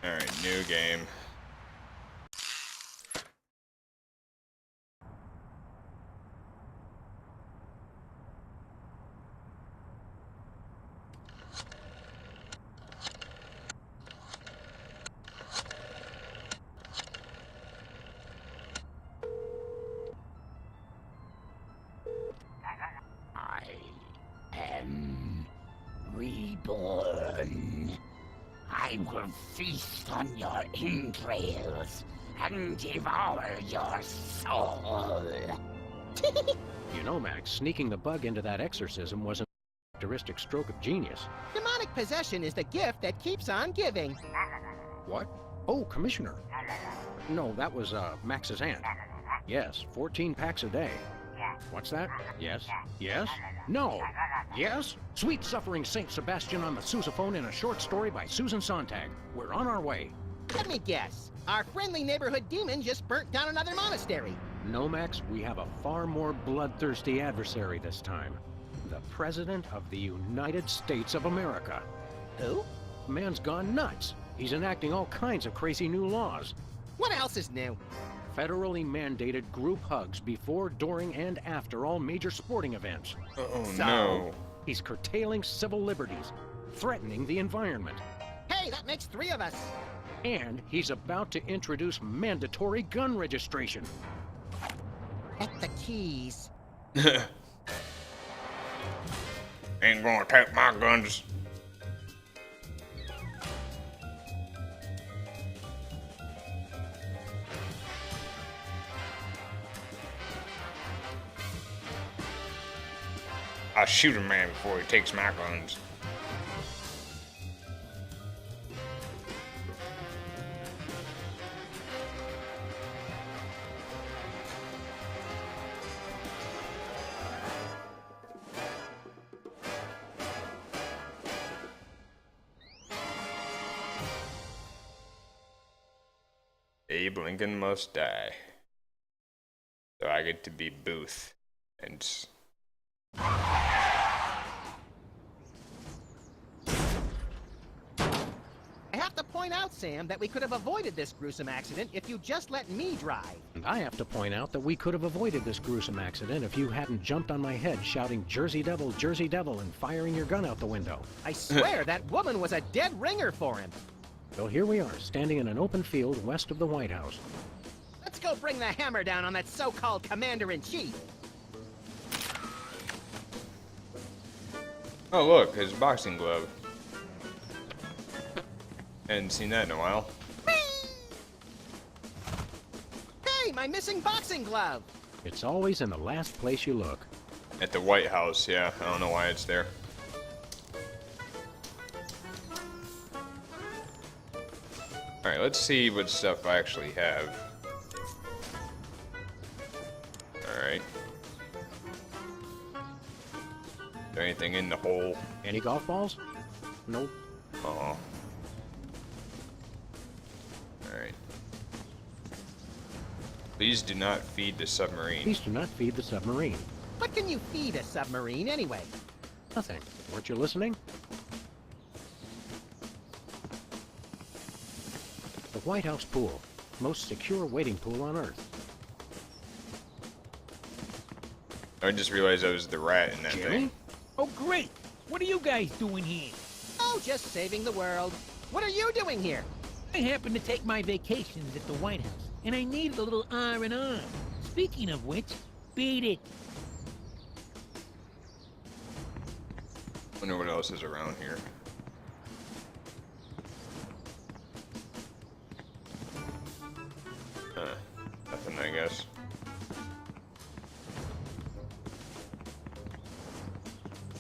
Alright, new game. I am reborn. I will feast on your entrails and devour your soul. You know, Max, sneaking the bug into that exorcism was a characteristic stroke of genius. Demonic possession is the gift that keeps on giving. What? Oh, Commissioner. No, that was, Max's aunt. Yes, 14 packs a day. What's that? Yes. Yes? No. Yes? Sweet Suffering Saint Sebastian on the sousaphone in a short story by Susan Sontag. We're on our way. Let me guess. Our friendly neighborhood demon just burnt down another monastery. No, Max, we have a far more bloodthirsty adversary this time. The President of the United States of America. Who? Man's gone nuts. He's enacting all kinds of crazy new laws. What else is new? Federally mandated group hugs before, during, and after all major sporting events. Oh So- no. He's curtailing civil liberties, threatening the environment. Hey, that makes 3 of us. And he's about to introduce mandatory gun registration. At the keys. Ain't gonna take my guns. I'll shoot a man before he takes my guns. Abe Lincoln must die. So I get to be Booth. And I have to point out, Sam, that we could have avoided this gruesome accident if you just let me drive. And I have to point out that we could have avoided this gruesome accident if you hadn't jumped on my head shouting Jersey Devil, and firing your gun out the window. I swear that woman was a dead ringer for him. So here we are, standing in an open field west of the White House. Let's go bring the hammer down on that so-called commander-in-chief. oh look, his boxing glove. Hadn't seen that in a while. Hey, my missing boxing glove. It's always in the last place you look. At the White House, yeah. I don't know why it's there. Alright, let's see what stuff I actually have. Alright. Is there anything in the hole? Any golf balls? Nope. Oh. Alright. Please do not feed the submarine. Please do not feed the submarine. What can you feed a submarine anyway? Nothing. Weren't you listening? The White House pool. Most secure wading pool on Earth. I just realized I was the rat in that Jimmy? thing. Oh, great! What are you guys doing here? Oh, just saving the world. What are you doing here? I happen to take my vacations at the White House, and I needed a little R&R. Speaking of which, beat it. Wonder what else is around here. Nothing, I guess.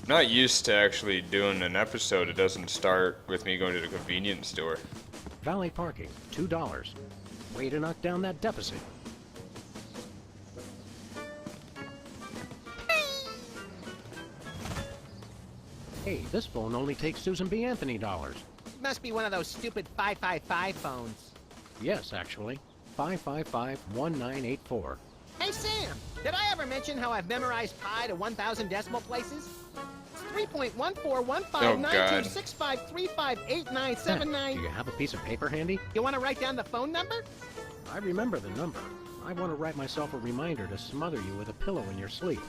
Not used to actually doing an episode. It doesn't start with me going to the convenience store. Valet parking, $2. Way to knock down that deficit. Hey, this phone only takes Susan B. Anthony dollars. It must be one of those stupid 555 phones. Yes, actually. 555-1984. Hey, Sam, did I ever mention how I've memorized pi to 1,000 decimal places? 3.14159265358979. Do you have a piece of paper handy? You want to write down the phone number? I remember the number. I want to write myself a reminder to smother you with a pillow in your sleep.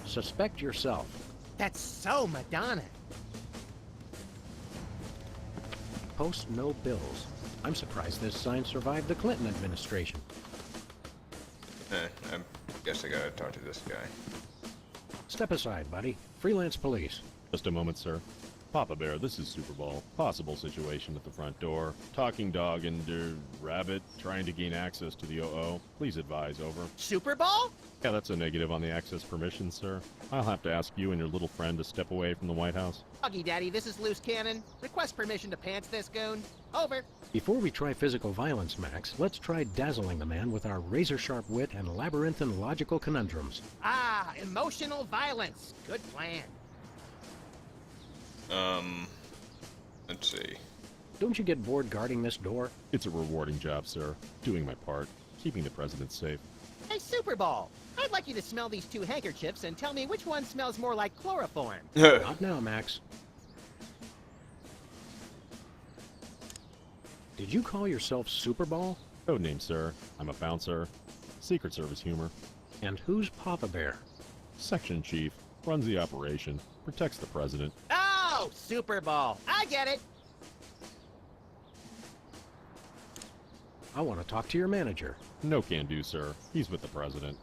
Suspect yourself. That's so Madonna. Post no bills. I'm surprised this sign survived the Clinton administration. I guess I gotta talk to this guy. Step aside, buddy. Freelance police. Just a moment, sir. Papa Bear, this is Super Bowl. Possible situation at the front door. Talking dog and, rabbit trying to gain access to the OO. Please advise, over. Super Bowl? Yeah, that's a negative on the access permission, sir. I'll have to ask you and your little friend to step away from the White House. Huggy Daddy, this is Loose Cannon. Request permission to pants this goon. Over. Before we try physical violence, Max, let's try dazzling the man with our razor-sharp wit and labyrinthine logical conundrums. Ah, emotional violence. Good plan. Let's see. Don't you get bored guarding this door? It's a rewarding job, sir. Doing my part. Keeping the president safe. Hey, Super Bowl. I'd like you to smell these two handkerchiefs and tell me which one smells more like chloroform. Not now, Max. Did you call yourself Super Bowl? Code name, sir. I'm a bouncer. Secret Service humor. And who's Papa Bear? Section chief. Runs the operation. Protects the president. Oh, Super Bowl. I get it. I want to talk to your manager. No can do, sir. He's with the president.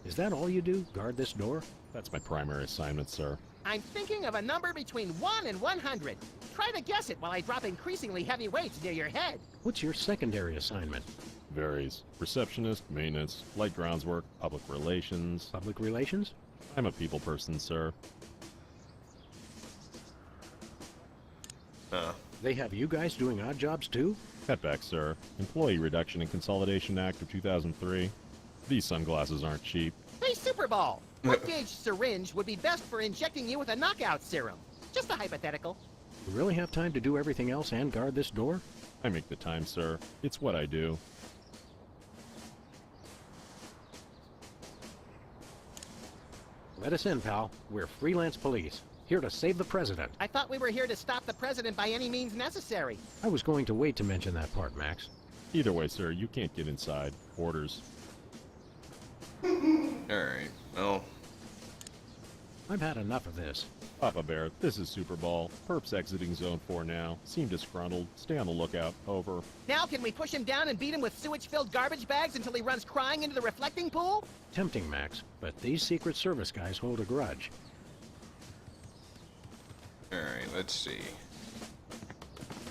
Is that all you do? Guard this door? That's my primary assignment, sir. I'm thinking of a number between 1 and 100. Try to guess it while I drop increasingly heavy weights near your head. What's your secondary assignment? Varies. Receptionist, maintenance, light grounds work, public relations. Public relations? I'm a people person, sir. They have you guys doing odd jobs too? Cutback, sir. Employee Reduction and Consolidation Act of 2003. These sunglasses aren't cheap. Hey, Super Bowl. What gauge syringe would be best for injecting you with a knockout serum? Just a hypothetical. You really have time to do everything else and guard this door? I make the time, sir. It's what I do. Let us in, pal. We're freelance police. Here to save the president. I thought we were here to stop the president by any means necessary. I was going to wait to mention that part, Max. Either way, sir, you can't get inside. Orders. Alright, well. I've had enough of this. Papa Bear, this is Super Bowl. Perps exiting Zone 4 now. Seem disgruntled. Stay on the lookout. Over. Now can we push him down and beat him with sewage-filled garbage bags until he runs crying into the reflecting pool? Tempting, Max, but these Secret Service guys hold a grudge. Alright, let's see.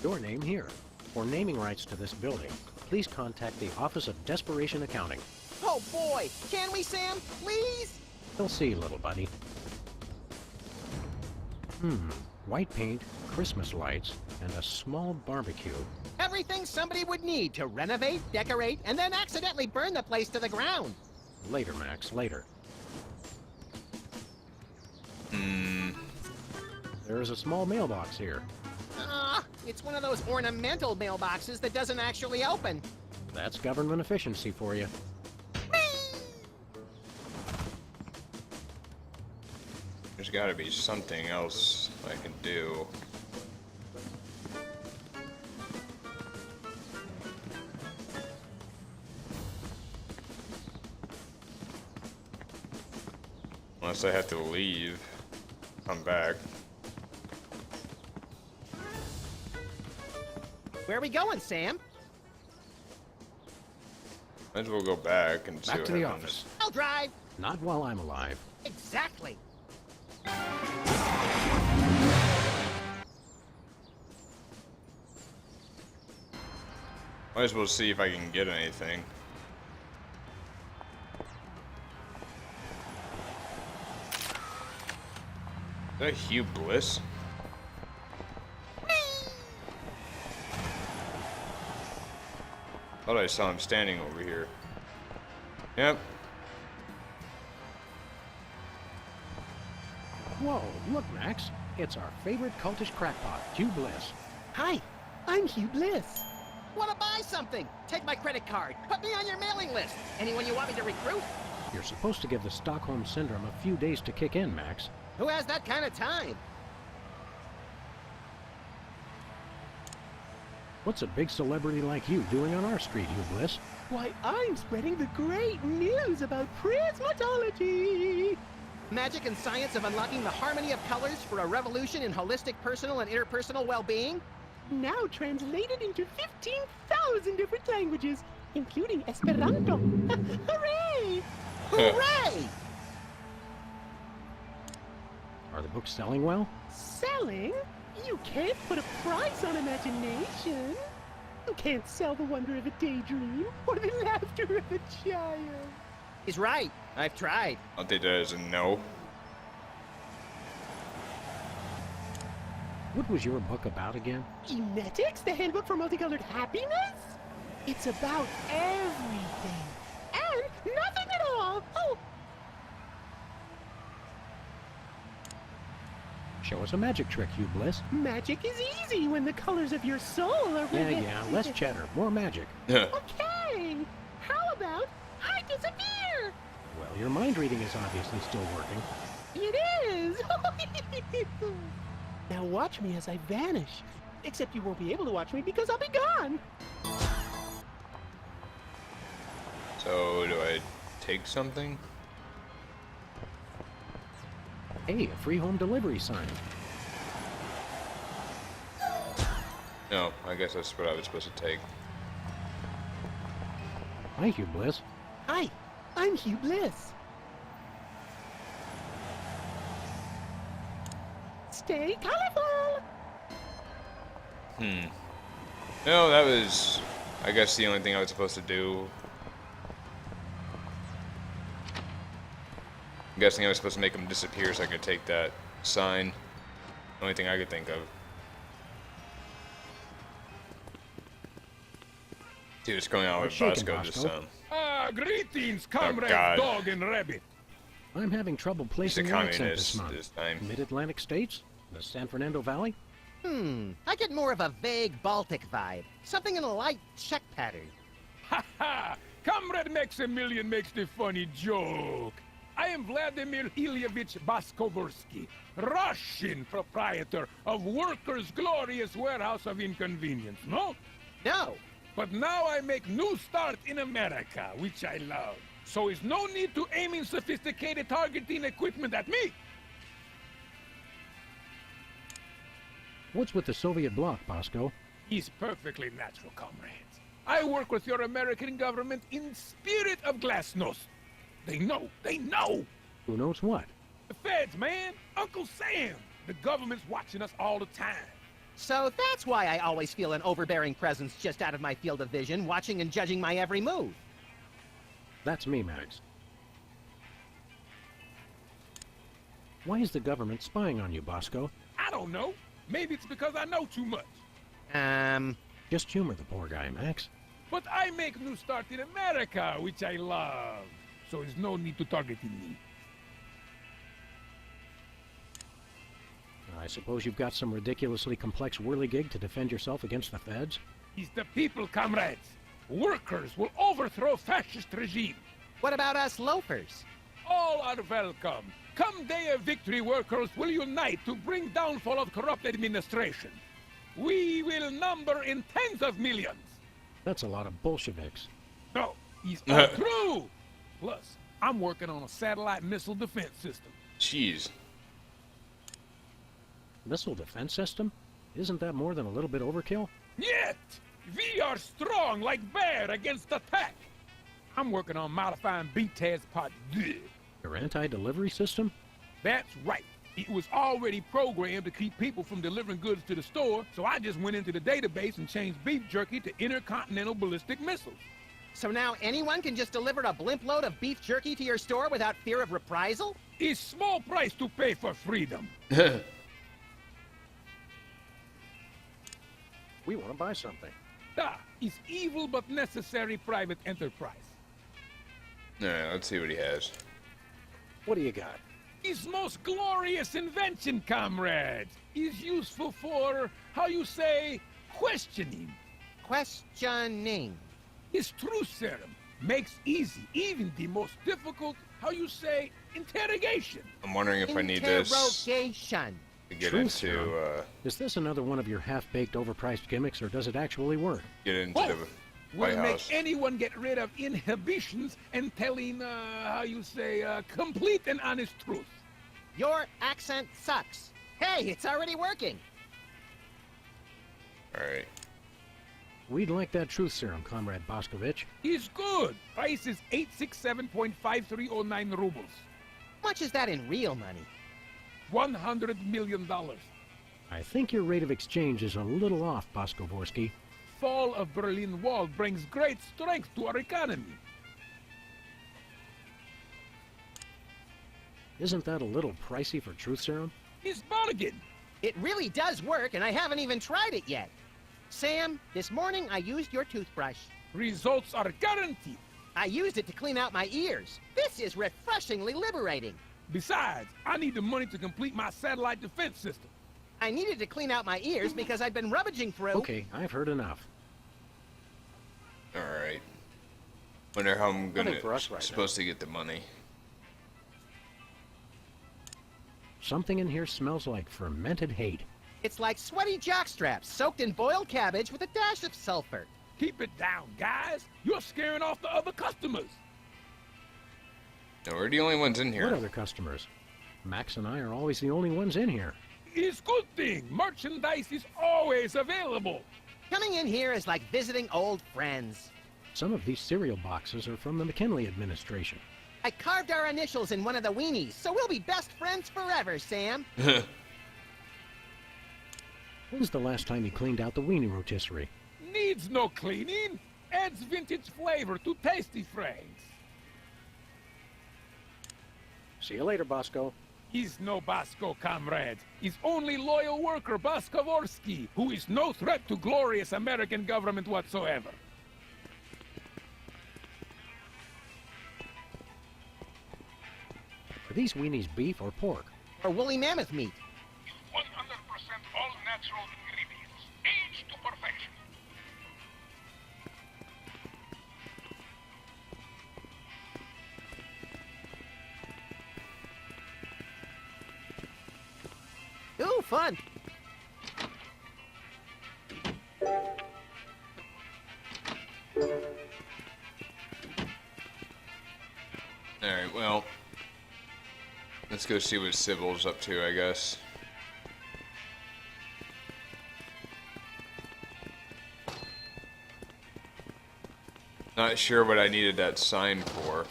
Your name here. For naming rights to this building, please contact the Office of Desperation Accounting. Oh boy! Can we, Sam? Please? You'll see, little buddy. White paint, Christmas lights, and a small barbecue. Everything somebody would need to renovate, decorate, and then accidentally burn the place to the ground. Later, Max, later. There's a small mailbox here. It's one of those ornamental mailboxes that doesn't actually open. That's government efficiency for you. There's gotta be something else I can do. Unless I have to leave. Come back. Where are we going, Sam? Might as well go back and see Back what to the happens. office. I'll drive. Not while I'm alive. Exactly. Might as well see if I can get anything. Is that Hugh Bliss? Thought I saw him standing over here. Yep. Whoa, look, Max. It's our favorite cultish crackpot, Hugh Bliss. Hi, I'm Hugh Bliss. Want to buy something? Take my credit card. Put me on your mailing list. Anyone you want me to recruit? You're supposed to give the Stockholm Syndrome a few days to kick in, Max. Who has that kind of time? What's a big celebrity like you doing on our street, Hugh Bliss? Why, I'm spreading the great news about prismatology! Magic and science of unlocking the harmony of colors for a revolution in holistic personal and interpersonal well-being? Now translated into 15,000 different languages, including Esperanto. Hooray! Hooray! Are the books selling well? Selling? You can't put a price on imagination. You can't sell the wonder of a daydream or the laughter of a child. He's right. I've tried. I'll take that as a no. What was your book about again? Emetics, the handbook for multicolored happiness? It's about everything and nothing at all. Oh, Show us a magic trick, Hugh Bliss. magic is easy when the colors of your soul are Yeah, less cheddar, more magic. Okay, how about I disappear? Well, your mind reading is obviously still working. It is. Now watch me as I vanish. Except you won't be able to watch me because I'll be gone. So, do I take something? Hey, a free home delivery sign. No, I guess that's what I was supposed to take. Hi, Hugh Bliss. Hi, I'm Hugh Bliss. Stay colorful. No, that was, I guess, the only thing I was supposed to do. I'm guessing I was supposed to make them disappear so I could take that sign. Only thing I could think of. See what's going on with Shaken, Bosco this Bosco. time. Greetings, comrades, comrades, God. dog and rabbit. I'm having trouble He's a placing the accent this communist month. this time. Mid-Atlantic states? The San Fernando Valley? I get more of a vague Baltic vibe. Something in a light Czech pattern. Ha ha! Comrade Maximilian makes the funny joke. I am Vladimir Ilyevich Baskovorsky, Russian proprietor of Workers' Glorious Warehouse of Inconvenience, no? No. But now I make new start in America, which I love. So is no need to aiming sophisticated targeting equipment at me. What's with the Soviet bloc, Bosco? Is perfectly natural, comrades. I work with your American government in spirit of glasnost. They know, they know! Who knows what? The feds, man! Uncle Sam! The government's watching us all the time. So that's why I always feel an overbearing presence just out of my field of vision, watching and judging my every move. That's me, Max. Why is the government spying on you, Bosco? I don't know. Maybe it's because I know too much. Just humor the poor guy, Max. But I make new start in America, which I love. So there's no need to targeting me. I suppose you've got some ridiculously complex whirligig to defend yourself against the feds? It's the people, comrades. Workers will overthrow fascist regime. What about us loafers? All are welcome. Come day of victory, workers will unite to bring downfall of corrupt administration. We will number in tens of millions. That's a lot of Bolsheviks. No, he's all true. Plus, I'm working on a satellite missile defense system. Jeez. Missile defense system? Isn't that more than a little bit overkill? Yet, we are strong like bear against attack. I'm working on modifying BTAS Part 2. Your anti-delivery system? That's right. It was already programmed to keep people from delivering goods to the store, so I just went into the database and changed beef jerky to intercontinental ballistic missiles. So now anyone can just deliver a blimp load of beef jerky to your store without fear of reprisal? It's small price to pay for freedom. We want to buy something. It's evil but necessary private enterprise. Alright, let's see what he has. What do you got? His most glorious invention, comrades, is useful for, how you say, questioning. Questioning. His truth serum makes easy even the most difficult how you say, interrogation. I'm wondering if I need this Interrogation. to get Truth into serum? Is this another one of your half-baked, overpriced gimmicks, or does it actually work? get into Oh, the White Will make House. anyone get rid of inhibitions and telling, how you say, complete and honest truth. Your accent sucks. Hey, it's already working. All right. We'd like that truth serum, Comrade Boscovich. Is good. Price is 867.5309 rubles. How much is that in real money? $100 million. I think your rate of exchange is a little off, Boscovorsky. Fall of Berlin Wall brings great strength to our economy. Isn't that a little pricey for truth serum? Is bargain. It really does work, and I haven't even tried it yet. Sam, this morning I used your toothbrush. Results are guaranteed. I used it to clean out my ears. This is refreshingly liberating. Besides, I need the money to complete my satellite defense system. I needed to clean out my ears because I'd been rummaging through... Okay, I've heard enough. All right. Wonder how I'm gonna for us right supposed to get the money. Something in here smells like fermented hate. It's like sweaty jockstraps soaked in boiled cabbage with a dash of sulfur. Keep it down, guys. You're scaring off the other customers. No, we're the only ones in What here. other customers? Max and I are always the only ones in here. It's good thing. Merchandise is always available. Coming in here is like visiting old friends. Some of these cereal boxes are from the McKinley administration. I carved our initials in one of the weenies, so we'll be best friends forever, Sam. When's the last time you cleaned out the weenie rotisserie? Needs no cleaning. Adds vintage flavor to tasty frags. See you later, Bosco. He's no Bosco, comrades. He's only loyal worker Boscovorsky, who is no threat to glorious American government whatsoever. Are these weenies beef or pork? Or woolly mammoth meat. 100% all natural ingredients, aged to perfection. Ooh, fun. All right. Well, let's go see what Sybil's up to, I guess. Not sure what I needed that sign for.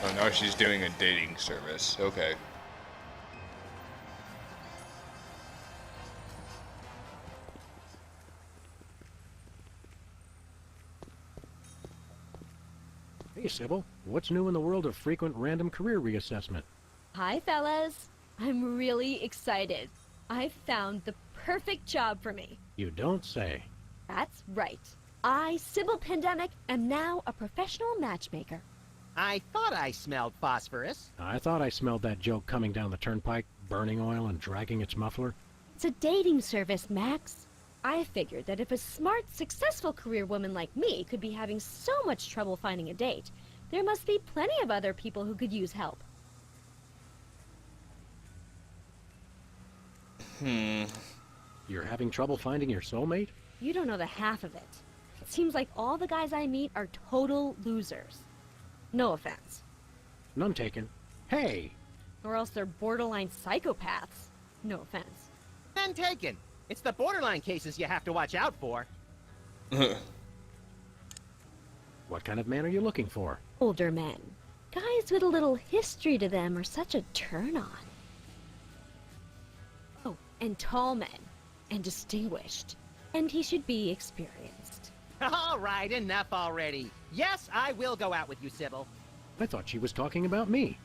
Oh, now she's doing a dating service. Okay. Hey, Sybil. What's new in the world of frequent random career reassessment? Hi, fellas. I'm really excited. I found the perfect job for me. You don't say. That's right. I, Sybil Pandemic, am now a professional matchmaker. I thought I smelled phosphorus. I thought I smelled that joke coming down the turnpike, burning oil and dragging its muffler. It's a dating service, Max. I figured that if a smart, successful career woman like me could be having so much trouble finding a date, there must be plenty of other people who could use help. You're having trouble finding your soulmate? You don't know the half of it. It seems like all the guys I meet are total losers. No offense. None taken. Hey! Or else they're borderline psychopaths. No offense. None taken. It's the borderline cases you have to watch out for. What kind of man are you looking for? Older men. Guys with a little history to them are such a turn-on. Oh, and tall men. And distinguished. And he should be experienced. All right, enough already. Yes, I will go out with you, Sybil. I thought she was talking about me.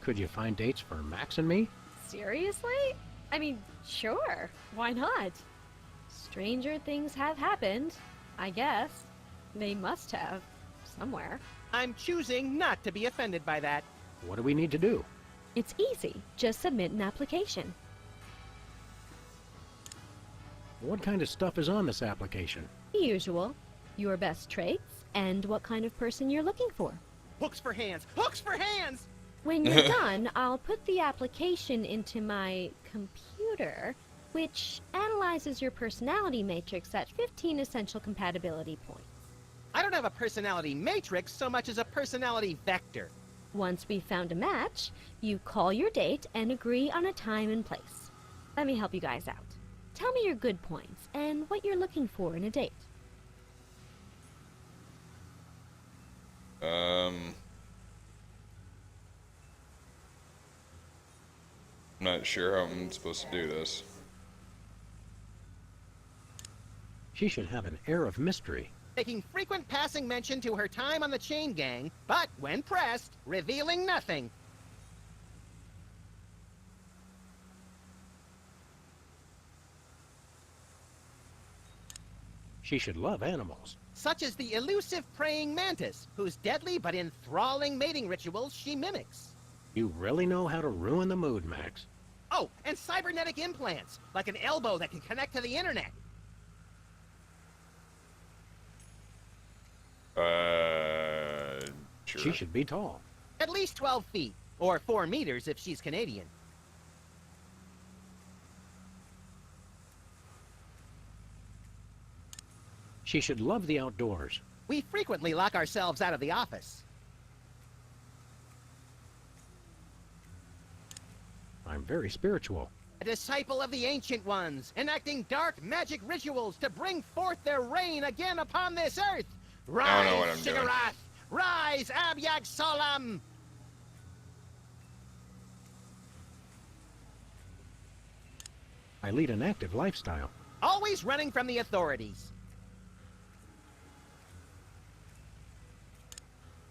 Could you find dates for Max and me? Seriously? I mean, sure. Why not? Stranger things have happened, I guess. They must have. Somewhere. I'm choosing not to be offended by that. What do we need to do? It's easy. Just submit an application. What kind of stuff is on this application? The usual. Your best traits and what kind of person you're looking for. Hooks for hands! Hooks for hands! When you're done, I'll put the application into my computer, which analyzes your personality matrix at 15 essential compatibility points. I don't have a personality matrix so much as a personality vector. Once we've found a match, you call your date and agree on a time and place. Let me help you guys out. Tell me your good points and what you're looking for in a date. I'm not sure how I'm supposed to do this. She should have an air of mystery. Making frequent passing mention to her time on the chain gang, but when pressed, revealing nothing. She should love animals. Such as the elusive praying mantis, whose deadly but enthralling mating rituals she mimics. You really know how to ruin the mood, Max. Oh, and cybernetic implants, like an elbow that can connect to the internet. Sure. She should be tall. At least 12 feet, or 4 meters if she's Canadian. She should love the outdoors. We frequently lock ourselves out of the office. I'm very spiritual. A disciple of the Ancient Ones, enacting dark magic rituals to bring forth their reign again upon this earth. I don't know what Rise, I'm doing. Shiggurath! Rise, Abyag Solam! I lead an active lifestyle. Always running from the authorities.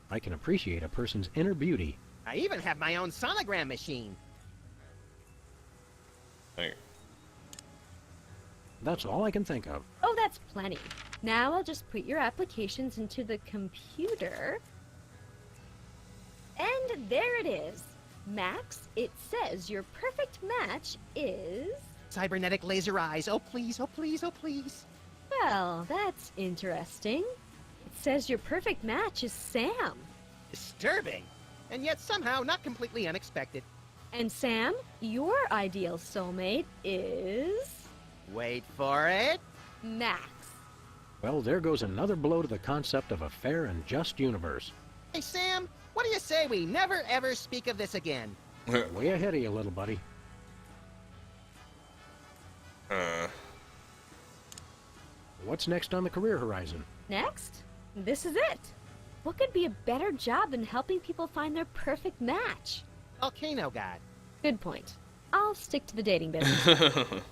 I can appreciate a person's inner beauty. I even have my own sonogram machine. Hey, That's all I can think of. Oh, that's plenty. Now I'll just put your applications into the computer. And there it is. Max, it says your perfect match is... Cybernetic laser eyes. Oh, please, oh, please, oh, please. Well, that's interesting. It says your perfect match is Sam. Disturbing. And yet somehow not completely unexpected. And Sam, your ideal soulmate is... Wait for it. Max. Well, there goes another blow to the concept of a fair and just universe. Hey, Sam, what do you say we never ever speak of this again? Way ahead of you, little buddy. What's next on the career horizon? Next, this is it. What could be a better job than helping people find their perfect match? Volcano God. Good point. I'll stick to the dating business.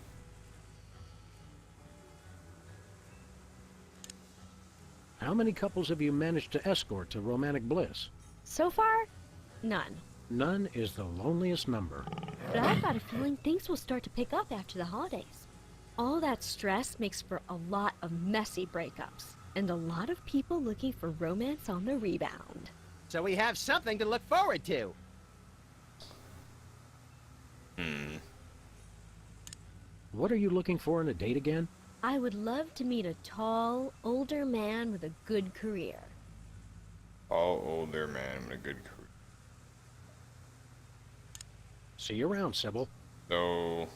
How many couples have you managed to escort to romantic bliss? So far, none. None is the loneliest number. But I've got a feeling things will start to pick up after the holidays. All that stress makes for a lot of messy breakups, and a lot of people looking for romance on the rebound. So we have something to look forward to. What are you looking for in a date again? I would love to meet a tall, older man with a good career. All older man with a good career. See you around, Sybil. So,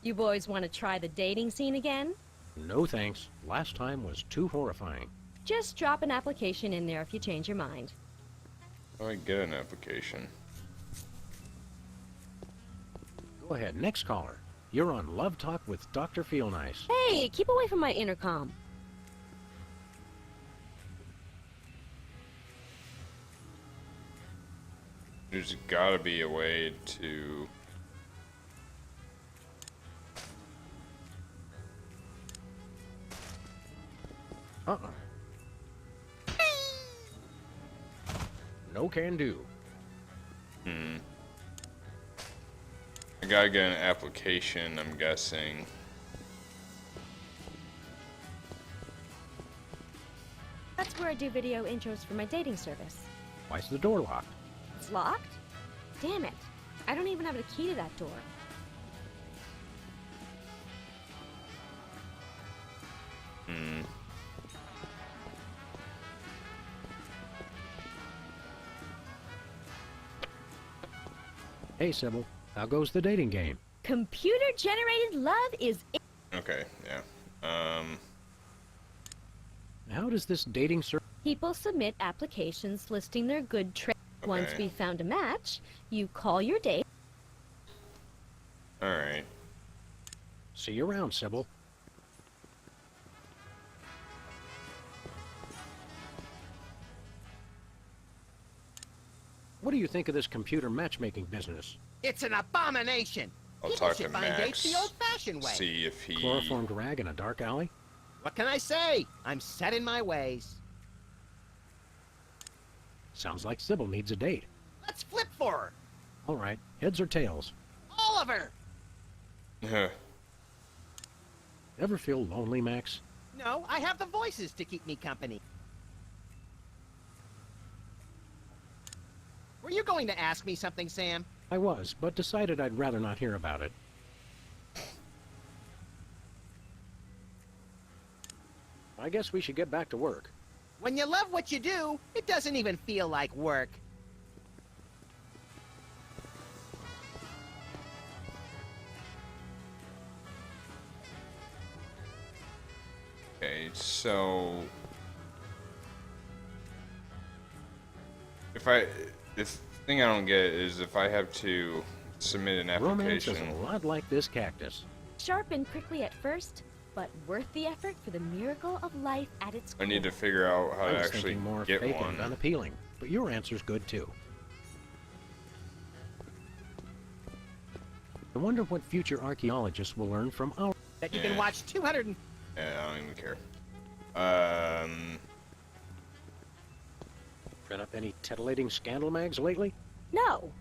You boys want to try the dating scene again? No thanks. Last time was too horrifying. Just drop an application in there if you change your mind. how do I get an application? Go ahead, next caller. You're on Love Talk with Dr. Feelnice. Hey, keep away from my intercom. There's gotta be a way to... Uh-uh. can do. I gotta get an application, I'm guessing. That's where I do video intros for my dating service. Why's the door locked? It's locked? Damn it. I don't even have the key to that door. Hey, Sybil. How goes the dating game? Computer-generated love is... Okay, yeah. How does this dating service... People submit applications listing their good traits. Okay. Once we found a match, you call your date. Alright. See you around, Sybil. What do you think of this computer matchmaking business? It's an abomination. I'll People talk to should find dates the Max. old-fashioned way. See if he... Chloroformed rag in a dark alley? What can I say? I'm set in my ways. Sounds like Sybil needs a date. Let's flip for her. All right, heads or tails? Oliver! Ever feel lonely, Max? No, I have the voices to keep me company. Were you going to ask me something, Sam? I was, but decided I'd rather not hear about it. I guess we should get back to work. When you love what you do, it doesn't even feel like work. Okay, so... The thing I don't get is if I have to submit an Romance application... is a lot like this cactus. Sharp and prickly at first, but worth the effort for the miracle of life at its core. I need to figure out how I to was actually thinking more get fake one. and unappealing, but your answer's good too. I wonder what future archaeologists will learn from our... That you can Yeah. watch 200 and... Yeah, I don't even care. Read up any titillating scandal mags lately? No.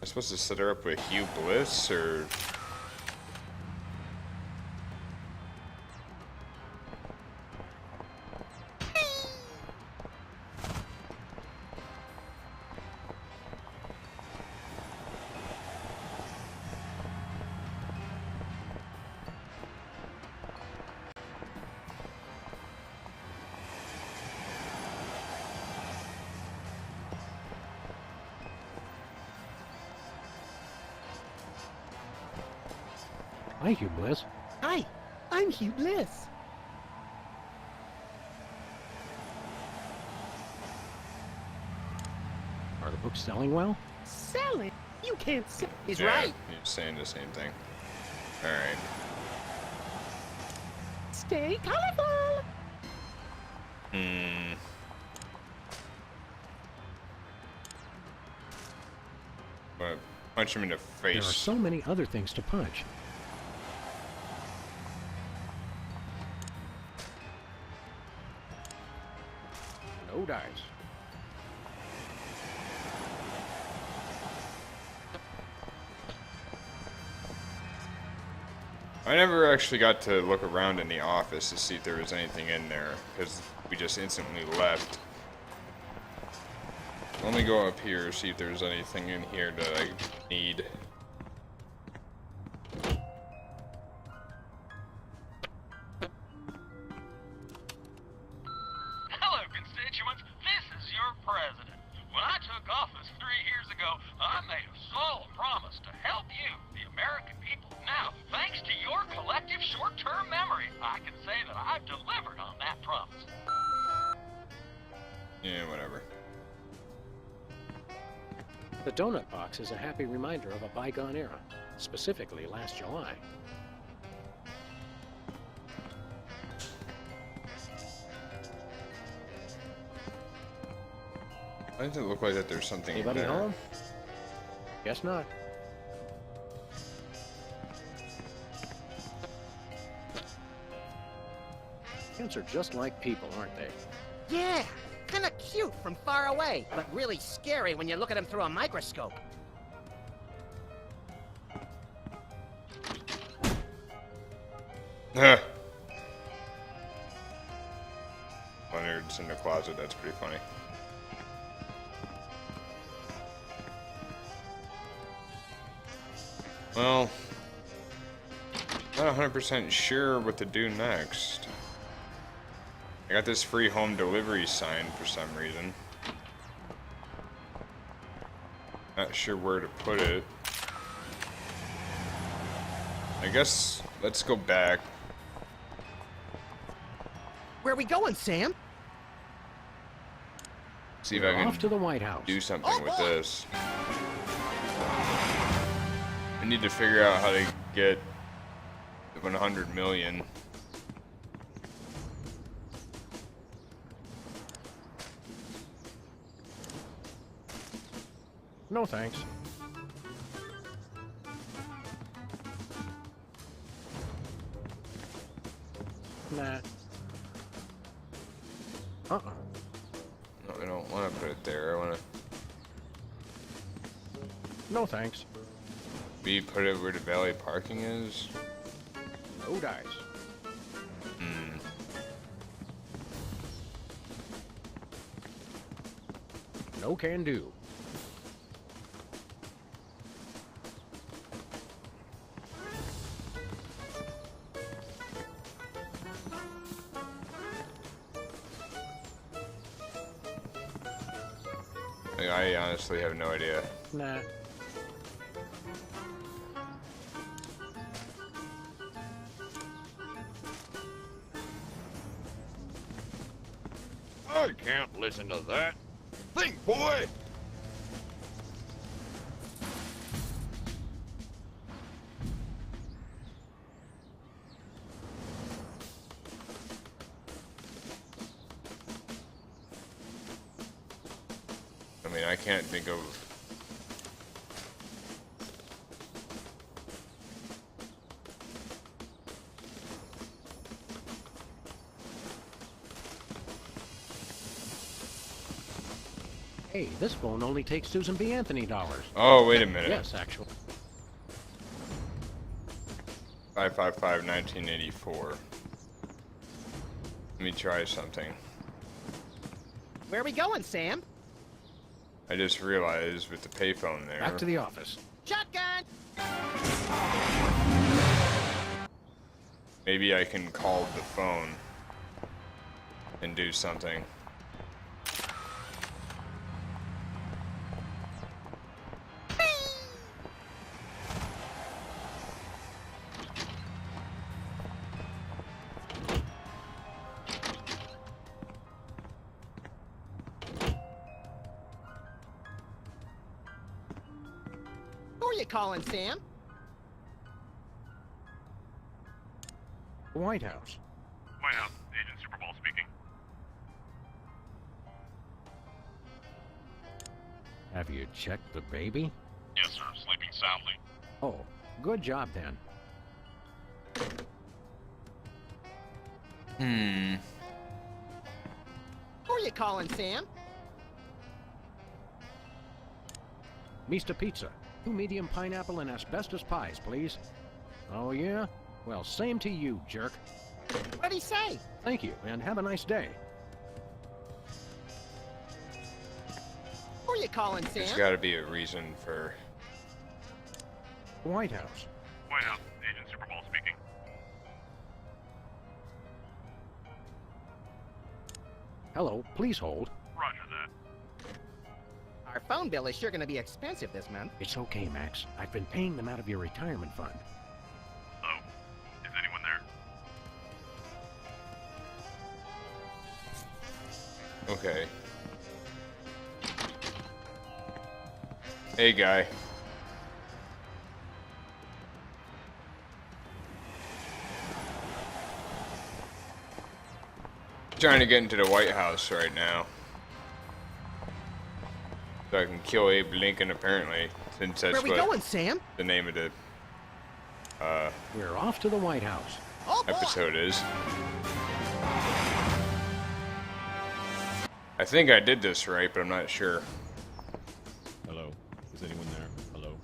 I'm supposed to set her up with Hugh Bliss, or... Hi, Hugh Bliss. Hi, I'm Hugh Bliss. Are the books selling well? Selling? You can't sell. He's Yeah, right. He's saying the same thing. Alright. Stay colorful. I'm gonna punch him in the There are face. so many other things to punch. No dice. I never actually got to look around in the office to see if there was anything in there, because we just instantly left. Let me go up here, see if there's anything in here that I need. Hello, constituents. This is your president. When I took office 3 years ago, I made a solemn promise to help you, the American people. Now, thanks to your collective short-term memory, I can say that I've delivered on that promise. Yeah, whatever. The donut box is a happy reminder of a bygone era, specifically last July. Why does it look like that there's something Anybody in there? home? Guess not. Ants are just like people, aren't they? Yeah, kind of cute from far away, but really scary when you look at them through a microscope. Leonard's in the closet, that's pretty funny. Well, not 100% sure what to do next. I got this free home delivery sign for some reason. Not sure where to put it. I guess let's go back. Where are we going, Sam? See if I can Off to the White House. do something with this. I need to figure out how to get 100 million. No thanks. Nah. Uh-uh. No, I don't want to put it there. I want to No thanks. maybe put it where the valet parking is. No dice. No can do. I honestly have no idea. Nah. I can't listen to that. Think, boy! I mean, I can't think of... Hey, this phone only takes Susan B. Anthony dollars. Oh, wait a minute. Yes, actually. 555-1984. Let me try something. Where are we going, Sam? I just realized with the payphone there. Back to the office. Shotgun! Maybe I can call the phone and do something. Who are you calling, Sam? White House. White House, Agent Superball speaking. Have you checked the baby? Yes, sir. Sleeping soundly. Oh, good job then. Who are you calling, Sam? Mr. Pizza. 2 medium pineapple and asbestos pies, please. Oh, yeah? Well, same to you, jerk. What'd he say? Thank you, and have a nice day. Who are you calling, There's Sam? got to be a reason for... White House. White House, Agent Superball speaking. Hello, please hold. Roger that. Our phone bill is sure gonna be expensive this month. It's okay, Max. I've been paying them out of your retirement fund. Oh, is anyone there? Okay. Hey, guy. Trying to get into the White House right now. So I can kill Abe Lincoln, apparently, since Where that's are we what going, Sam? the name of the We're off to the White House. Oh, boy. episode is. I think I did this right, but I'm not sure. Hello? Is anyone there? Hello?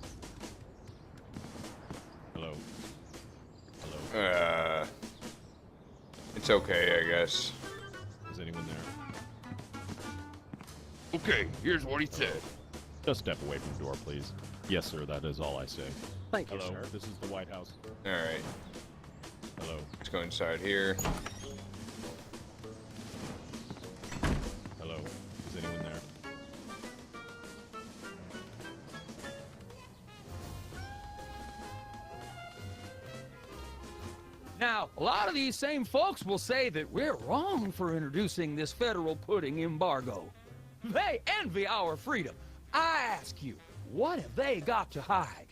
Hello? Hello? It's okay, I guess. Is anyone there? Okay, here's what he said. Just step away from the door, please. Yes, sir, that is all I say. Thank you, Hello, sir. this is the White House. Alright, Hello? let's go inside here. Hello? Is anyone there? Now, a lot of these same folks will say that we're wrong for introducing this federal pudding embargo. They envy our freedom. I ask you, what have they got to hide?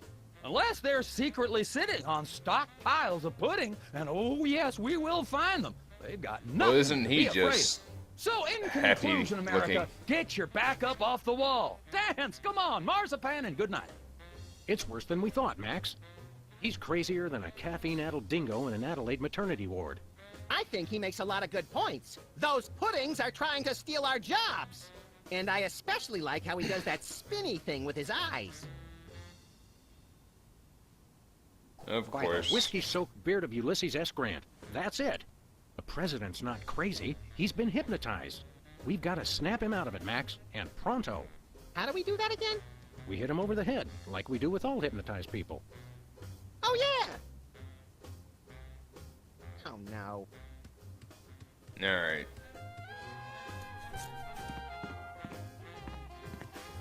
Unless they're secretly sitting on stockpiles of pudding, and oh yes, we will find them. They've got nothing Well, isn't to he be afraid of. just So in happy conclusion, America, looking? get your back up off the wall. Dance, come on, marzipan, and good night. It's worse than we thought, Max. He's crazier than a caffeine-addled dingo in an Adelaide maternity ward. I think he makes a lot of good points. Those puddings are trying to steal our jobs. And I especially like how he does that spinny thing with his eyes. Of By the course. whiskey-soaked beard of Ulysses S. Grant. That's it. The president's not crazy. He's been hypnotized. We've got to snap him out of it, Max, and pronto. How do we do that again? We hit him over the head, like we do with all hypnotized people. Oh, yeah! Oh, no. Alright.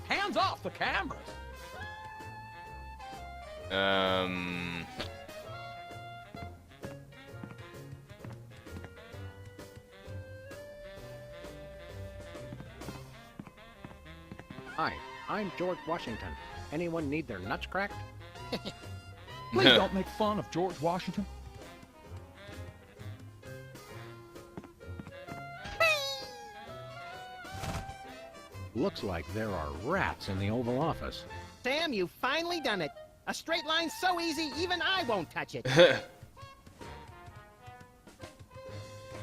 Hands off the cameras. Hi, I'm George Washington. Anyone need their nuts cracked? Please don't make fun of George Washington. Looks like there are rats in the Oval Office. Sam, you've finally done it. A straight line so easy, even I won't touch it.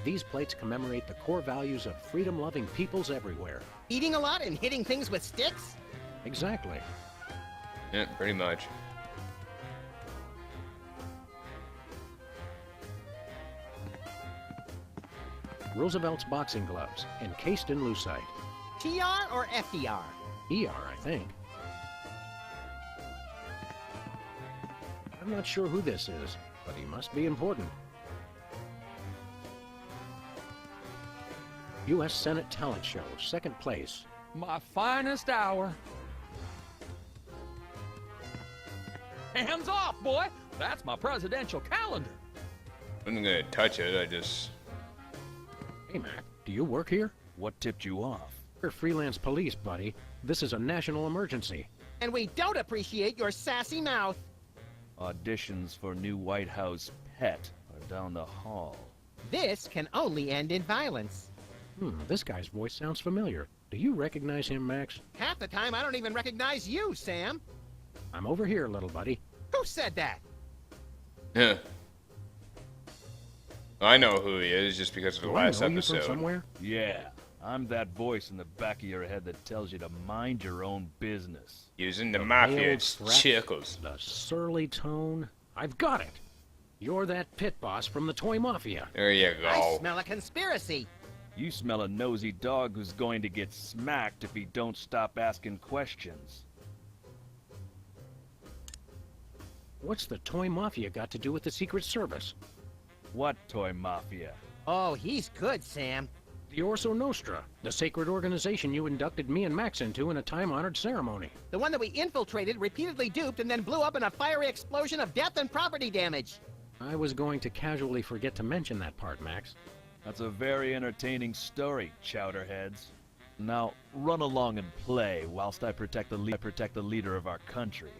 These plates commemorate the core values of freedom-loving peoples everywhere. Eating a lot and hitting things with sticks? Exactly. Yeah, pretty much. Roosevelt's boxing gloves, encased in lucite. TR or FDR? ER, I think. I'm not sure who this is, but he must be important. U.S. Senate Talent Show, second place. My finest hour. Hands off, boy! That's my presidential calendar. I'm not gonna touch it, I just... Hey, Mac, do you work here? What tipped you off? We're freelance police, buddy. This is a national emergency. And we don't appreciate your sassy mouth. Auditions for new White House pet are down the hall. This can only end in violence. This guy's voice sounds familiar. Do you recognize him, Max? Half the time, I don't even recognize you, Sam. I'm over here, little buddy. Who said that? Yeah. I know who he is just because of the Do I last know you episode. from somewhere? Yeah, I'm that voice in the back of your head that tells you to mind your own business. Using the The mafia's veiled threat, chickles. The surly tone. I've got it. You're that pit boss from the Toy Mafia. There you I go. smell a conspiracy. You smell a nosy dog who's going to get smacked if he don't stop asking questions. What's the Toy Mafia got to do with the Secret Service? What Toy Mafia? Oh, he's good, Sam. The Orso Nostra, the sacred organization you inducted me and Max into in a time-honored ceremony. The one that we infiltrated, repeatedly duped, and then blew up in a fiery explosion of death and property damage. I was going to casually forget to mention that part, Max. That's a very entertaining story, chowderheads. Now, run along and play whilst I protect the leader of our country.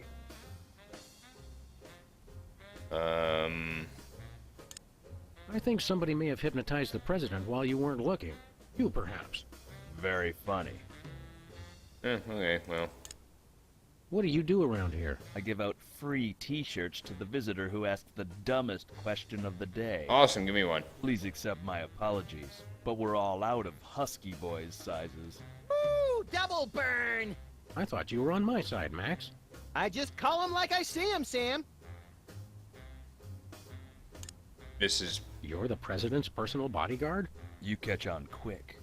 I think somebody may have hypnotized the president while you weren't looking. You, perhaps. Very funny. Okay, well. What do you do around here? I give out free t-shirts to the visitor who asked the dumbest question of the day. Awesome, give me one. Please accept my apologies, but we're all out of Husky Boys sizes. Woo! Double burn! I thought you were on my side, Max. I just call him like I see him, Sam. This is... You're the president's personal bodyguard? You catch on quick.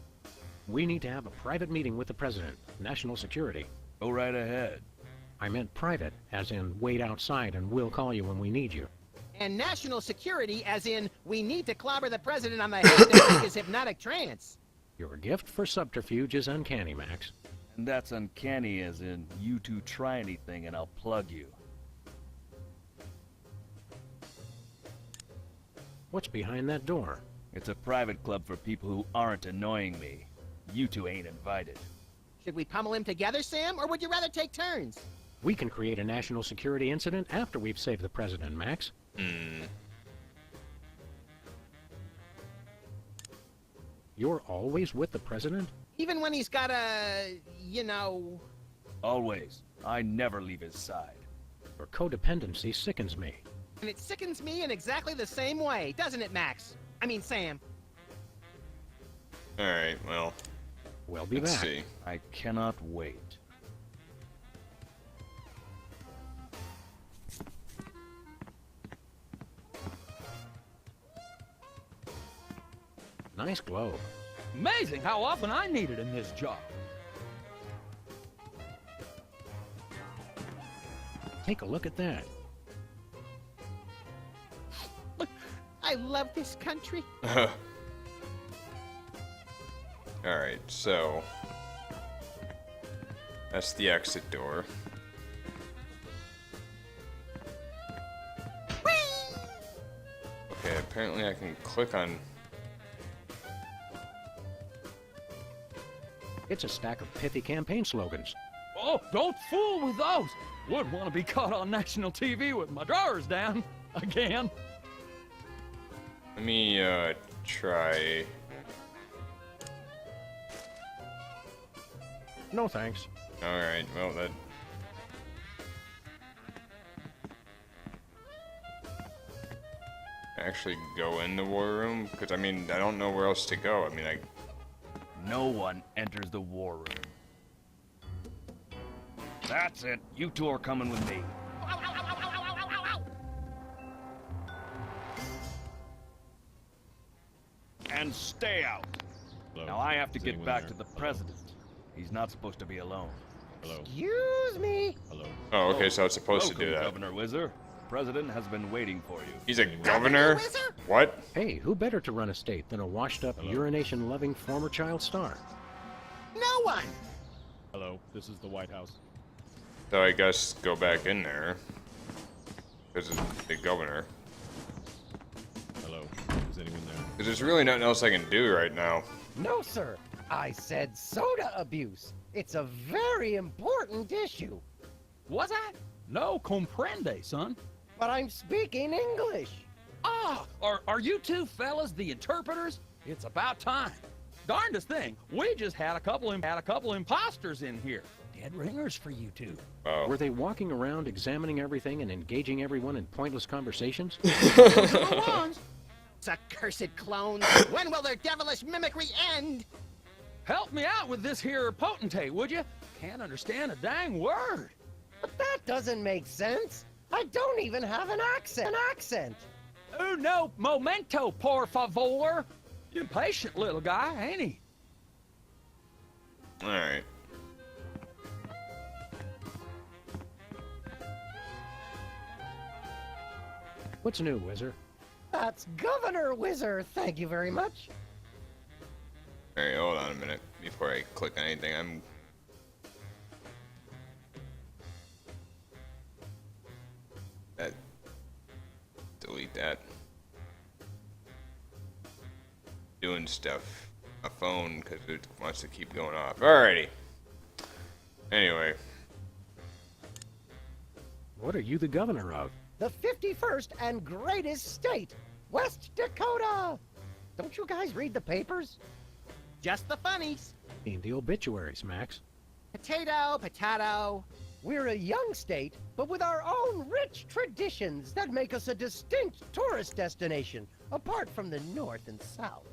We need to have a private meeting with the president. National security. Go right ahead. I meant private, as in wait outside and we'll call you when we need you. And national security, as in, we need to clobber the president on the head to break his hypnotic trance. Your gift for subterfuge is uncanny, Max. And that's uncanny as in, you two try anything and I'll plug you. What's behind that door? It's a private club for people who aren't annoying me. You two ain't invited. Should we pummel him together, Sam, or would you rather take turns? We can create a national security incident after we've saved the president, Max. You're always with the president? Even when he's got a, you know... Always. I never leave his side. Your codependency sickens me. And it sickens me in exactly the same way, doesn't it, Max? I mean, Sam. Alright, well... We'll be let's back. see. I cannot wait. Nice globe. Amazing how often I need it in this job. Take a look at that. I love this country. Alright, so... that's the exit door. Okay, apparently I can click on... It's a stack of pithy campaign slogans. Oh, don't fool with those. Wouldn't want to be caught on national TV with my drawers down. Again. Let me, try... No thanks. Alright, well, that... actually go in the war room? Because, I mean, I don't know where else to go. I mean, No one enters the war room. That's it. You two are coming with me. And stay out. Hello? Now I have to Is get anyone back there? to the Hello? president. He's not supposed to be alone. Hello? Excuse me. Hello? oh, okay, so it's supposed to do Welcome, that. Governor Whizzer. The president has been waiting for you. He's a governor? What? Hey, who better to run a state than a washed-up, Hello? urination-loving former child star? No one! Hello? This is the White House. So I guess go back in there. Because it's the governor. Hello? Is anyone there? 'Cause there's really nothing else I can do right now. No, sir. I said soda abuse. It's a very important issue. Was I? No comprende, son. But I'm speaking English. Ah, are you two fellas the interpreters? It's about time. Darndest thing, we just had a couple imposters in here. Dead ringers for you two. Oh. Were they walking around examining everything and engaging everyone in pointless conversations? Those are the ones. Accursed clones. When will their devilish mimicry end? Help me out with this here potentate, would you? Can't understand a dang word. But that doesn't make sense. I don't even have an accent. Oh, no momento, por favor. Impatient little guy, ain't he? Alright. What's new, Whizzer? That's Governor Whizzer. Thank you very much. Alright, hold on a minute before I click on anything. Delete that. Doing stuff. My phone, because it wants to keep going off. Alrighty. Anyway. What are you the governor of? The 51st and greatest state, West Dakota. Don't you guys read the papers? Just the funnies. In the obituaries, Max. Potato, potato. We're a young state, but with our own rich traditions that make us a distinct tourist destination, apart from the North and South.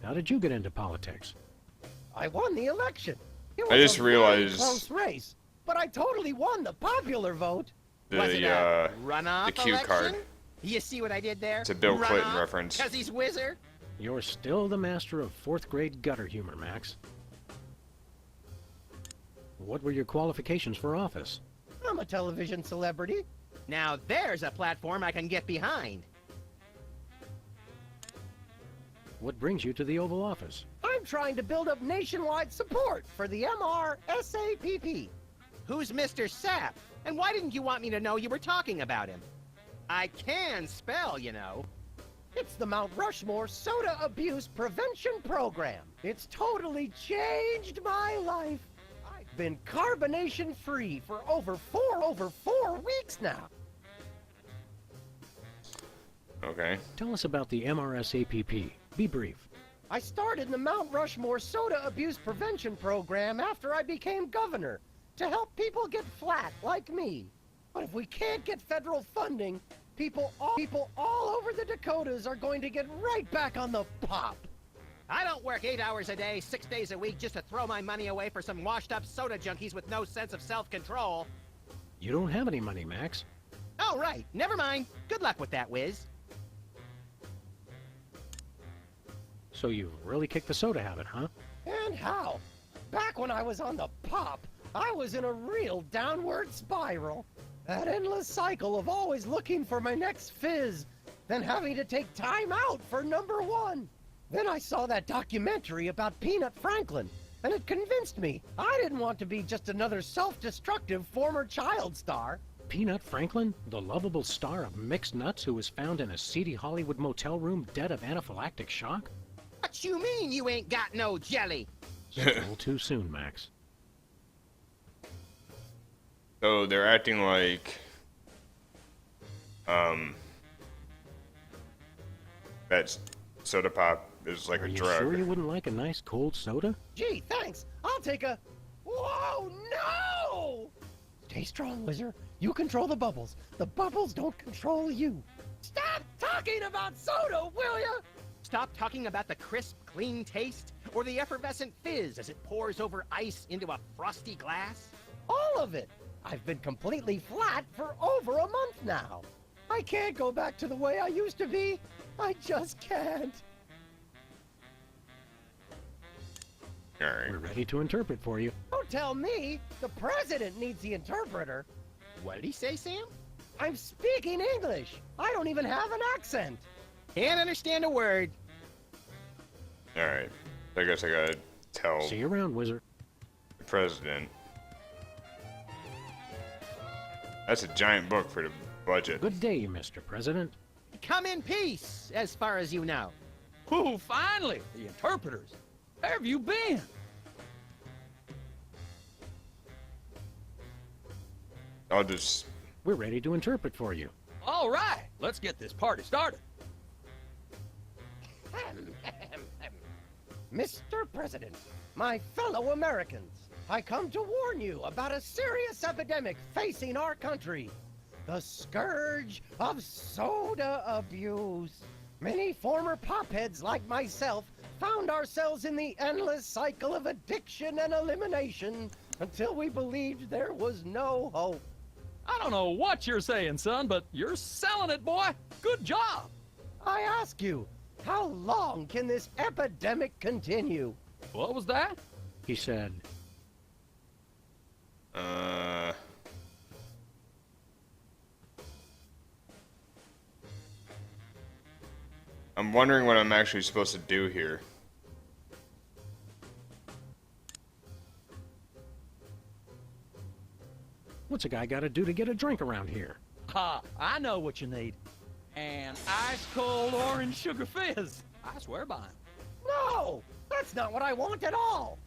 How did you get into politics? I won the election. It I was just a very realized- close race, but I totally won the popular vote. Was it The a runoff the cue election? card. You see what I did there? It's a Bill Clinton reference. Because he's Whizzer? You're still the master of 4th grade gutter humor, Max. What were your qualifications for office? I'm a television celebrity. Now there's a platform I can get behind. What brings you to the Oval Office? I'm trying to build up nationwide support for the MRSAPP. Who's Mr. Sapp? And why didn't you want me to know you were talking about him? I can spell, you know. It's the Mount Rushmore Soda Abuse Prevention Program. It's totally changed my life. I've been carbonation-free for over four weeks now. Okay. Tell us about the MRSAPP. Be brief. I started the Mount Rushmore Soda Abuse Prevention Program after I became governor to help people get flat like me. But if we can't get federal funding, people all over the Dakotas are going to get right back on the pop. I don't work 8 hours a day, 6 days a week just to throw my money away for some washed-up soda junkies with no sense of self-control. You don't have any money, Max. Oh, right. Never mind. Good luck with that, Wiz. So you've really kicked the soda habit, huh? And how? Back when I was on the pop, I was in a real downward spiral. That endless cycle of always looking for my next fizz, then having to take time out for #1. Then I saw that documentary about Peanut Franklin, and it convinced me I didn't want to be just another self-destructive former child star. Peanut Franklin, the lovable star of Mixed Nuts who was found in a seedy Hollywood motel room dead of anaphylactic shock? What you mean you ain't got no jelly? Still too soon, Max. So they're acting like, that soda pop is like Are a you drug. sure you wouldn't like a nice cold soda? Gee, thanks. I'll take a... Whoa, no! Stay strong, Wizard. You control the bubbles. The bubbles don't control you. Stop talking about soda, will ya? Stop talking about the crisp, clean taste or the effervescent fizz as it pours over ice into a frosty glass. All of it. I've been completely flat for over a month now. I can't go back to the way I used to be. I just can't. Alright. We're ready to interpret for you. Don't tell me. The president needs the interpreter. What did he say, Sam? I'm speaking English. I don't even have an accent. Can't understand a word. Alright. I guess I gotta tell See you around, Wizard. the president. That's a giant book for the budget. Good day, Mr. President. Come in peace, as far as you know. Ooh, finally, the interpreters. Where have you been? I'll just... We're ready to interpret for you. All right, let's get this party started. Mr. President, my fellow Americans, I come to warn you about a serious epidemic facing our country. The scourge of soda abuse. Many former popheads like myself found ourselves in the endless cycle of addiction and elimination until we believed there was no hope. I don't know what you're saying, son, but you're selling it, boy. Good job. I ask you, how long can this epidemic continue? What was that? He said, I'm wondering what I'm actually supposed to do here. what's a guy gotta do to get a drink around here? Ha, I know what you need. An ice-cold orange sugar fizz. I swear by him. No, that's not what I want at all.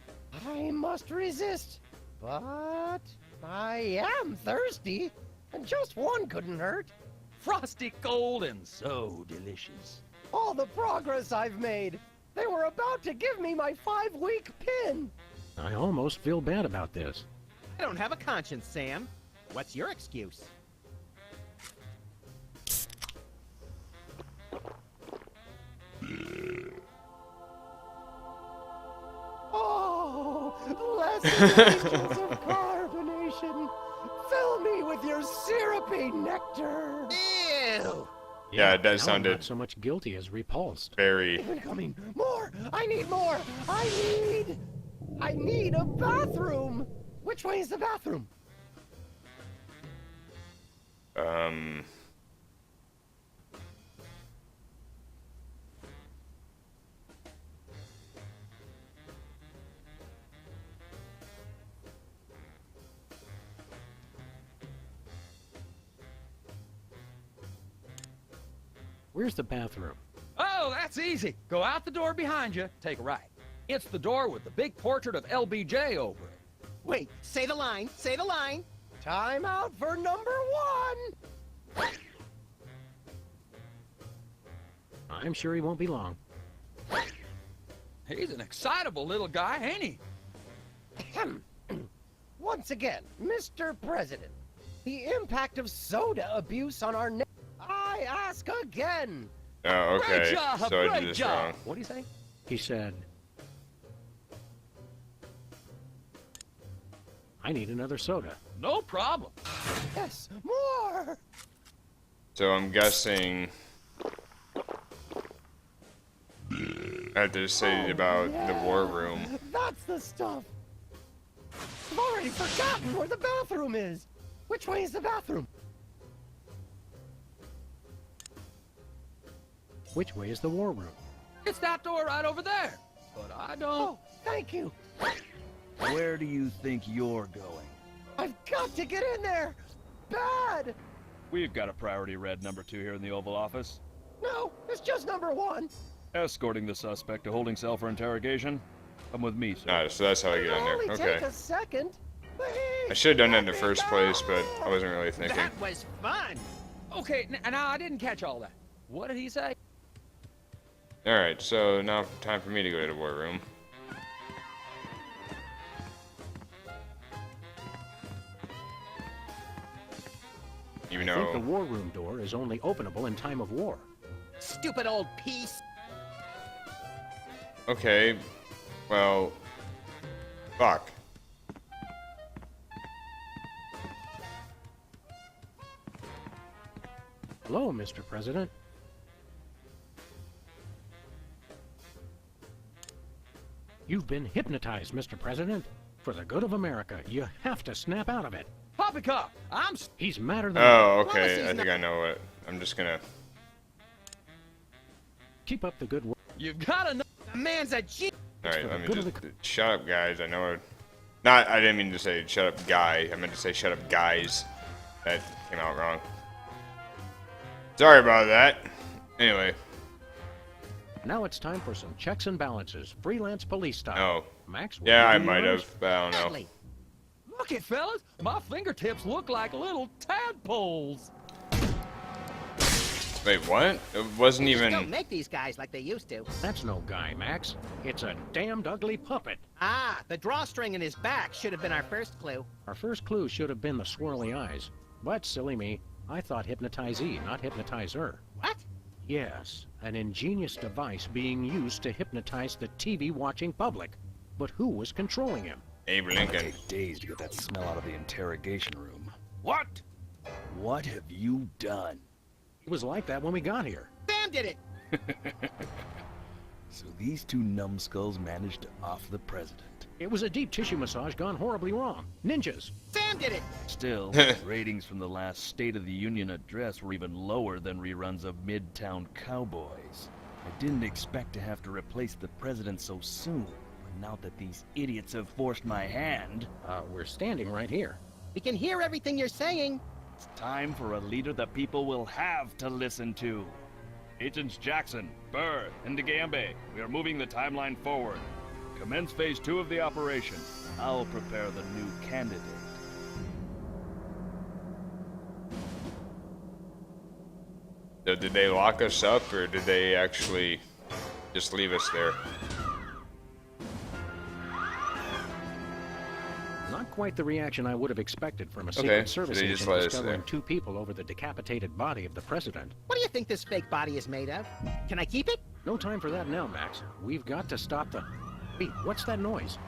I must resist, but I am thirsty, and just one couldn't hurt. Frosty cold and so delicious. All the progress I've made. They were about to give me my 5-week pin. I almost feel bad about this. I don't have a conscience, Sam. What's your excuse? Oh, blessed angels of carbonation, fill me with your syrupy nectar. Ew! Yeah, it does now I'm sounded not so much guilty as repulsed. very. Incoming. More. I need more. I need a bathroom. Which way is the bathroom? Where's the bathroom? Oh, that's easy. Go out the door behind you, take a right. It's the door with the big portrait of LBJ over it. Wait, say the line, say the line. Time out for number one. I'm sure he won't be long. He's an excitable little guy, ain't he? Ahem. Once again, Mr. President, the impact of soda abuse on our I ask again. Oh, okay. Great job, So I did great this job. wrong. What do you say? He said, I need another soda. No problem. Yes, more. So I'm guessing. I have to say about the war room. That's the stuff. I've already forgotten where the bathroom is. Which way is the bathroom? Which way is the war room? It's that door right over there. But I don't. Oh, thank you. Where do you think you're going? I've got to get in there. Bad. We've got a priority red number 2 here in the Oval Office. No, it's just number one. Escorting the suspect to holding cell for interrogation. Come with me, sir. Ah, so that's how I get in It'll only there. take Okay. a second. I should have done it in the first place, but I wasn't really thinking. That was fun. Okay, now I didn't catch all that. What did he say? Alright, so now time for me to go to the war room. Even I think the though. war room door is only openable in time of war. Stupid old piece. Okay. Well. Fuck. Hello, Mr. President. You've been hypnotized, Mr. President. For the good of America, you have to snap out of it. Poppycock, He's madder than... Oh, okay. I think I know what. I'm just gonna. Keep up the good work. You've got to know. The man's a G. Alright, let me just. Shut up, guys. I know. Not. I didn't mean to say shut up, guy. I meant to say shut up, guys. That came out wrong. Sorry about that. Anyway. Now it's time for some checks and balances, freelance police style. Oh. Max, what Yeah, do I you might notice? have, but I don't know. Look it, fellas. My fingertips look like little tadpoles. Wait, what? It wasn't They just even. don't make these guys like they used to. That's no guy, Max. It's a damned ugly puppet. Ah, the drawstring in his back should have been our first clue. Our first clue should have been the swirly eyes. But, silly me, I thought hypnotizee, not hypnotizer. What? Yes, an ingenious device being used to hypnotize the TV-watching public. But who was controlling him? Abe Lincoln. Take days to get that smell out of the interrogation room. What? What have you done? It was like that when we got here. Sam did it. So these two numbskulls managed to off the president. It was a deep tissue massage gone horribly wrong. Ninjas. Sam did it. Still, ratings from the last State of the Union address were even lower than reruns of Midtown Cowboys. I didn't expect to have to replace the president so soon, but now that these idiots have forced my hand... We're standing right here. We can hear everything you're saying. It's time for a leader the people will have to listen to. Agents Jackson, Burr, and DeGambe, we are moving the timeline forward. Commence phase 2 of the operation. I'll prepare the new candidate. So did they lock us up, or did they actually just leave us there? quite the reaction I would have expected from a Okay, Secret so Service they just agent let us discovering there. 2 people over the decapitated body of the president. What do you think this fake body is made of? Can I keep it? No time for that now, Max. We've got to stop the... Wait, what's that noise?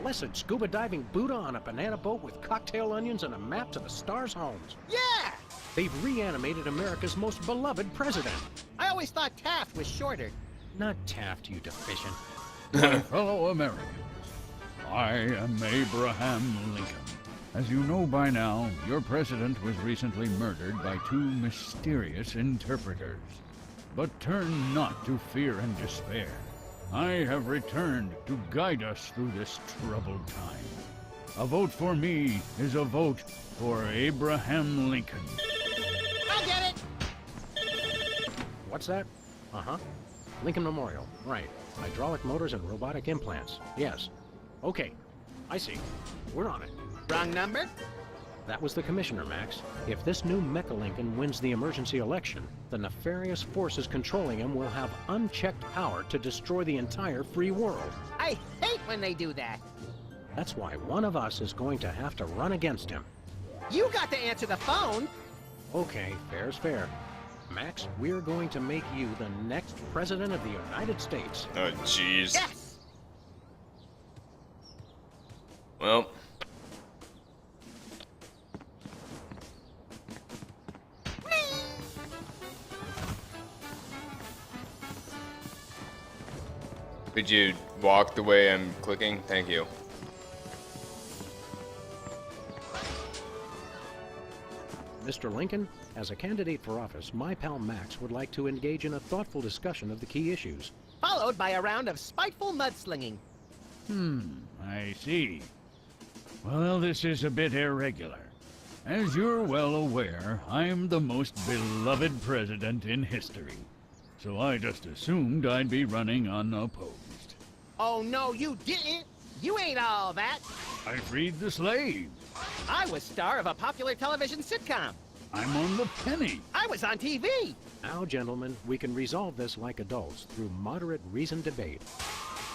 Blessed scuba diving Buddha on a banana boat with cocktail onions and a map to the stars' homes. Yeah! They've reanimated America's most beloved president. I always thought Taft was shorter. Not Taft, you deficient. My fellow Americans, I am Abraham Lincoln. As you know by now, your president was recently murdered by 2 mysterious interpreters. But turn not to fear and despair. I have returned to guide us through this troubled time. A vote for me is a vote for Abraham Lincoln. I'll get it! What's that? Uh-huh. Lincoln Memorial. Right. Hydraulic motors and robotic implants. Yes. Okay. I see. We're on it. Wrong number? That was the commissioner, Max. If this new Mecha Lincoln wins the emergency election, the nefarious forces controlling him will have unchecked power to destroy the entire free world. I hate when they do that. That's why one of us is going to have to run against him. You got to answer the phone. Okay, fair's fair. Max, we're going to make you the next president of the United States. Oh, jeez. Yes! Well. Could you walk the way I'm clicking? Thank you. Mr. Lincoln, as a candidate for office, my pal Max would like to engage in a thoughtful discussion of the key issues. Followed by a round of spiteful mudslinging. I see. Well, this is a bit irregular. As you're well aware, I'm the most beloved president in history. So I just assumed I'd be running unopposed. Oh, no, you didn't. You ain't all that. I freed the slaves. I was star of a popular television sitcom. I'm on the penny. I was on TV. Now, gentlemen, we can resolve this like adults through moderate reasoned debate.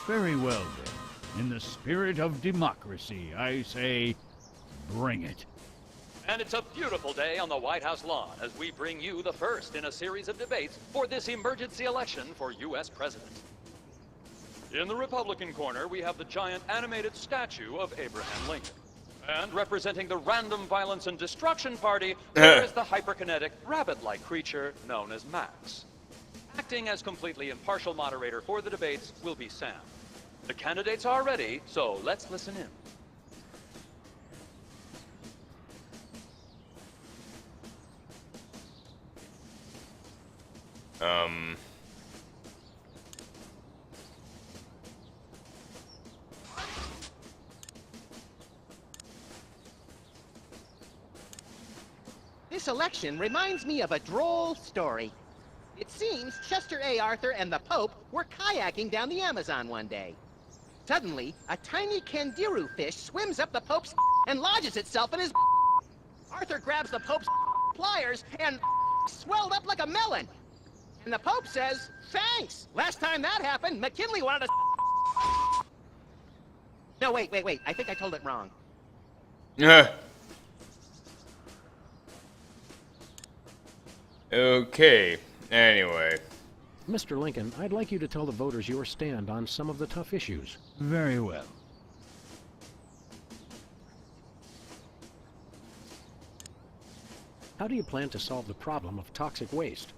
Very well, then. In the spirit of democracy, I say, bring it. And it's a beautiful day on the White House lawn as we bring you the first in a series of debates for this emergency election for U.S. President. In the Republican corner, we have the giant animated statue of Abraham Lincoln. And representing the Random Violence and Destruction Party, there is the hyperkinetic, rabbit-like creature known as Max. Acting as completely impartial moderator for the debates will be Sam. The candidates are ready, so let's listen in. This election reminds me of a droll story. It seems Chester A. Arthur and the Pope were kayaking down the Amazon one day. Suddenly, a tiny kangaroo fish swims up the Pope's and lodges itself in his. Arthur grabs the Pope's pliers and swelled up like a melon. And the Pope says, "Thanks! Last time that happened, McKinley wanted to." No, wait. I think I told it wrong. Okay. Anyway. Mr. Lincoln, I'd like you to tell the voters your stand on some of the tough issues. Very well. How do you plan to solve the problem of toxic waste?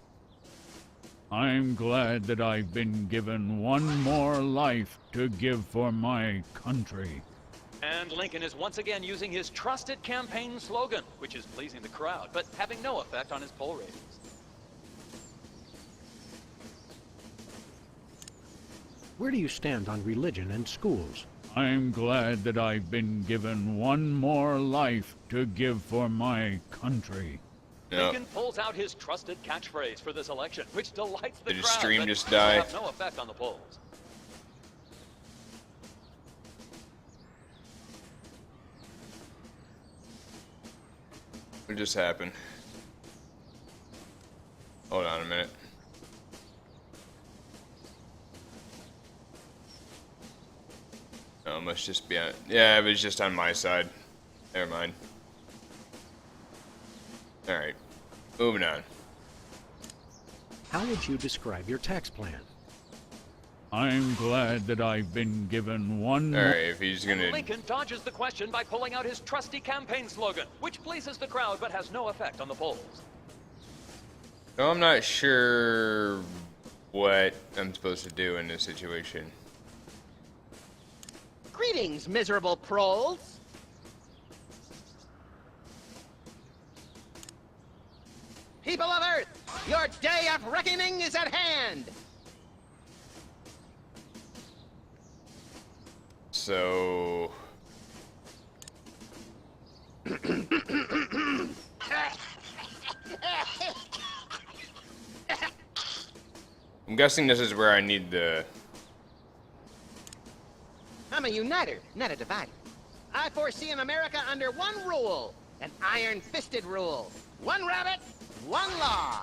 I'm glad that I've been given one more life to give for my country. And Lincoln is once again using his trusted campaign slogan, which is pleasing the crowd, but having no effect on his poll ratings. Where do you stand on religion and schools? I'm glad that I've been given one more life to give for my country. Lincoln pulls out his trusted catchphrase for this election, which delights the Did crowd, his stream but just will die? have no effect on the polls. What just happened? Hold on a minute. No, it must just be on... Yeah, it was just on my side. Never mind. Alright. Moving on. How would you describe your tax plan? I'm glad that I've been given one... Alright, if he's gonna... Lincoln dodges the question by pulling out his trusty campaign slogan, which pleases the crowd but has no effect on the polls. No, I'm not sure what I'm supposed to do in this situation. Greetings, miserable proles. People of Earth, your day of reckoning is at hand. So... I'm guessing this is where I need the... I'm a uniter, not a divider. I foresee an America under one rule, an iron-fisted rule. One rabbit, one law.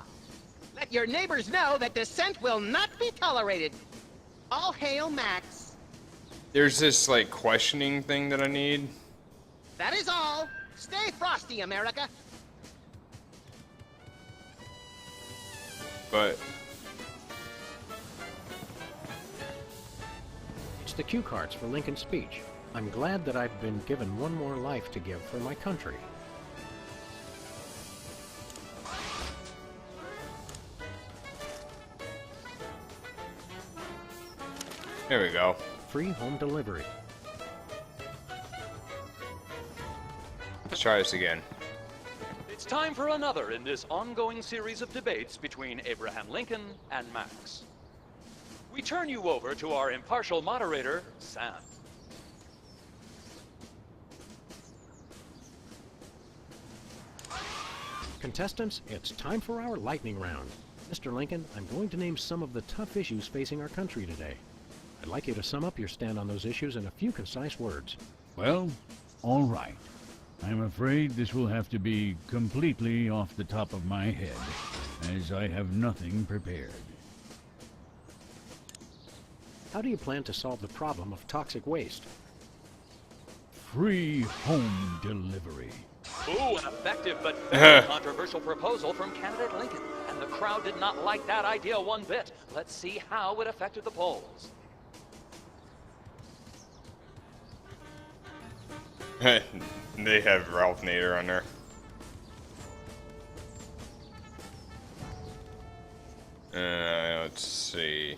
Let your neighbors know that dissent will not be tolerated. All hail Max. There's this, like, questioning thing that I need. That is all. Stay frosty, America. But... It's the cue cards for Lincoln's speech. I'm glad that I've been given one more life to give for my country. There we go. Free home delivery. Let's try this again. It's time for another in this ongoing series of debates between Abraham Lincoln and Max. We turn you over to our impartial moderator, Sam. Contestants, it's time for our lightning round. Mr. Lincoln, I'm going to name some of the tough issues facing our country today. I'd like you to sum up your stand on those issues in a few concise words. Well, all right. I'm afraid this will have to be completely off the top of my head, as I have nothing prepared. How do you plan to solve the problem of toxic waste? Free home delivery. Ooh, an effective but very controversial proposal from candidate Lincoln. And the crowd did not like that idea one bit. Let's see how it affected the polls. They have Ralph Nader on there. Let's see.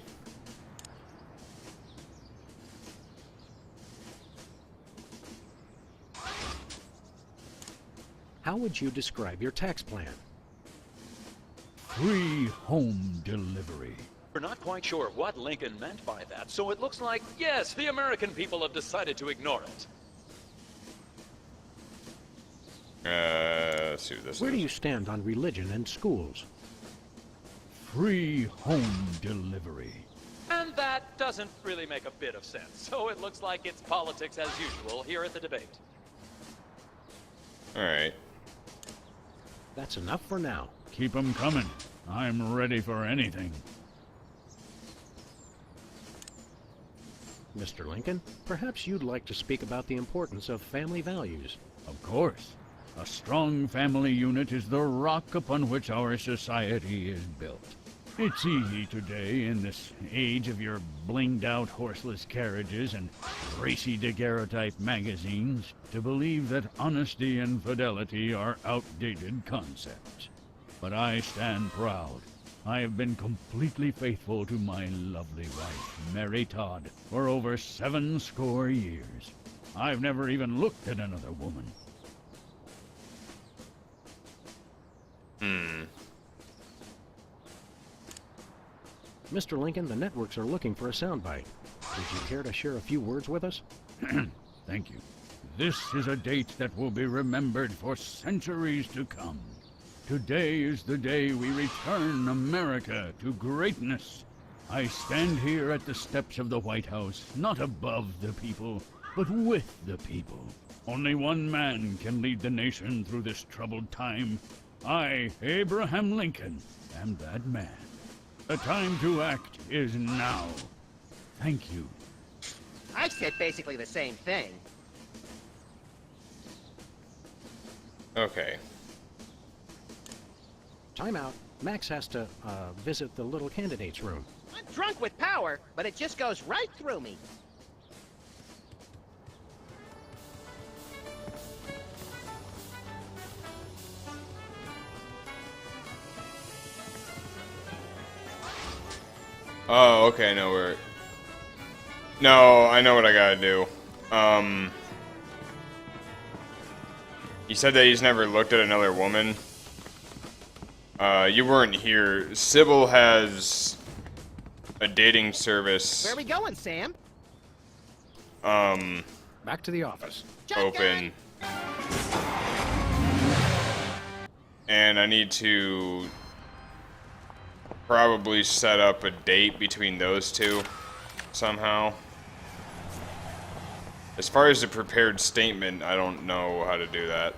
How would you describe your tax plan? Free home delivery. We're not quite sure what Lincoln meant by that, so it looks like, yes, the American people have decided to ignore it. Let's see what this is. Where do you stand on religion and schools? Free home delivery. And that doesn't really make a bit of sense, so it looks like it's politics as usual here at the debate. Alright. That's enough for now. Keep 'em coming. I'm ready for anything. Mr. Lincoln, perhaps you'd like to speak about the importance of family values. Of course. A strong family unit is the rock upon which our society is built. It's easy today, in this age of your blinged-out horseless carriages and racy daguerreotype magazines, to believe that honesty and fidelity are outdated concepts. But I stand proud. I have been completely faithful to my lovely wife, Mary Todd, for over 70 years. I've never even looked at another woman. Mr. Lincoln, the networks are looking for a soundbite. Would you care to share a few words with us? Thank you. This is a date that will be remembered for centuries to come. Today is the day we return America to greatness. I stand here at the steps of the White House, not above the people, but with the people. Only one man can lead the nation through this troubled time. I, Abraham Lincoln, am that man. The time to act is now. Thank you. I said basically the same thing. Okay. Time out. Max has to, visit the little candidate's room. I'm drunk with power, but it just goes right through me. Oh, okay, No, I know what I gotta do. He said that he's never looked at another woman. You weren't here. Sybil has a dating service. Where are we going, Sam? Back to the office. Open. And I need to probably set up a date between those two somehow. As far as a prepared statement, I don't know how to do that.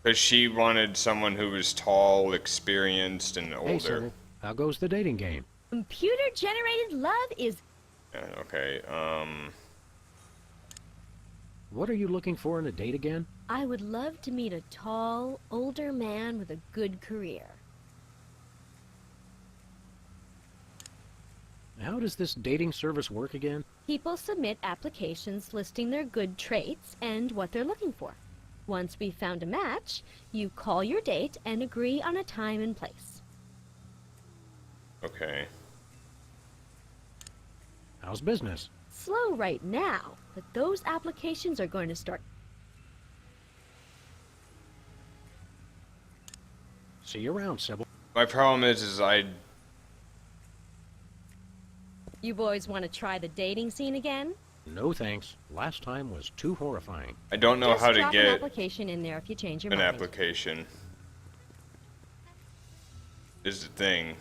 Because she wanted someone who was tall, experienced, and older. Hey, Sybil, how goes the dating game? Computer-generated love is... Okay, What are you looking for in a date again? I would love to meet a tall, older man with a good career. How does this dating service work again? People submit applications listing their good traits and what they're looking for. Once we've found a match, you call your date and agree on a time and place. Okay. How's business? Slow right now, but those applications are going to start. See you around, Sybil. My problem is You boys want to try the dating scene again? No thanks. Last time was too horrifying. I don't know Just how to drop get an application in there if you change your an mind. application. Is the thing.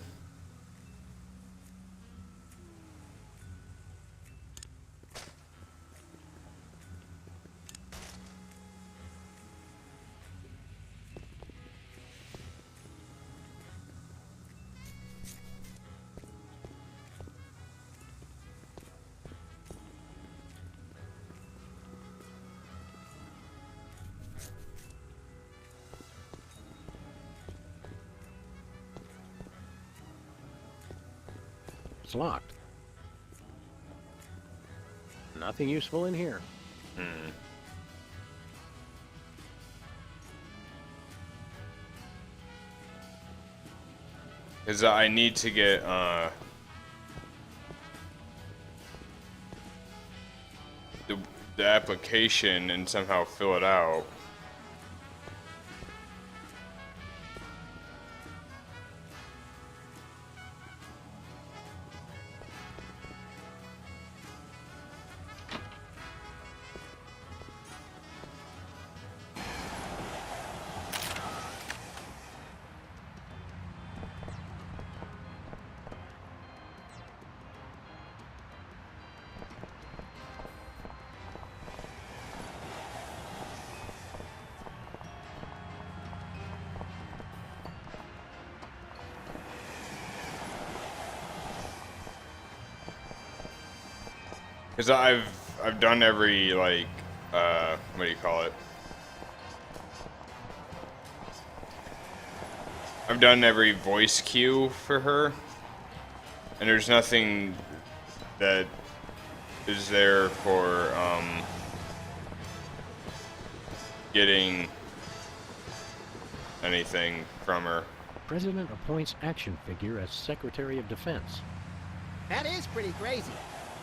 It's locked. Nothing useful in here. Because I need to get, the application and somehow fill it out. Because I've done every, like, what do you call it? I've done every voice cue for her, and there's nothing that is there for, getting anything from her. President appoints action figure as Secretary of Defense. That is pretty crazy.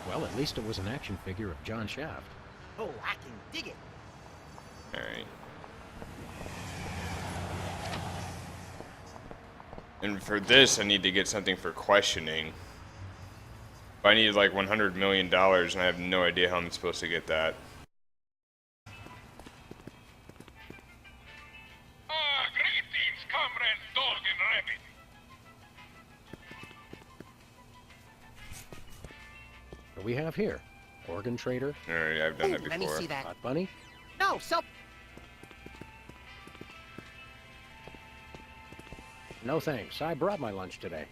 Well, at least it was an action figure of John Shaft. Oh, I can dig it. Alright. And for this, I need to get something for questioning. But I need like $100 million, and I have no idea how I'm supposed to get that. do we have here? Organ trader? Alright, I've done Ooh, that before. let me see that. Hot bunny? No, so No thanks. I brought my lunch today.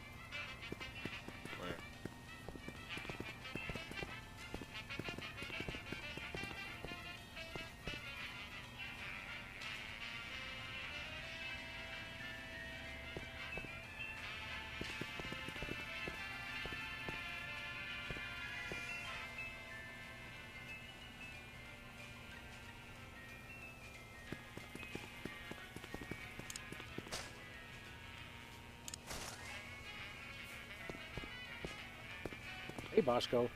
Hey, Bosco.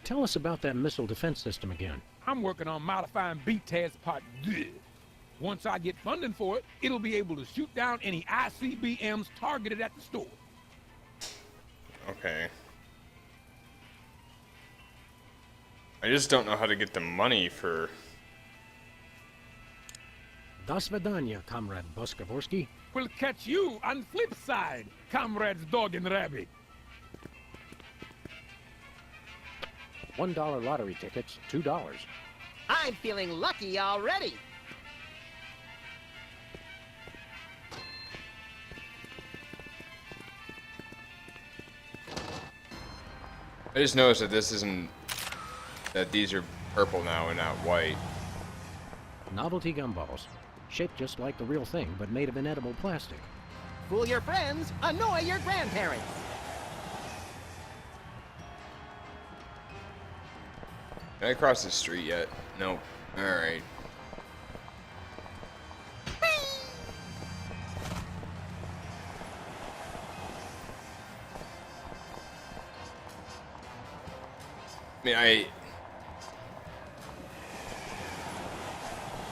Tell us about that missile defense system again. I'm working on modifying BTAS Part 2. Once I get funding for it, it'll be able to shoot down any ICBMs targeted at the store. Okay. I just don't know how to get the money for... Do svidaniya, Comrade Boskovorsky. We'll catch you on flip side, comrades Dog and Rabbit. $1 lottery tickets, $2. I'm feeling lucky already. I just noticed that this isn't... that these are purple now and not white. Novelty gumballs. Shaped just like the real thing, but made of inedible plastic. Fool your friends, annoy your grandparents. Can I cross the street yet? Nope. Alright.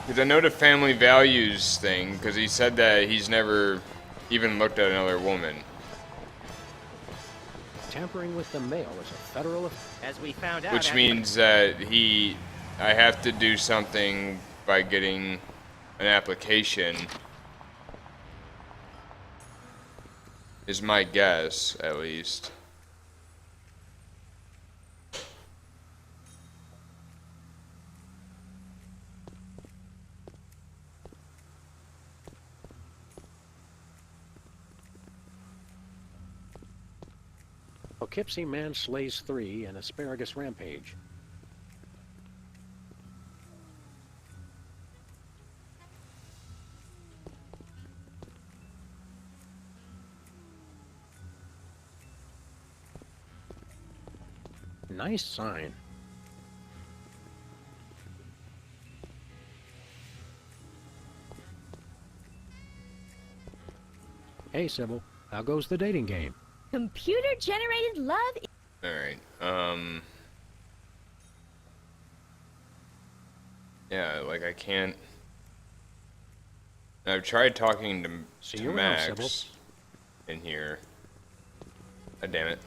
Because I know the family values thing, because he said that he's never even looked at another woman. Tampering with the mail is a federal As we found out, Which means that I have to do something by getting an application. Is my guess, at least. Poughkeepsie man slays 3 in asparagus rampage. Nice sign. Hey, Sybil. How goes the dating game? Computer-generated love. Alright, yeah, like I can't... I've tried talking to Max in here. God damn it.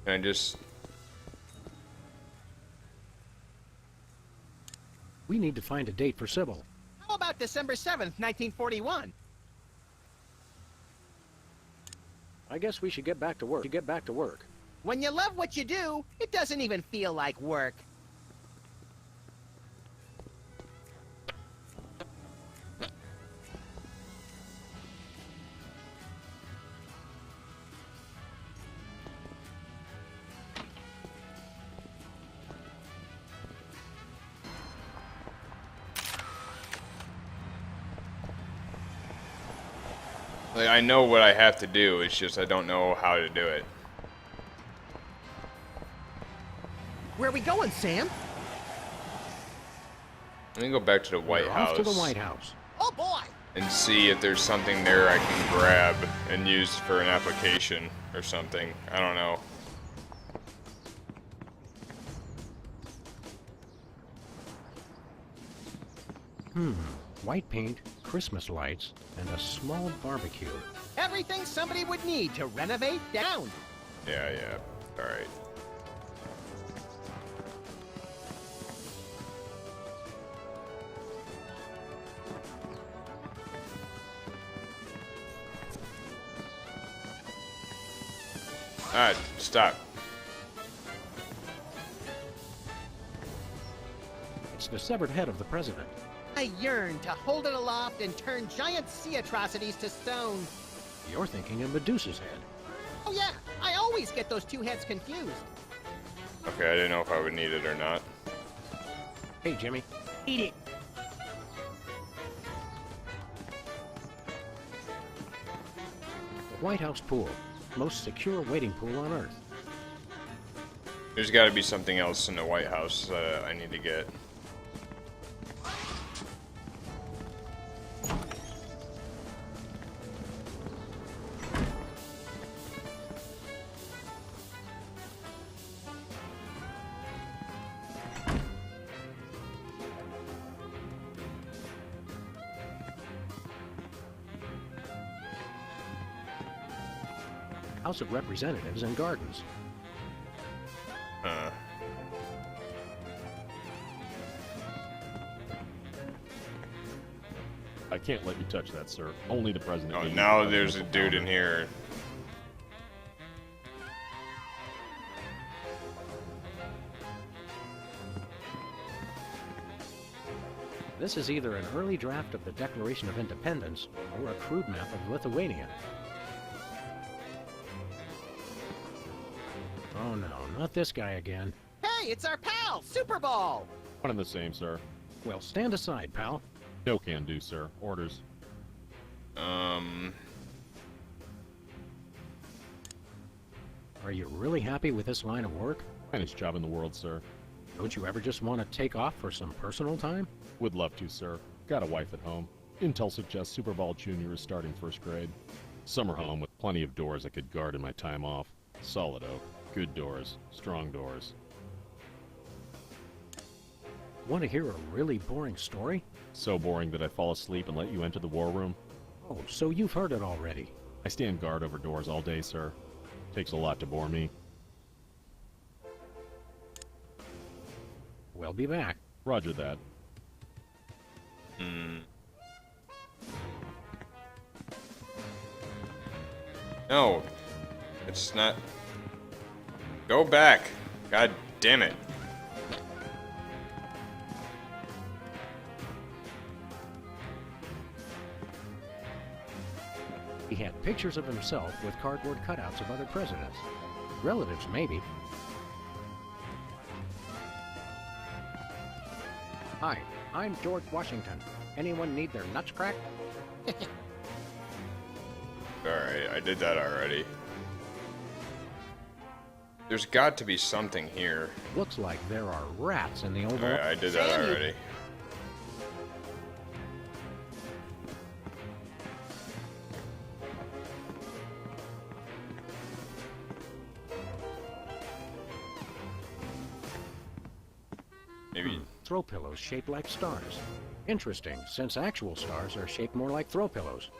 And I just... We need to find a date for Sybil. How about December 7th, 1941? I guess we should get back to work. When you love what you do, it doesn't even feel like work. Like, I know what I have to do, it's just I don't know how to do it. Where are we going, Sam? Let me go back to the White House. Off to the White House. Oh boy! And see if there's something there I can grab and use for an application or something. I don't know. White paint, Christmas lights, and a small barbecue. Everything somebody would need to renovate down. Yeah, alright. Stop. It's the severed head of the president. I yearn to hold it aloft and turn giant sea atrocities to stone. You're thinking of Medusa's head. Oh yeah, I always get those two heads confused. Okay, I didn't know if I would need it or not. Hey, Jimmy. Eat it. The White House pool. Most secure waiting pool on Earth. There's got to be something else in the White House that I need to get. House of Representatives and Gardens. I can't let you touch that, sir. Only the president. Oh, may use now the there's a presidential dude in power. here. This is either an early draft of the Declaration of Independence or a crude map of Lithuania. Oh no, not this guy again. Hey, it's our pal, Super Ball! One and the same, sir. Well, stand aside, pal. No can do, sir. Orders. Are you really happy with this line of work? Finest job in the world, sir. Don't you ever just want to take off for some personal time? Would love to, sir. Got a wife at home. Intel suggests Super Ball Jr. is starting first grade. Summer home with plenty of doors I could guard in my time off. Solid oak. Good doors. Strong doors. Want to hear a really boring story? So boring that I fall asleep and let you enter the war room? Oh, so you've heard it already. I stand guard over doors all day, sir. Takes a lot to bore me. We'll be back. Roger that. No. It's not. Go back. God damn it. He had pictures of himself with cardboard cutouts of other presidents. Relatives, maybe. Hi, I'm George Washington. Anyone need their nuts cracked? Alright, I did that already. There's got to be something here. Looks like there are rats in the Oval Alright, I did that already. Maybe. Throw pillows shaped like stars. Interesting, since actual stars are shaped more like throw pillows.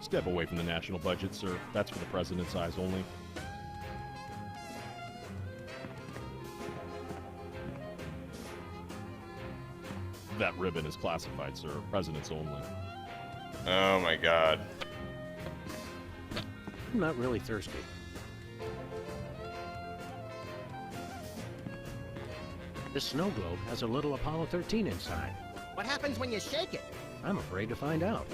Step away from the national budget, sir. That's for the president's eyes only. That ribbon is classified, sir. President's only. Oh my god. I'm not really thirsty. This snow globe has a little Apollo 13 inside. What happens when you shake it? I'm afraid to find out.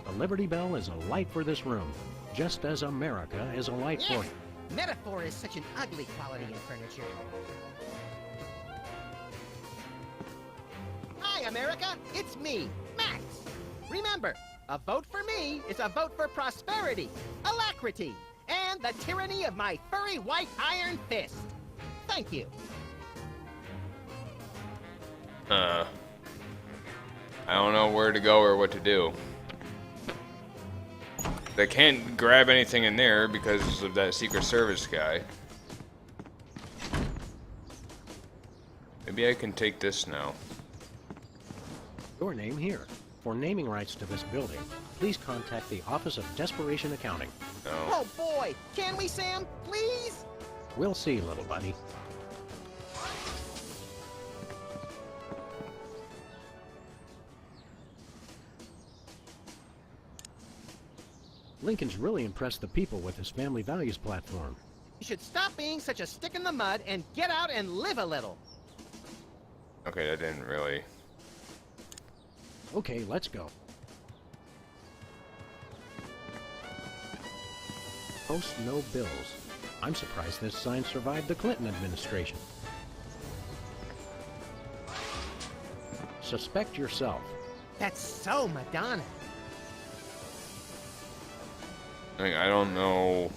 The Liberty Bell is a light for this room, just as America is a light Yeah. for... Metaphor is such an ugly quality in furniture. Hi, America! It's me, Max! Remember, a vote for me is a vote for prosperity, alacrity, and the tyranny of my furry white iron fist. Thank you. I don't know where to go or what to do. They can't grab anything in there because of that Secret Service guy. Maybe I can take this now. Your name here. For naming rights to this building, please contact the Office of Desperation Accounting. No. Oh boy, can we, Sam? Please? We'll see, little buddy. Lincoln's really impressed the people with his family values platform. You should stop being such a stick in the mud and get out and live a little. Okay, that didn't really... Okay, let's go. Post no bills. I'm surprised this sign survived the Clinton administration. Suspect yourself. That's so Madonna. I mean, I don't know...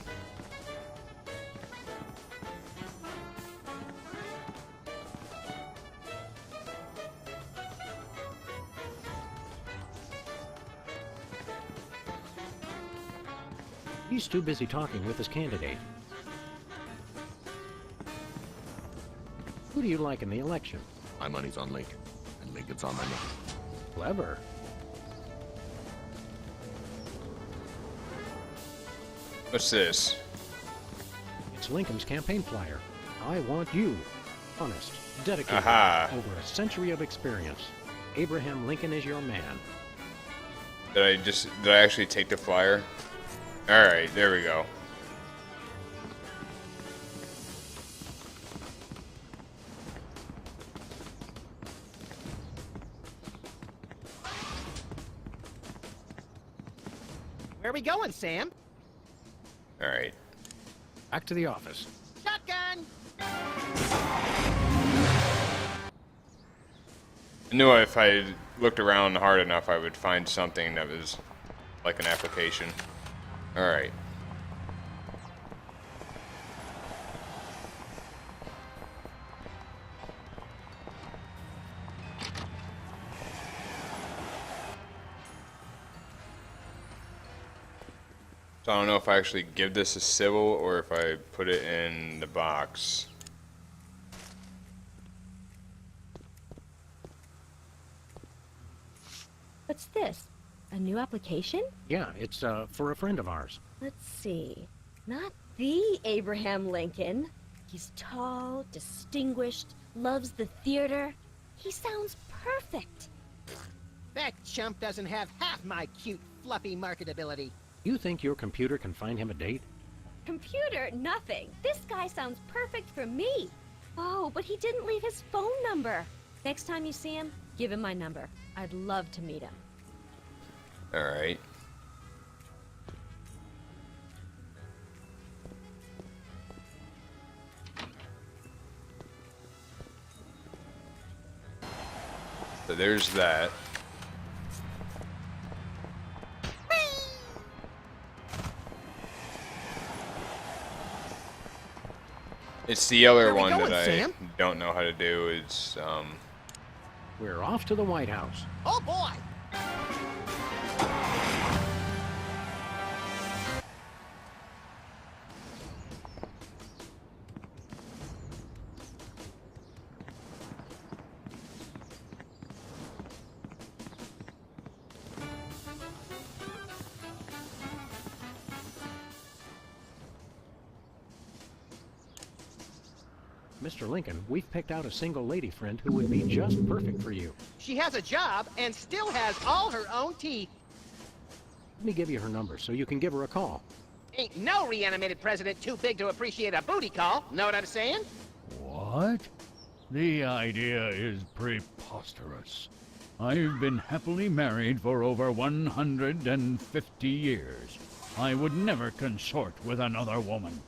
He's too busy talking with his candidate. Who do you like in the election? My money's on Lincoln, and Lincoln's on my money. Clever. What's this? It's Lincoln's campaign flyer. I want you. Honest, dedicated, Aha. over a century of experience. Abraham Lincoln is your man. Did I actually take the flyer? Alright, there we go. Where are we going, Sam? Alright. Back to the office. Shotgun! I knew if I looked around hard enough, I would find something that was like an application. Alright. So I don't know if I actually give this a civil or if I put it in the box. What's this? A new application? Yeah, it's for a friend of ours. Let's see. Not the Abraham Lincoln. He's tall, distinguished, loves the theater. He sounds perfect. That chump doesn't have half my cute, fluffy marketability. You think your computer can find him a date? Computer, nothing. This guy sounds perfect for me. Oh, but he didn't leave his phone number. Next time you see him, give him my number. I'd love to meet him. Alright. So there's that. It's the other one going, that Sam? I don't know how to do. It's We're off to the White House. Oh boy! Mr. Lincoln, we've picked out a single lady friend who would be just perfect for you. She has a job and still has all her own teeth. Let me give you her number so you can give her a call. Ain't no reanimated president too big to appreciate a booty call. Know what I'm saying? What? The idea is preposterous. I've been happily married for over 150 years. I would never consort with another woman.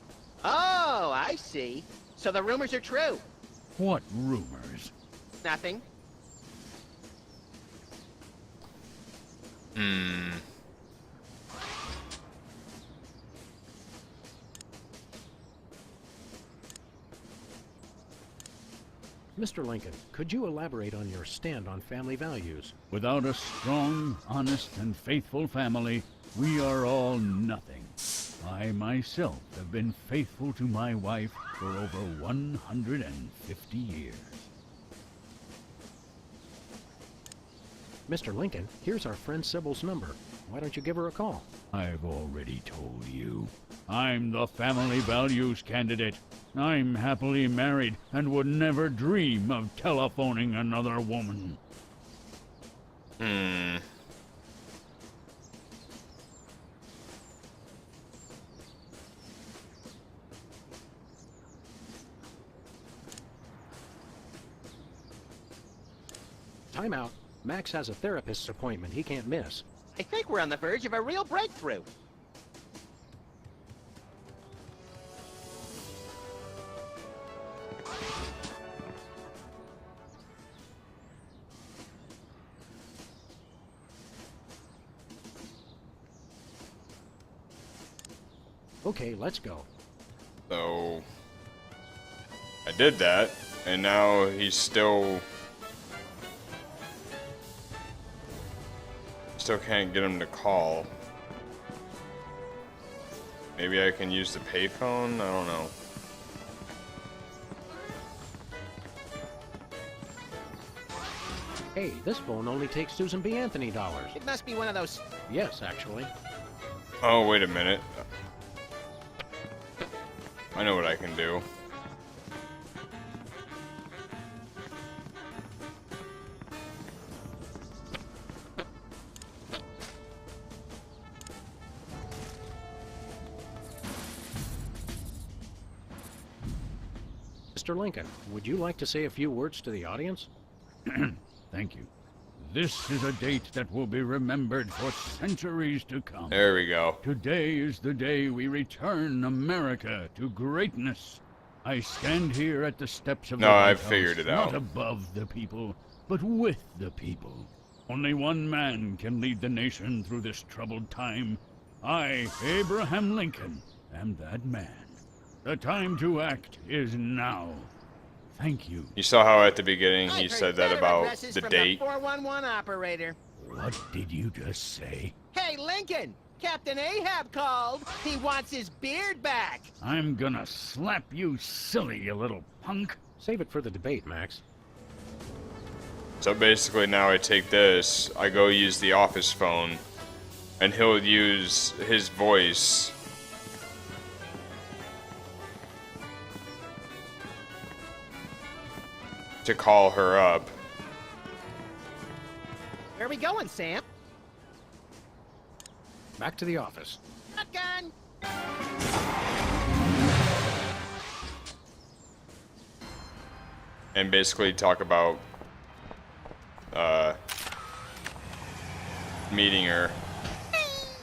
Oh, I see. So the rumors are true. What rumors? Nothing. Mr. Lincoln, could you elaborate on your stand on family values? Without a strong, honest, and faithful family, we are all nothing. I myself have been faithful to my wife for over 150 years. Mr. Lincoln, here's our friend Sybil's number. Why don't you give her a call? I've already told you. I'm the family values candidate. I'm happily married and would never dream of telephoning another woman. time out. Max has a therapist's appointment he can't miss. I think we're on the verge of a real breakthrough. Okay, let's go. So I did that, and now he's still can't get him to call. Maybe I can use the payphone? I don't know. Hey, this phone only takes Susan B. Anthony dollars. It must be one of those... Yes, actually. Oh, wait a minute. I know what I can do. Mr. Lincoln, would you like to say a few words to the audience? Thank you. This is a date that will be remembered for centuries to come. There we go. Today is the day we return America to greatness. I stand here at the steps of the White I've House, figured it out. not above the people, but with the people. Only one man can lead the nation through this troubled time. I, Abraham Lincoln, am that man. The time to act is now. Thank you. You saw how at the beginning he I've said heard that better about addresses the from date. The 411 operator. What did you just say? Hey, Lincoln! Captain Ahab called. He wants his beard back. I'm gonna slap you silly, you little punk. Save it for the debate, Max. So basically now I take this, I go use the office phone, and he'll use his voice to call her up. Where are we going, Sam? Back to the office. Shotgun! And basically talk about meeting her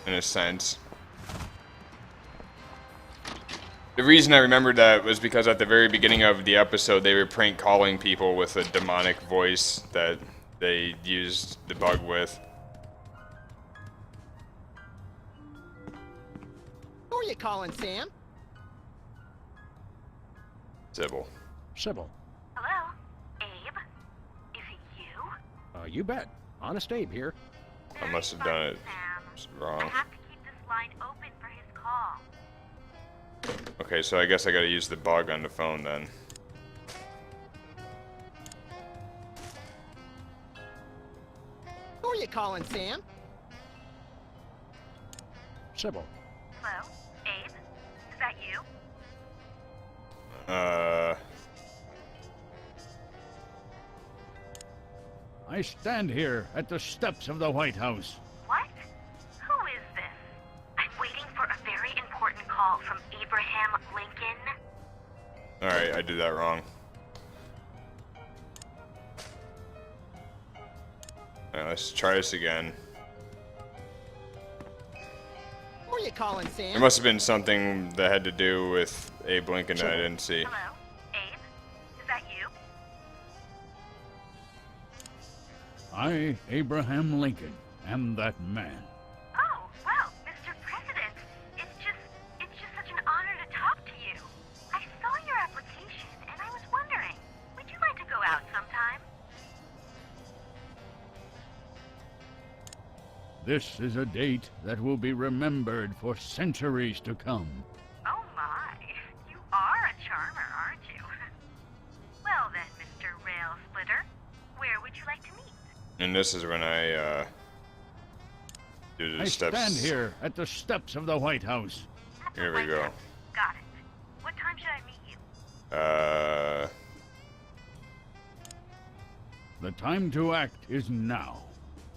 in a sense. The reason I remembered that was because at the very beginning of the episode they were prank calling people with a demonic voice that they used the bug with. Who are you calling, Sam? Sybil. Sybil. Hello? Abe? Is it you? You bet. Honest Abe here. I must have done it wrong. I have to keep this line open for his call. Okay, so I guess I gotta use the bug on the phone then. Who are you calling, Sam? Sybil. Hello? Abe? Is that you? I stand here at the steps of the White House. What? Who is this? I'm waiting for a very important call from Abraham Lincoln. Alright, I did that wrong. Alright, let's try this again. Who are you calling, Sam? There must have been something that had to do with Abe Lincoln that I didn't see. Hello? Abe? Is that you? I, Abraham Lincoln, am that man. Oh, well, Mr. President, it's just such an honor to talk to you. I saw your application, and I was wondering, would you like to go out sometime? This is a date that will be remembered for centuries to come. Oh my, you are a charmer, aren't you? Well then, Mr. Rail Splitter, where would you like to meet? And this is when I do the I steps. stand here at the steps of the White House. Here we go. Got it. What time should I meet you? The time to act is now.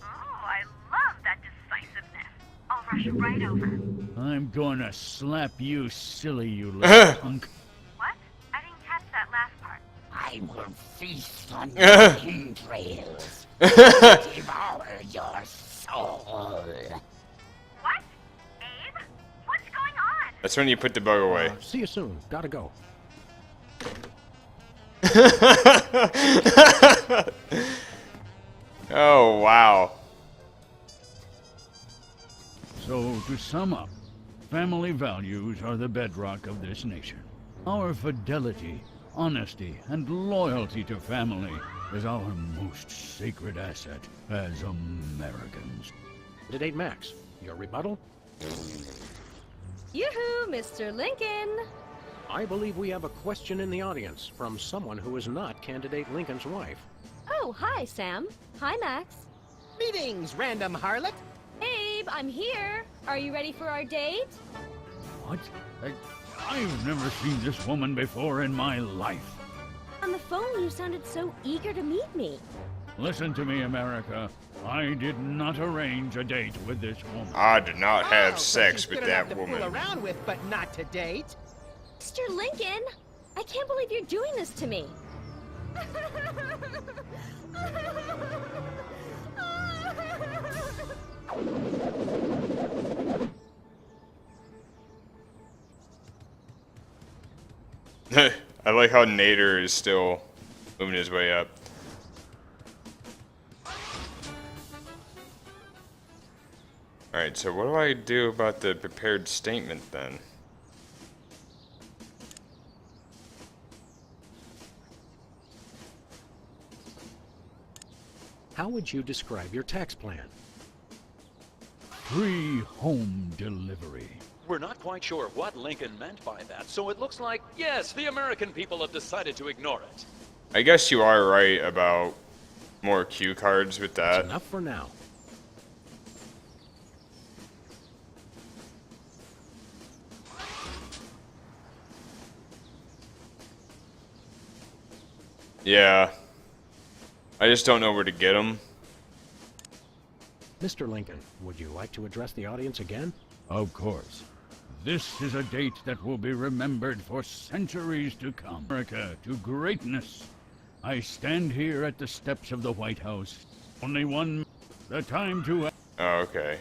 Oh, I love that decisiveness. I'll rush right over. I'm gonna slap you silly, you little punk. What? I didn't catch that last part. I will feast on your entrails Devour your soul. What? Abe? What's going on? That's when you put the bug away. See you soon. Gotta go. Oh, wow. So, to sum up, family values are the bedrock of this nation. Our fidelity, honesty, and loyalty to family is our most sacred asset as Americans. Candidate Max, your rebuttal? Yoo-hoo, Mr. Lincoln! I believe we have a question in the audience from someone who is not Candidate Lincoln's wife. Oh, hi, Sam. Hi, Max. Greetings, random harlot. Abe, I'm here. Are you ready for our date? What? I've never seen this woman before in my life. On the phone, you sounded so eager to meet me. Listen to me, America. I did not arrange a date with this woman. I did not have Oh, sex she's with good enough that to woman. fool around with, but not to date. Mr. Lincoln, I can't believe you're doing this to me. I like how Nader is still moving his way up. Alright, so what do I do about the prepared statement then? How would you describe your tax plan? Free home delivery. We're not quite sure what Lincoln meant by that, so it looks like, yes, the American people have decided to ignore it. I guess you are right about more cue cards with that. Enough for now. Yeah. I just don't know where to get them. Mr. Lincoln, would you like to address the audience again? Of course. This is a date that will be remembered for centuries to come. America to greatness. I stand here at the steps of the White House. Only one... the time to... Oh, okay.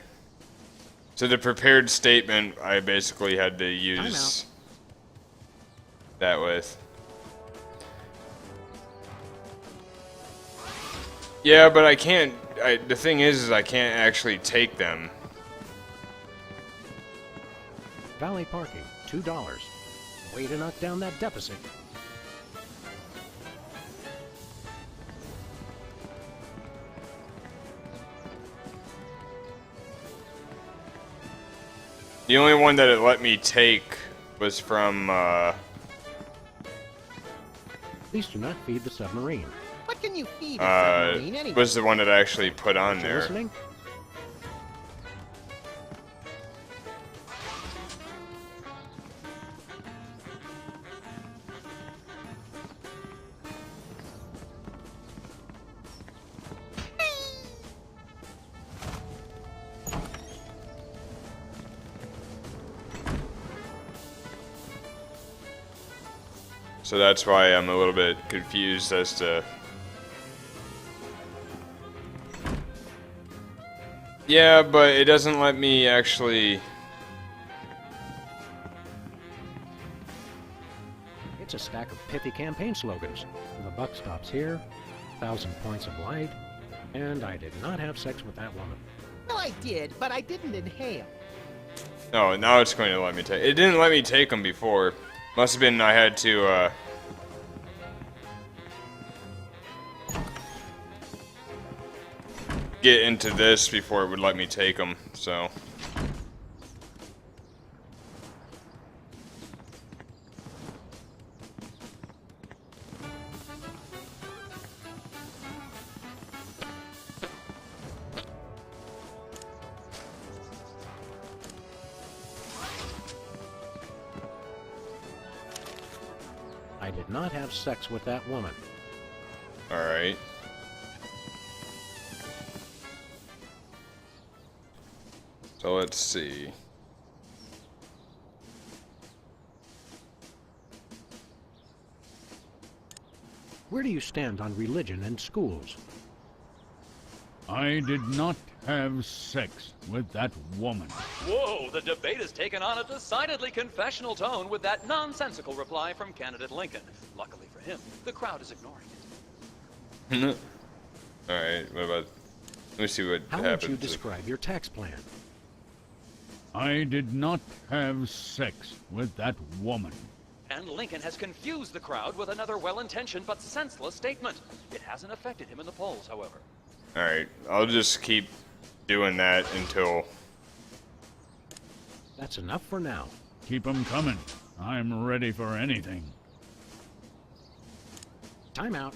So the prepared statement, I basically had to use that with. Yeah, but I can't... the thing is I can't actually take them. Valet parking, $2. Way to knock down that deficit. The only one that it let me take was from, Please do not feed the submarine. What can you feed a submarine anyway? was the one that I actually put on You there. listening? So that's why I'm a little bit confused as to... Yeah, but it doesn't let me actually... It's a stack of pithy campaign slogans. The buck stops here, 1,000 points of light, and I did not have sex with that woman. No, I did, but I didn't inhale. Oh, now it's going to let me take... It didn't let me take them before. Must have been I had to, get into this before it would let me take them, so... I did not have sex with that woman. Alright. So let's see. Where do you stand on religion in schools? I did not have sex with that woman. Whoa, the debate has taken on a decidedly confessional tone with that nonsensical reply from candidate Lincoln. Luckily for him, the crowd is ignoring it. Alright, what about... Let me see what How happens. would you describe your tax plan? I did not have sex with that woman. And Lincoln has confused the crowd with another well-intentioned but senseless statement. It hasn't affected him in the polls, however. Alright, I'll just keep doing that until... That's enough for now. Keep 'em coming. I'm ready for anything. Time out.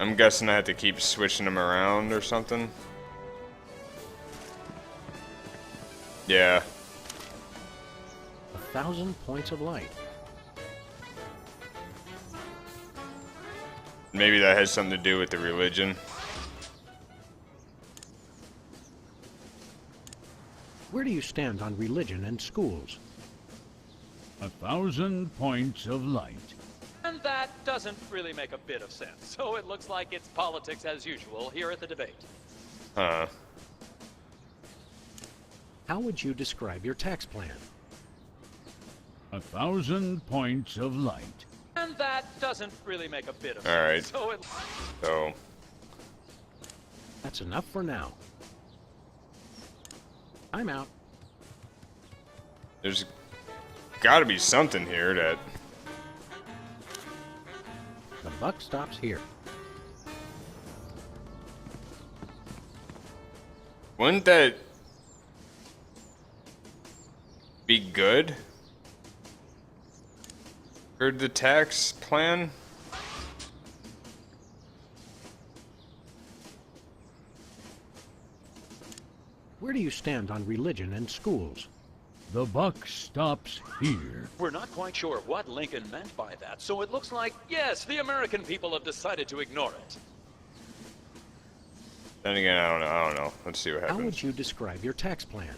I'm guessing I have to keep switching them around or something. Yeah. 1,000 points of light. Maybe that has something to do with the religion. Where do you stand on religion and schools? 1,000 points of light. And that doesn't really make a bit of sense. So it looks like it's politics as usual here at the debate. Huh. How would you describe your tax plan? 1,000 points of light. And that doesn't really make a bit of Alright. sense. So it... So... That's enough for now. I'm out. There's gotta be something here that... The buck stops here. Wouldn't that... be good? For the tax plan? Where do you stand on religion and schools? The buck stops here. We're not quite sure what Lincoln meant by that, so it looks like, yes, the American people have decided to ignore it. Then again, I don't know. Let's see what happens. How would you describe your tax plan?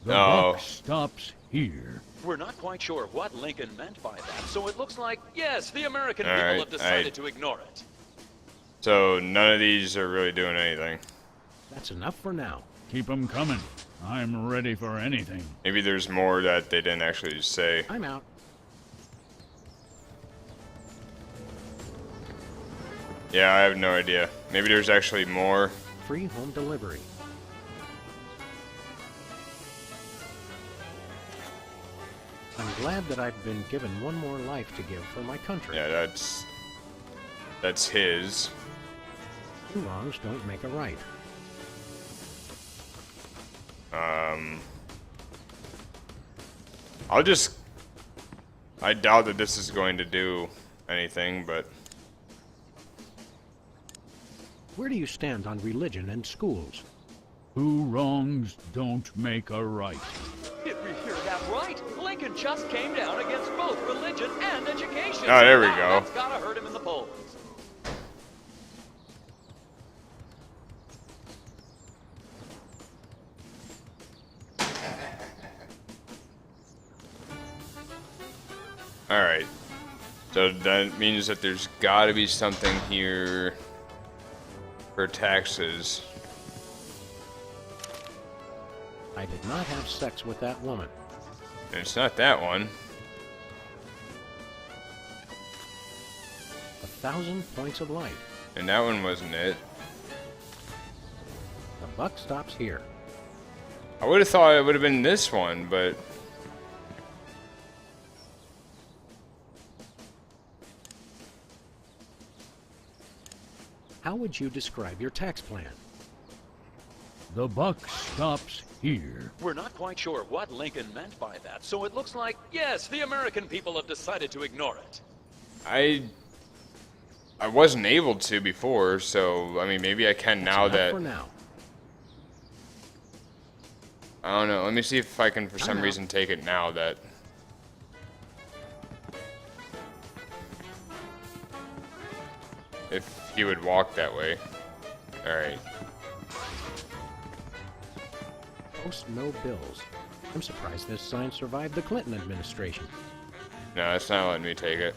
The buck stops here. We're not quite sure what Lincoln meant by that, so it looks like, yes, the American people Alright, have decided to ignore it. So none of these are really doing anything. That's enough for now. Keep 'em coming. I'm ready for anything. Maybe there's more that they didn't actually say. I'm out. Yeah, I have no idea. Maybe there's actually more. Free home delivery. I'm glad that I've been given one more life to give for my country. Yeah, that's his. Two wrongs don't make a right. I doubt that this is going to do anything, but... Where do you stand on religion and schools? Two wrongs don't make a right. Did we hear that right? Lincoln just came down against both religion and education. Oh, there we Now go. That's gotta hurt him in the polls. Alright. So that means that there's gotta be something here for taxes. I did not have sex with that woman. And it's not that one. 1,000 points of light. And that one wasn't it. The buck stops here. I would have thought it would have been this one, but... How would you describe your tax plan? The buck stops here. We're not quite sure what Lincoln meant by that, so it looks like, yes, the American people have decided to ignore it. I wasn't able to before, so, I mean, maybe I can now enough that... for now. I don't know. Let me see if I can, for some out. reason, take it now that... If he would walk that way. Alright. Post no bills. I'm surprised this sign survived the Clinton administration. No, it's not letting me take it.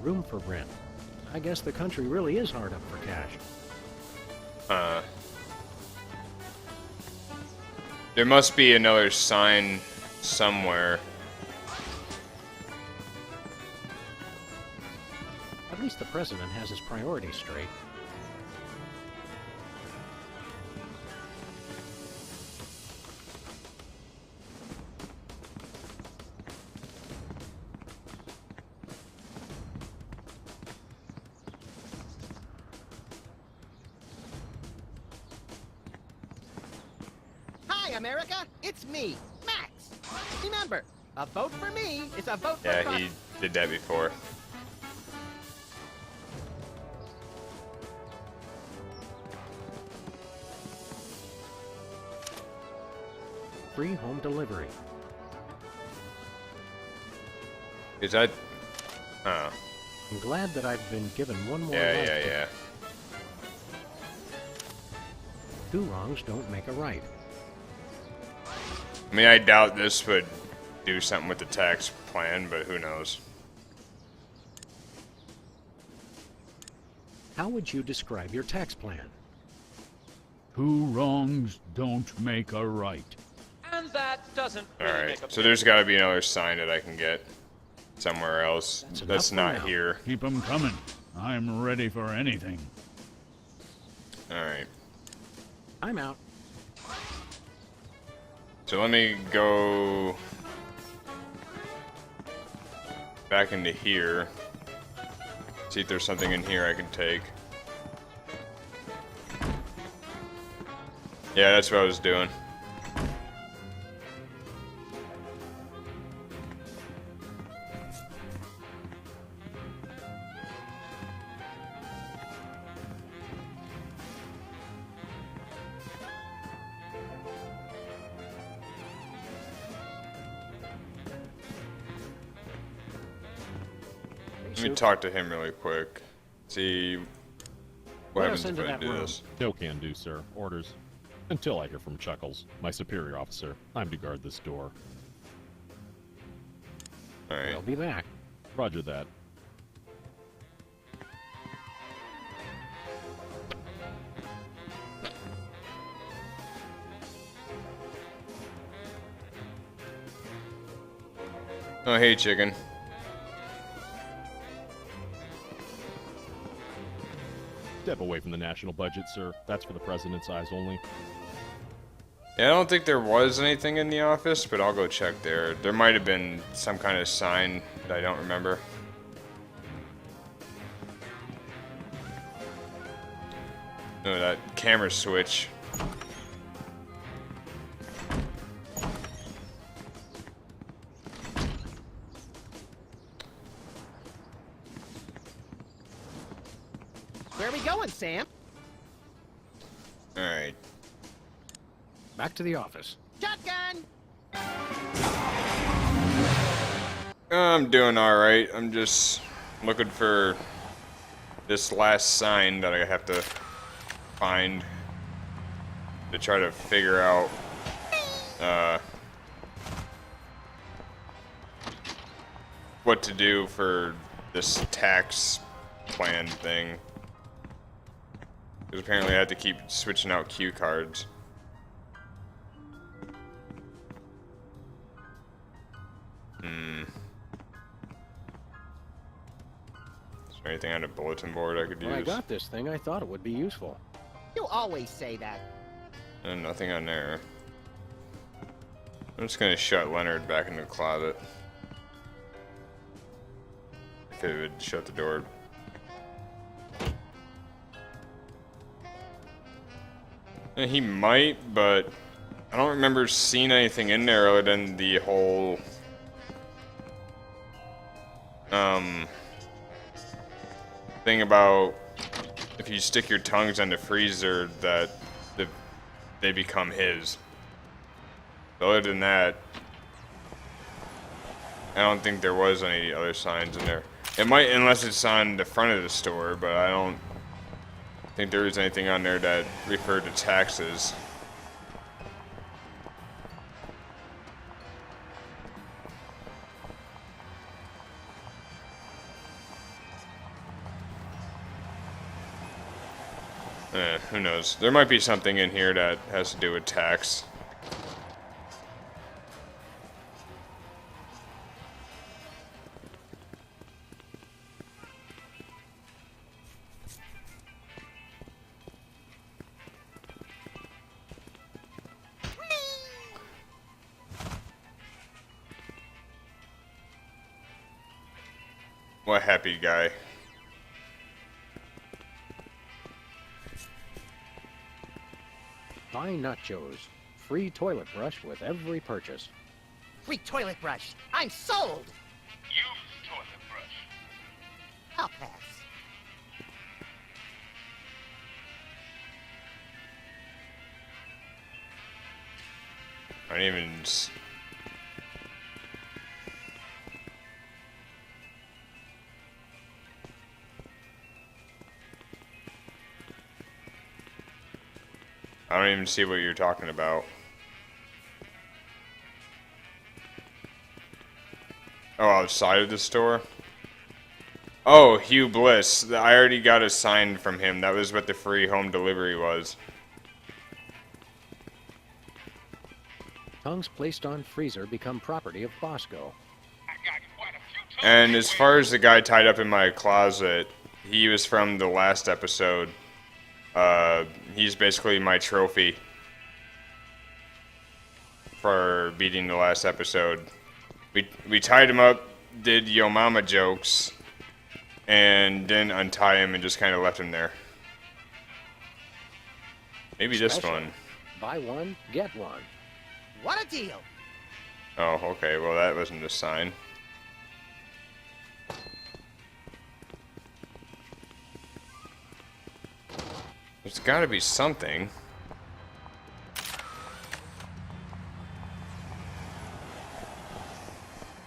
room for rent. I guess the country really is hard up for cash. There must be another sign somewhere. At least the president has his priorities straight. Hi, America. It's me, Max. Remember, a vote for me is a vote for Yeah, he did that before. Free home delivery. Is that... Oh. I'm glad that I've been given one more Yeah, life yeah, to- yeah. Two wrongs don't make a right. I mean, I doubt this would do something with the tax plan, but who knows? How would you describe your tax plan? Two wrongs don't make a right. And that doesn't really make Alright, a so there's gotta be another sign that I can get somewhere else. That's not here. Keep 'em coming. I'm ready for anything. Alright. I'm out. So let me go back into here. See if there's something in here I can take. Yeah, that's what I was doing. Let me talk to him really quick. See what Let us happens into if I that do room. this. No can do, sir. Orders. Until I hear from Chuckles, my superior officer. I'm to guard this door. Alright. I'll be back. Roger that. Oh, hey, chicken. Step away from the national budget, sir. That's for the president's eyes only. Yeah, I don't think there was anything in the office, but I'll go check there. There might have been some kind of sign that I don't remember. No, that camera switch. Where are we going, Sam? Alright. Back to the office. Shotgun! I'm doing alright. I'm just looking for this last sign that I have to find to try to figure out what to do for this tax plan thing. Because apparently I have to keep switching out cue cards. Is there anything on a bulletin board I could use? When I got this thing, I thought it would be useful. You always say that. And nothing on there. I'm just gonna shut Leonard back in the closet. If it would shut the door. And he might, but I don't remember seeing anything in there other than the whole thing about if you stick your tongues on the freezer that they become his. Other than that, I don't think there was any other signs in there. It might, unless it's on the front of the store, but I don't think there was anything on there that referred to taxes. Who knows? There might be something in here that has to do with tax. What happy guy. Buy Nachos. Free toilet brush with every purchase. Free toilet brush. I'm sold. Use toilet brush. I'll pass. I don't even. I don't even see what you're talking about. Oh, outside of the store? Oh, Hugh Bliss. I already got a sign from him. That was what the free home delivery was. Tongues placed on freezer become property of Bosco. And as far as the guy tied up in my closet, he was from the last episode. He's basically my trophy for beating the last episode. We tied him up, did Yo Mama jokes, and didn't untie him and just kind of left him there. Maybe this Special. one. Buy one, get one. What a deal. Oh, okay. Well, that wasn't a sign. There's got to be something.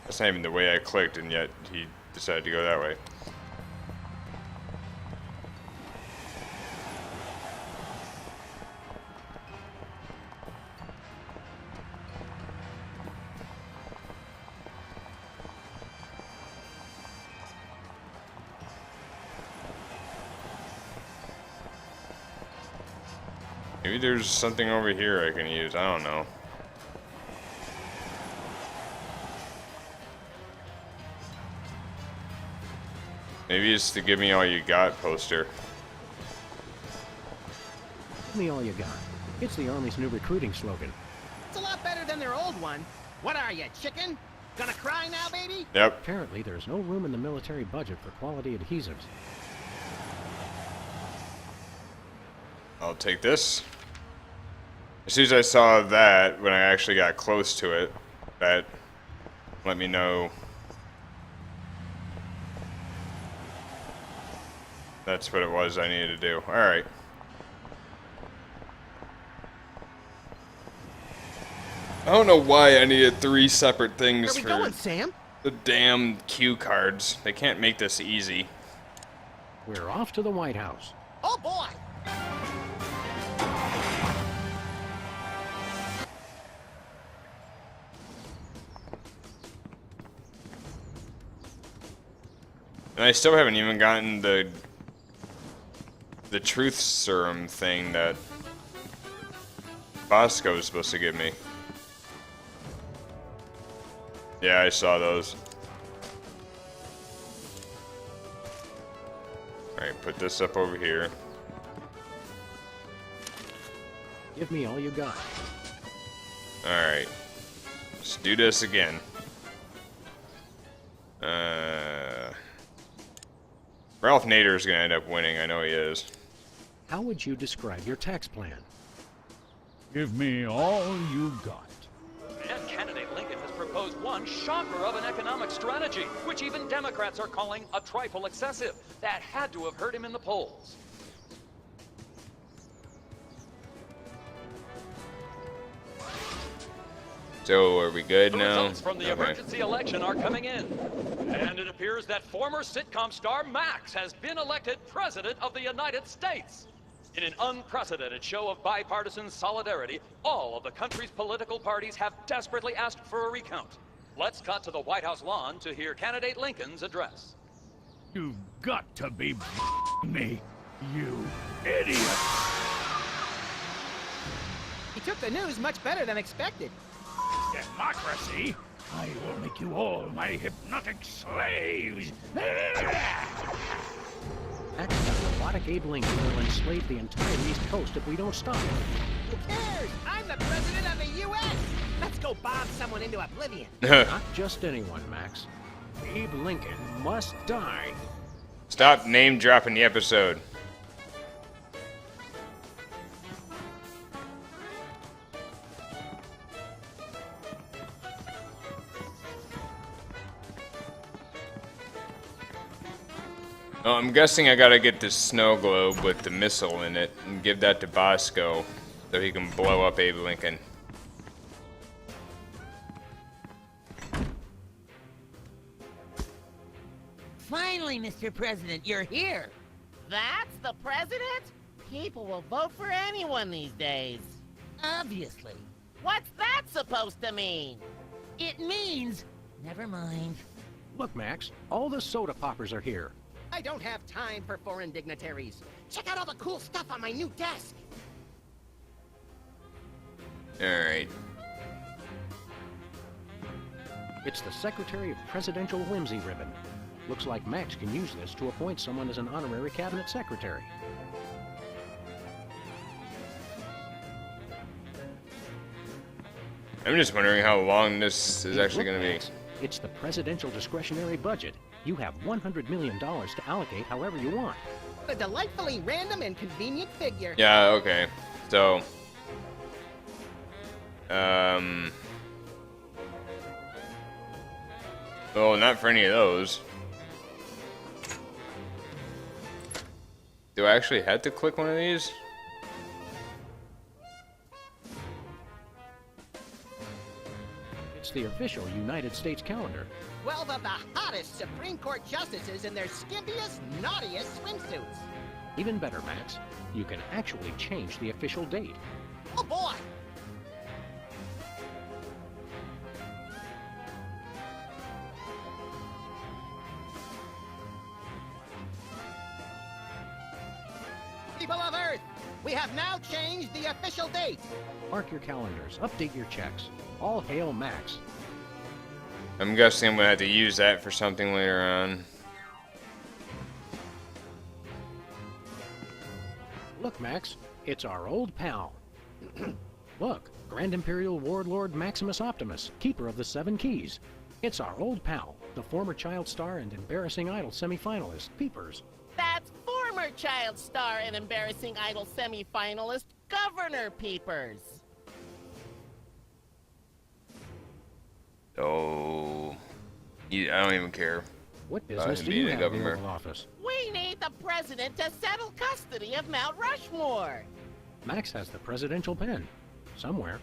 That's not even the way I clicked, and yet he decided to go that way. Maybe there's something over here I can use. I don't know. Maybe it's the "Give me all you got" poster. Give me all you got. It's the Army's new recruiting slogan. It's a lot better than their old one. What are you, chicken? Gonna cry now, baby? Yep. Apparently, there's no room in the military budget for quality adhesives. I'll take this. As soon as I saw that, when I actually got close to it, that let me know that's what it was I needed to do. Alright. I don't know why I needed 3 separate things Where for we going, Sam? the damn cue cards. They can't make this easy. We're off to the White House. Oh, boy! And I still haven't even gotten the truth serum thing that Bosco is supposed to give me. Yeah, I saw those. Alright, put this up over here. Give me all you got. Alright. Let's do this again. Ralph Nader is going to end up winning. I know he is. How would you describe your tax plan? Give me all you got. And candidate Lincoln has proposed one shocker of an economic strategy, which even Democrats are calling a trifle excessive. That had to have hurt him in the polls. So, are we good The now? results from the emergency election are coming in. And it appears that former sitcom star Max has been elected President of the United States. In an unprecedented show of bipartisan solidarity, all of the country's political parties have desperately asked for a recount. Let's cut to the White House lawn to hear candidate Lincoln's address. You've got to be me. You idiot! He took the news much better than expected. Democracy? I will make you all my hypnotic slaves! That robotic Abe Lincoln will enslave the entire East Coast if we don't stop him. Who cares? I'm the president of the U.S. Let's go bomb someone into oblivion. Not just anyone, Max. Abe Lincoln must die. Stop name dropping the episode. Oh, I'm guessing I gotta get this snow globe with the missile in it and give that to Bosco so he can blow up Abe Lincoln. Finally, Mr. President, you're here. That's the president? People will vote for anyone these days. Obviously. What's that supposed to mean? It means... Never mind. Look, Max, all the soda poppers are here. I don't have time for foreign dignitaries. Check out all the cool stuff on my new desk. Alright. It's the Secretary of Presidential Whimsy ribbon. Looks like Max can use this to appoint someone as an honorary cabinet secretary. I'm just wondering how long this is actually Look, going to be. Max, it's the presidential discretionary budget. You have $100 million to allocate however you want. A delightfully random and convenient figure. Yeah, okay. So, well, not for any of those. Do I actually have to click one of these? It's the official United States calendar. 12 of the hottest Supreme Court justices in their skimpiest, naughtiest swimsuits. Even better, Max, you can actually change the official date. Oh boy! People of Earth, we have now changed the official date. Mark your calendars, update your checks. All hail Max. I'm guessing I'm going to have to use that for something later on. Look, Max, it's our old pal. Look, Grand Imperial Warlord Maximus Optimus, keeper of the Seven Keys. It's our old pal, the former Child Star and Embarrassing Idol semifinalist, Peepers. That's former Child Star and Embarrassing Idol semi-finalist, Governor Peepers. Oh, I don't even care. What about business him do you being a have in the governor. Oval Office? We need the president to settle custody of Mount Rushmore. Max has the presidential pen. Somewhere.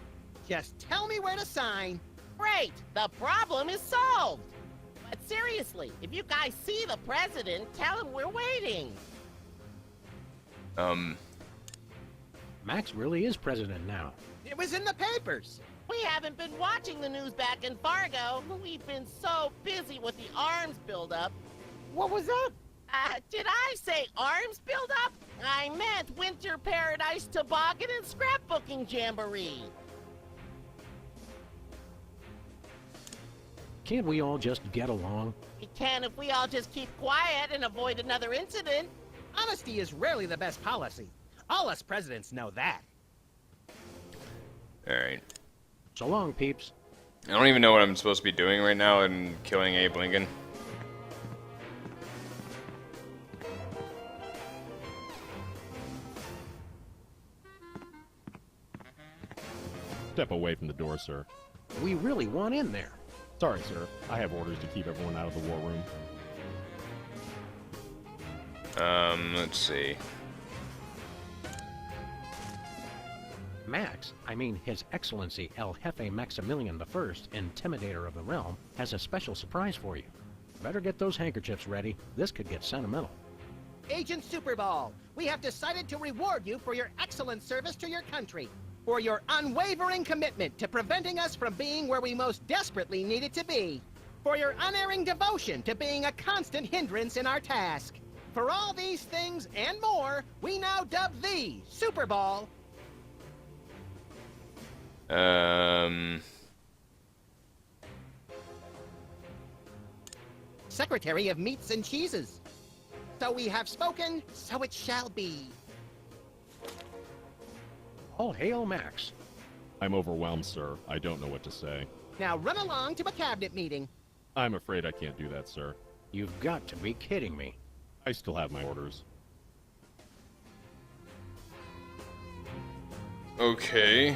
Just tell me where to sign. Great, the problem is solved. But seriously, if you guys see the president, tell him we're waiting. Max really is president now. It was in the papers. We haven't been watching the news back in Fargo. We've been so busy with the arms buildup. What was that? Did I say arms buildup? I meant Winter Paradise Toboggan and Scrapbooking Jamboree. Can't we all just get along? We can if we all just keep quiet and avoid another incident. Honesty is rarely the best policy. All us presidents know that. Alright. So long, peeps. I don't even know what I'm supposed to be doing right now in killing Abe Lincoln. Step away from the door, sir. We really want in there. Sorry, sir. I have orders to keep everyone out of the war room. Let's see. Max, I mean His Excellency El Jefe Maximilian I, Intimidator of the Realm, has a special surprise for you. Better get those handkerchiefs ready. This could get sentimental. Agent Superball, we have decided to reward you for your excellent service to your country, for your unwavering commitment to preventing us from being where we most desperately needed to be, for your unerring devotion to being a constant hindrance in our task, For all these things and more, we now dub the Super Bowl. Secretary of Meats and Cheeses. So we have spoken, so it shall be. All hail Max. I'm overwhelmed, sir. I don't know what to say. Now run along to a cabinet meeting. I'm afraid I can't do that, sir. You've got to be kidding me. I still have my orders. Okay.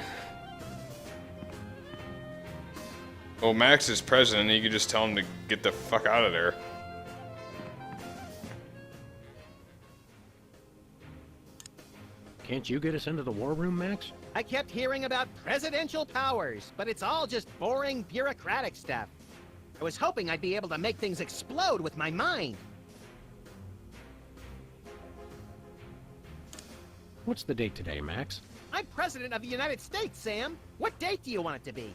Well, Max is president. You could just tell him to get the fuck out of there. Can't you get us into the war room, Max? I kept hearing about presidential powers, but it's all just boring bureaucratic stuff. I was hoping I'd be able to make things explode with my mind. What's the date today, Max? I'm president of the United States, Sam. What date do you want it to be?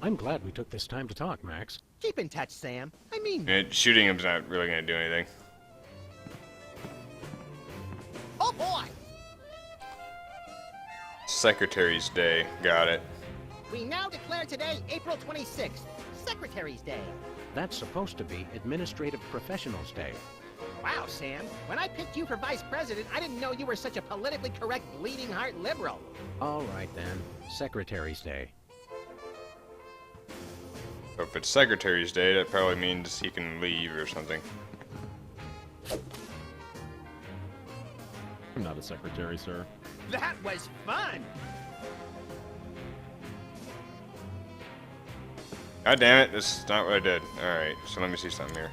I'm glad we took this time to talk, Max. Keep in touch, Sam. I mean... Shooting him's not really gonna do anything. Oh, boy! Secretary's Day. Got it. We now declare today April 26th, Secretary's Day. That's supposed to be Administrative Professionals Day. Wow, Sam. When I picked you for vice president, I didn't know you were such a politically correct bleeding heart liberal. All right, then. Secretary's Day. So if it's Secretary's Day, that probably means he can leave or something. I'm not a secretary, sir. That was fun! God damn it, this is not what I did. Alright, so let me see something here.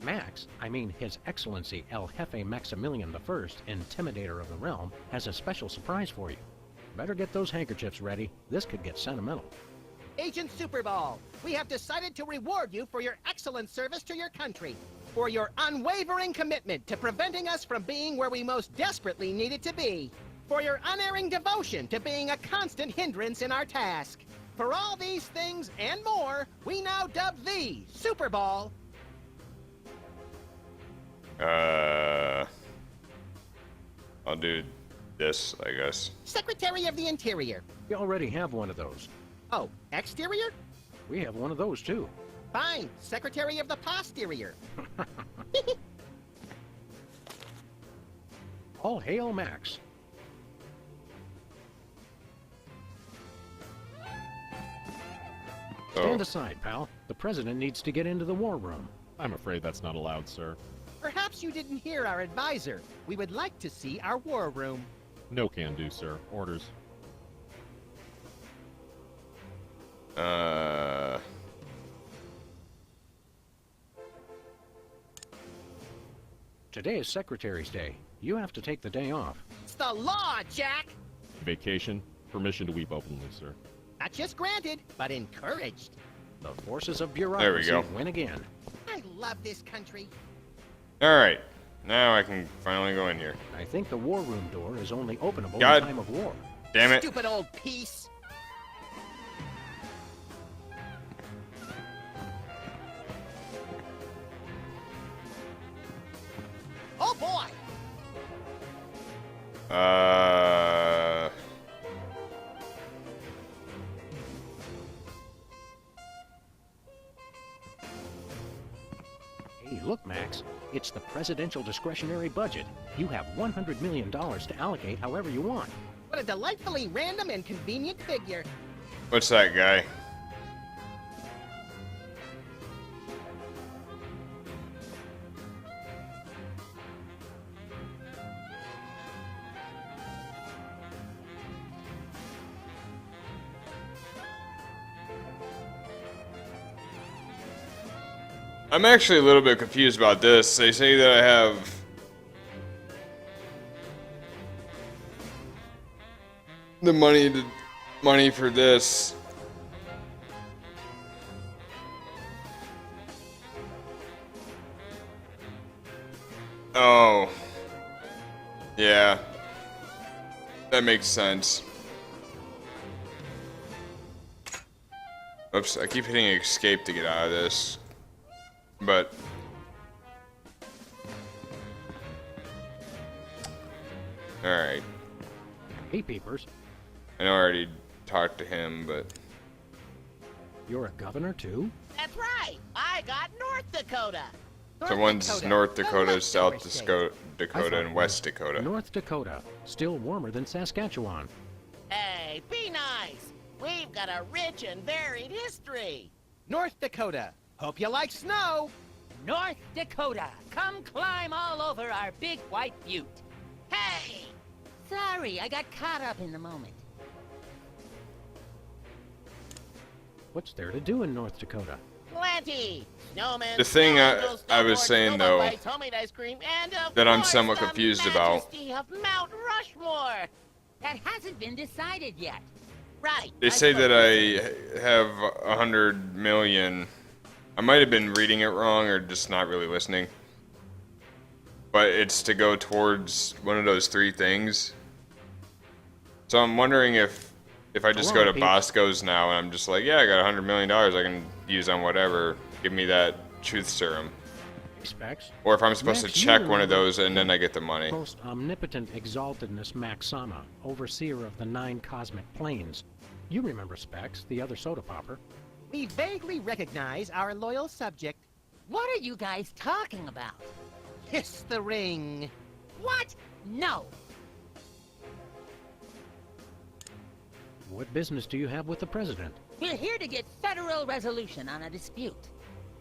Max, I mean His Excellency El Jefe Maximilian I, Intimidator of the Realm, has a special surprise for you. Better get those handkerchiefs ready. This could get sentimental. Agent Superball, we have decided to reward you for your excellent service to your country, for your unwavering commitment to preventing us from being where we most desperately needed to be, for your unerring devotion to being a constant hindrance in our task. For all these things and more, we now dub the Superball. I'll do this, I guess. Secretary of the Interior. We already have one of those. Oh, exterior? We have one of those, too. Fine, Secretary of the Posterior. All hail Max. Stand aside, pal. The president needs to get into the war room. I'm afraid that's not allowed, sir. Perhaps you didn't hear our advisor. We would like to see our war room. No can do, sir. Orders. Today is Secretary's Day. You have to take the day off. It's the law, Jack! Vacation. Permission to weep openly, sir. Not just granted, but encouraged. The forces of bureaucracy win again. I love this country. Alright, now I can finally go in here. I think the war room door is only openable in God time of war. Damn it. Stupid old piece. Oh boy! Hey, look, Max. It's the presidential discretionary budget. You have $100 million to allocate however you want. What a delightfully random and convenient figure. What's that guy? I'm actually a little bit confused about this. They say that I have the money for this. Oh. Yeah. That makes sense. Oops, I keep hitting escape to get out of this. But... Alright. Hey, Peepers. I know I already talked to him, but... You're a governor, too? That's right. I got North Dakota. So one's North Dakota, leftover South state. Dakota, and West Dakota. North Dakota. Still warmer than Saskatchewan. Hey, be nice. We've got a rich and varied history. North Dakota. Hope you like snow. North Dakota, come climb all over our big white butte. Hey! Sorry, I got caught up in the moment. What's there to do in North Dakota? Plenty. Snowmen, The thing snowmobiles, I was snowboards, saying, though, snowball fights, homemade ice cream, and of that I'm course, somewhat the confused about. majesty of Mount Rushmore. That hasn't been decided yet. Right. They say that I have 100 million. I might have been reading it wrong or just not really listening. But it's to go towards one of those three things. So I'm wondering if I just go to Bosco's now and I'm just like, yeah, I got $100 million I can use on whatever. Give me that truth serum. Specs. Or if I'm supposed Max, to you check one of remember those and then I get the money. Most omnipotent exaltedness Max Sama, overseer of the 9 cosmic planes. You remember Specs, the other soda popper. We vaguely recognize our loyal subject. What are you guys talking about? Kiss the ring. What? No. What business do you have with the president? We're here to get federal resolution on a dispute.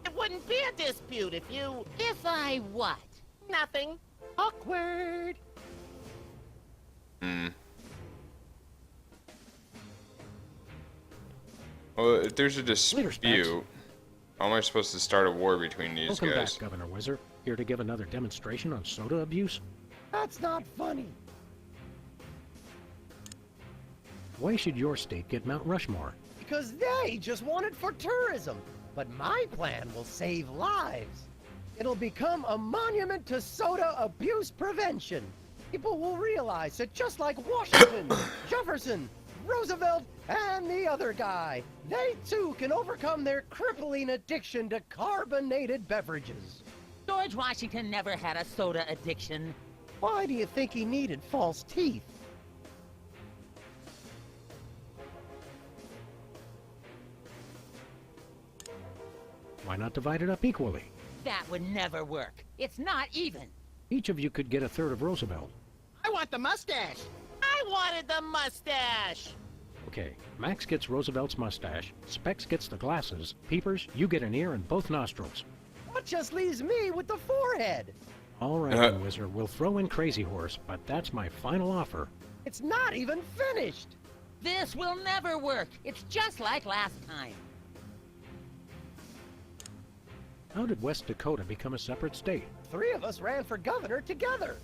It wouldn't be a dispute if you... If I what? Nothing. Awkward. Well, if there's a dispute, how am I supposed to start a war between these Welcome guys? back, Governor Wizard. Here to give another demonstration on soda abuse? That's not funny. Why should your state get Mount Rushmore? Because they just want it for tourism. But my plan will save lives. It'll become a monument to soda abuse prevention. People will realize that just like Washington, Jefferson, Roosevelt, and the other guy, they too can overcome their crippling addiction to carbonated beverages. George Washington never had a soda addiction. Why do you think he needed false teeth? Why not divide it up equally? That would never work. It's not even. Each of you could get a third of Roosevelt. I want the mustache. I wanted the mustache. Okay, Max gets Roosevelt's mustache, Specs gets the glasses, Peepers, you get an ear and both nostrils. What just leaves me with the forehead? All right, then, Wizard, we'll throw in Crazy Horse, but that's my final offer. It's not even finished. This will never work. It's just like last time. How did West Dakota become a separate state? 3 of us ran for governor together.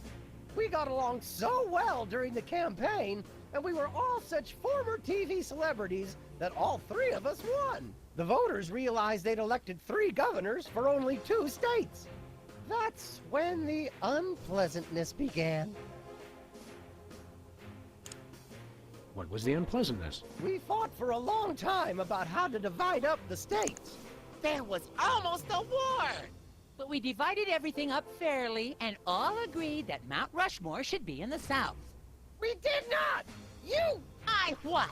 We got along so well during the campaign, and we were all such former TV celebrities that all 3 of us won. The voters realized they'd elected 3 governors for only 2 states. That's when the unpleasantness began. What was the unpleasantness? We fought for a long time about how to divide up the states. There was almost a war. But we divided everything up fairly and all agreed that Mount Rushmore should be in the South. We did not! You! I what?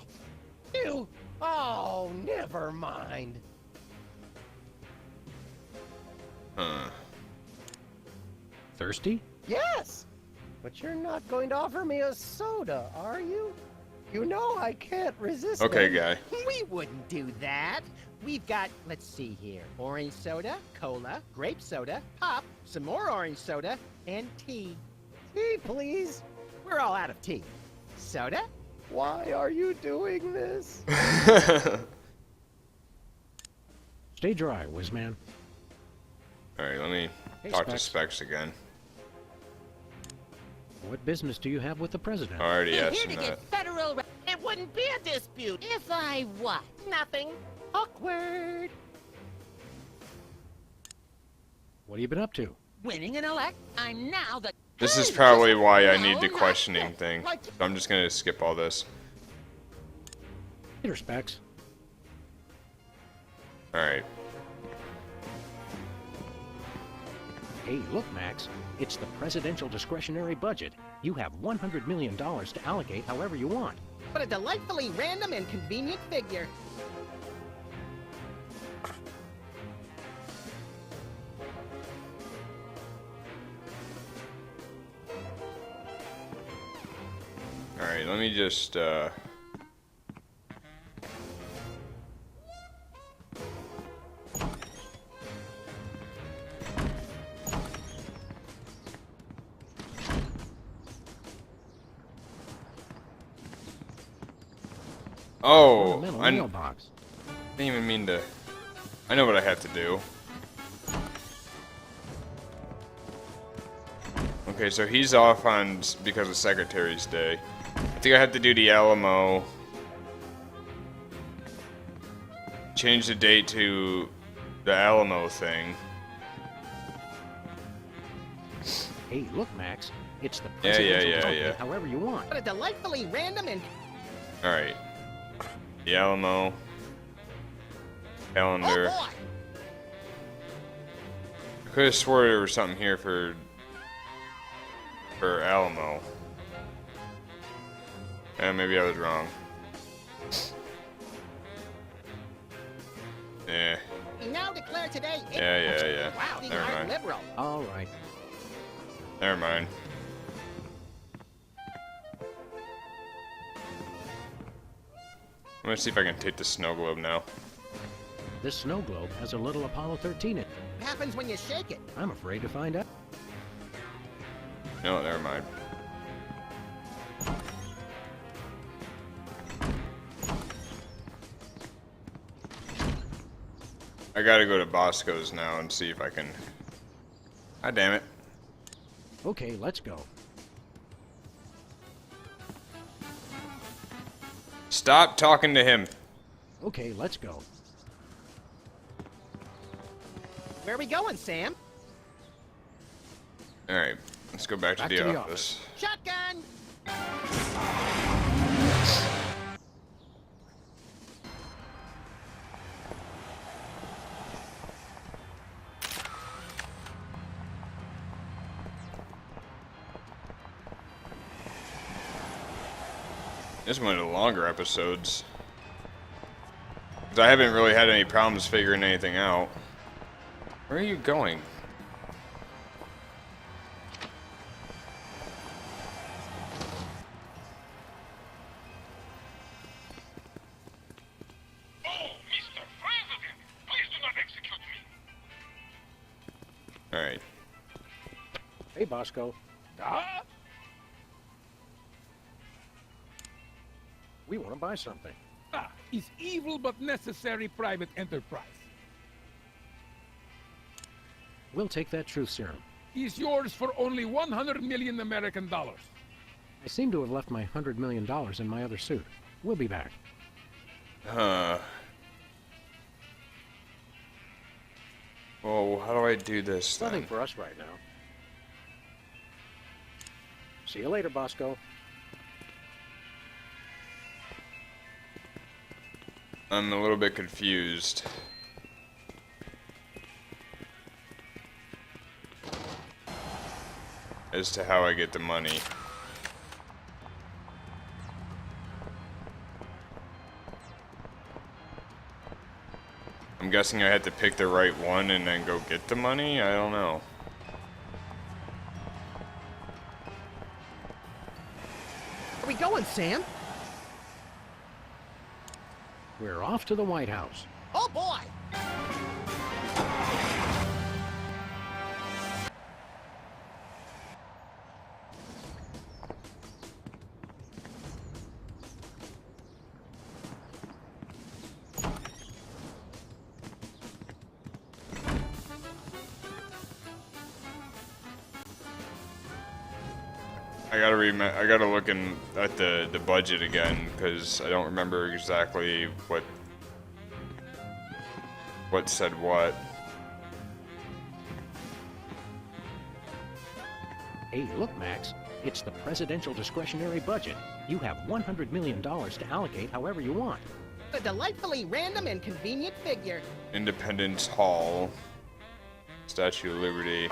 You! Oh, never mind. Thirsty? Yes! But you're not going to offer me a soda, are you? You know I can't resist Okay, them. guy. We wouldn't do that. We've got, let's see here, orange soda, cola, grape soda, pop, some more orange soda, and tea. Tea, please. We're all out of tea. Soda? Why are you doing this? Stay dry, Whizman. Alright, let me Hey, talk to Specs. Specs again. What business do you have with the president? I already We're asked here him to that. get federal... It wouldn't be a dispute. If I what? Nothing. Awkward. What have you been up to? Winning an elect. I'm now the... This is probably why I No, need the not questioning yet. thing. Like- So I'm just gonna skip all this. Peter Specs. Alright. Hey, look, Max. It's the presidential discretionary budget. You have $100 million to allocate however you want. What a delightfully random and convenient figure. Alright, let me just, Oh, Ornamental I mailbox. didn't even mean to. I know what I have to do. Okay, so he's off on because of Secretary's Day. I think I have to do the Alamo. Change the date to the Alamo thing. Hey, look, Max. It's the Yeah, presidential budget yeah. however you want. What a delightfully random and... Alright. The Alamo. Calendar. Oh, boy. I could have swore there was something here for Alamo. Maybe I was wrong. Yeah. We now declare today... Yeah. Wow, the Never art mind. liberal. All right. Never mind. I'm gonna see if I can take the snow globe now. This snow globe has a little Apollo 13 in it. What happens when you shake it? I'm afraid to find out. No, never mind. I gotta go to Bosco's now and see if I can... God damn it. Okay, let's go. Stop talking to him. Okay, let's go. Where are we going, Sam? Alright, let's go back to the office. Shotgun! This is one of the longer episodes. 'Cause I haven't really had any problems figuring anything out. Where are you going? Alright. Hey, Bosco. Ah? We want to buy something. Is evil but necessary private enterprise. We'll take that truth serum. Is yours for only 100 million American dollars. I seem to have left my $100 million in my other suit. We'll be back. Oh, how do I do this Nothing then? for us right now. See you later, Bosco. I'm a little bit confused. As to how I get the money. I'm guessing I had to pick the right one and then go get the money? I don't know. Where are we going, Sam? We're off to the White House. Oh, boy! I gotta look at the budget again because I don't remember exactly what said what. Hey, look, Max. It's the presidential discretionary budget. You have $100 million to allocate however you want. A delightfully random and convenient figure. Independence Hall. Statue of Liberty.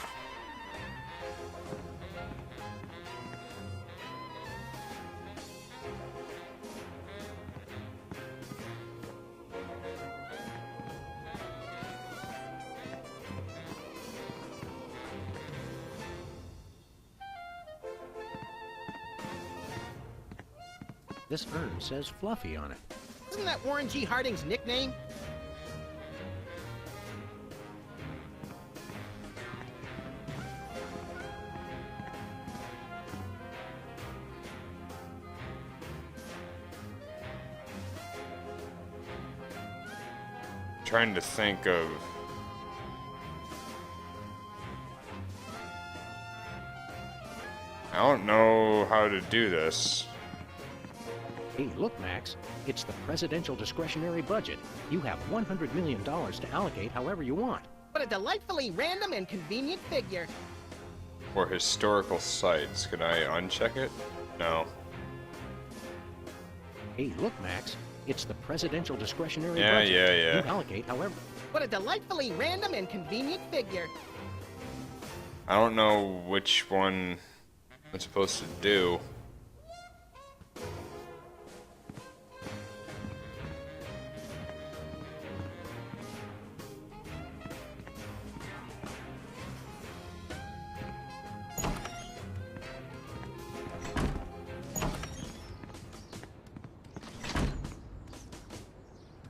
This urn says Fluffy on it. Isn't that Warren G. Harding's nickname? Trying to think of. I don't know how to do this. Hey, look, Max. It's the presidential discretionary budget. You have $100 million to allocate however you want. What a delightfully random and convenient figure. For historical sites, can I uncheck it? No. Hey, look, Max. It's the presidential discretionary Yeah, budget. yeah. You allocate however. What a delightfully random and convenient figure. I don't know which one I'm supposed to do.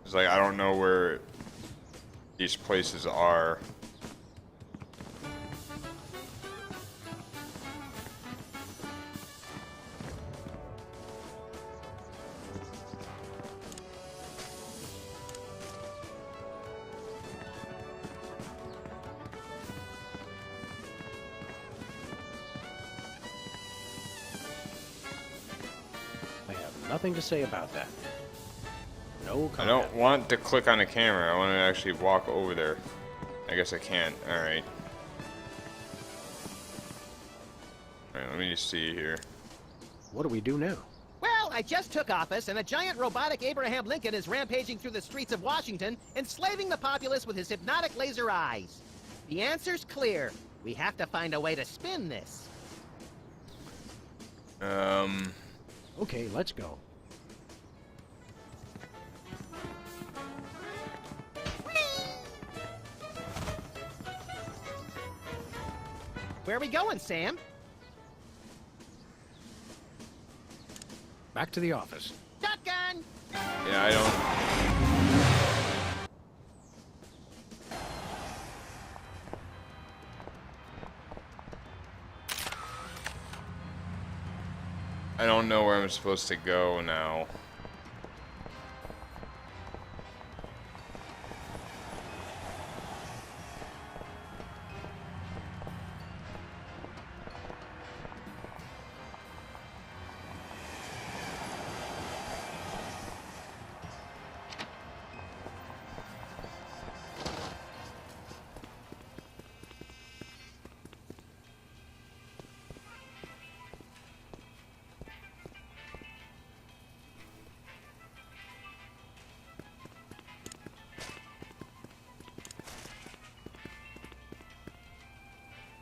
It's like I don't know where these places are. I have nothing to say about that. No comment. I don't want to click on the camera. I want to actually walk over there. I guess I can't. Alright. Alright, let me just see here. What do we do now? Well, I just took office, and a giant robotic Abraham Lincoln is rampaging through the streets of Washington, enslaving the populace with his hypnotic laser eyes. The answer's clear. We have to find a way to spin this. Okay, let's go. Where are we going, Sam? Back to the office. Shotgun! Yeah, I don't. I don't know where I'm supposed to go now.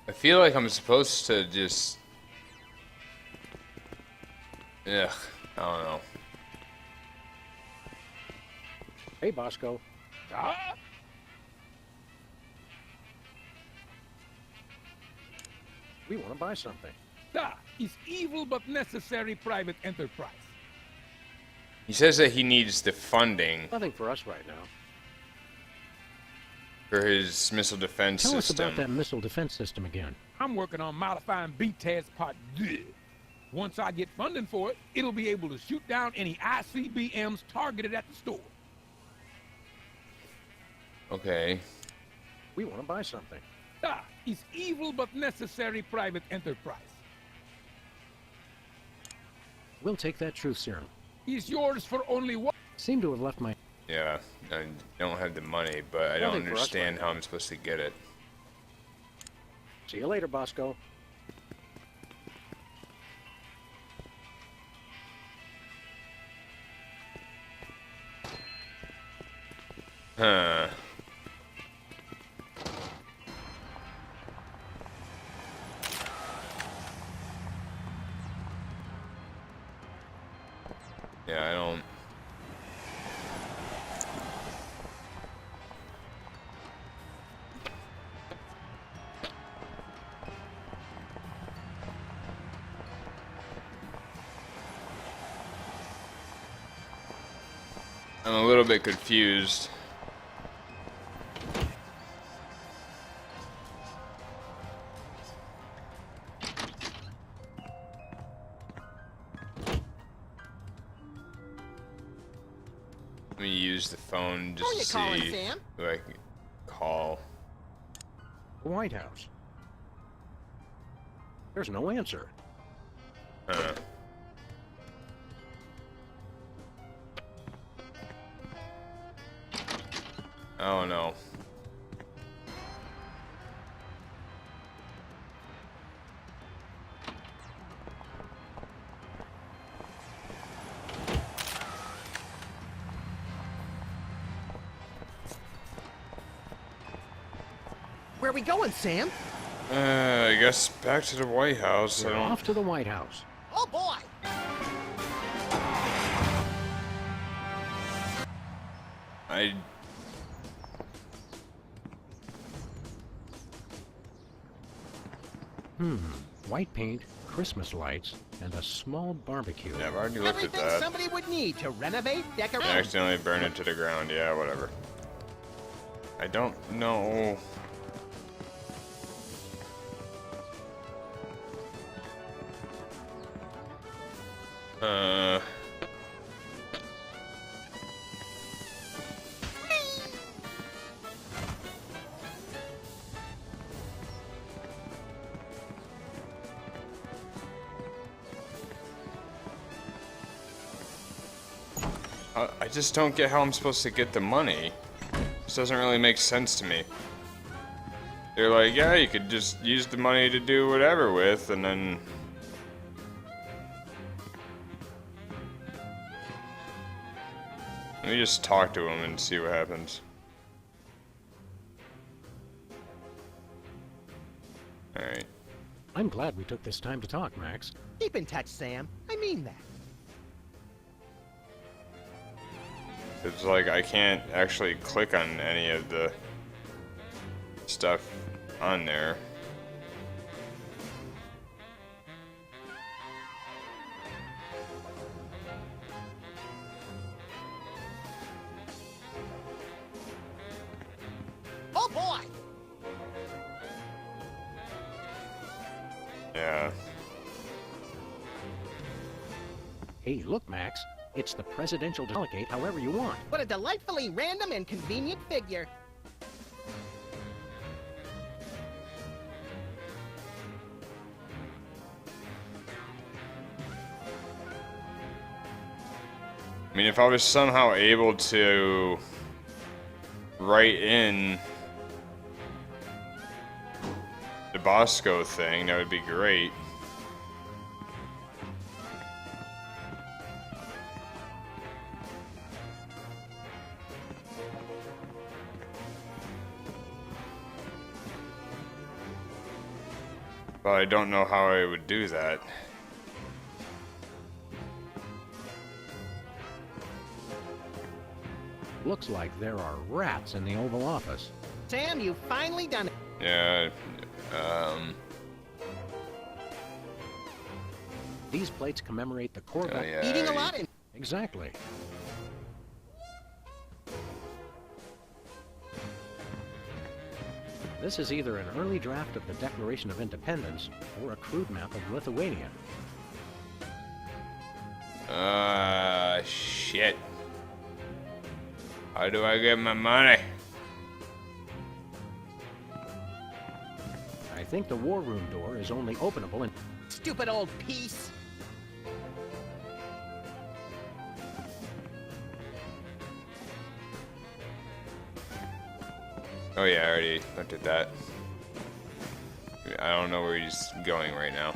I feel like I'm supposed to just... Ugh, I don't know. Hey, Bosco. Ah? We want to buy something. It's evil but necessary private enterprise. He says that he needs the funding Nothing for us right now. for his missile defense Tell us system. about that missile defense system again. I'm working on modifying BTAS Part 2. Once I get funding for it, it'll be able to shoot down any ICBMs targeted at the store. Okay. We want to buy something. It's evil but necessary private enterprise. We'll take that truth serum. It's yours for only one. Seem to have left my... Yeah, I don't have the money, but I don't Nothing for us understand right how I'm supposed to get it. See you later, Bosco. Huh. Yeah, I don't. I'm a little bit confused. Let me use the phone just Who to you calling, see Sam? who I can call. The White House. There's no answer. Oh no. Where are we going, Sam? I guess back to the White House. We're off to the White House. Oh boy! White paint, Christmas lights, and a small barbecue. Yeah, I've already looked at Everything that. somebody would need to renovate, decorate. I accidentally burned it to the ground. Yeah, whatever. I don't know. I just don't get how I'm supposed to get the money. This doesn't really make sense to me. They're like, yeah, you could just use the money to do whatever with, and then... Let me just talk to him and see what happens. Alright. I'm glad we took this time to talk, Max. Keep in touch, Sam. I mean that. It's like I can't actually click on any of the stuff on there. Oh boy! Yeah. Hey, look, Max. It's the presidential delegate however you want. What a delightfully random and convenient figure. I mean, if I was somehow able to write in the Bosco thing, that would be great. But I don't know how I would do that. Looks like there are rats in the Oval Office. Sam, you've finally done it. Yeah, These plates commemorate the Corvette. Oh, yeah, Eating a lot and... Exactly. This is either an early draft of the Declaration of Independence or a crude map of Lithuania. Shit. How do I get my money? I think the war room door is only openable in... Stupid old piece. Oh yeah, I already looked at that. I don't know where he's going right now.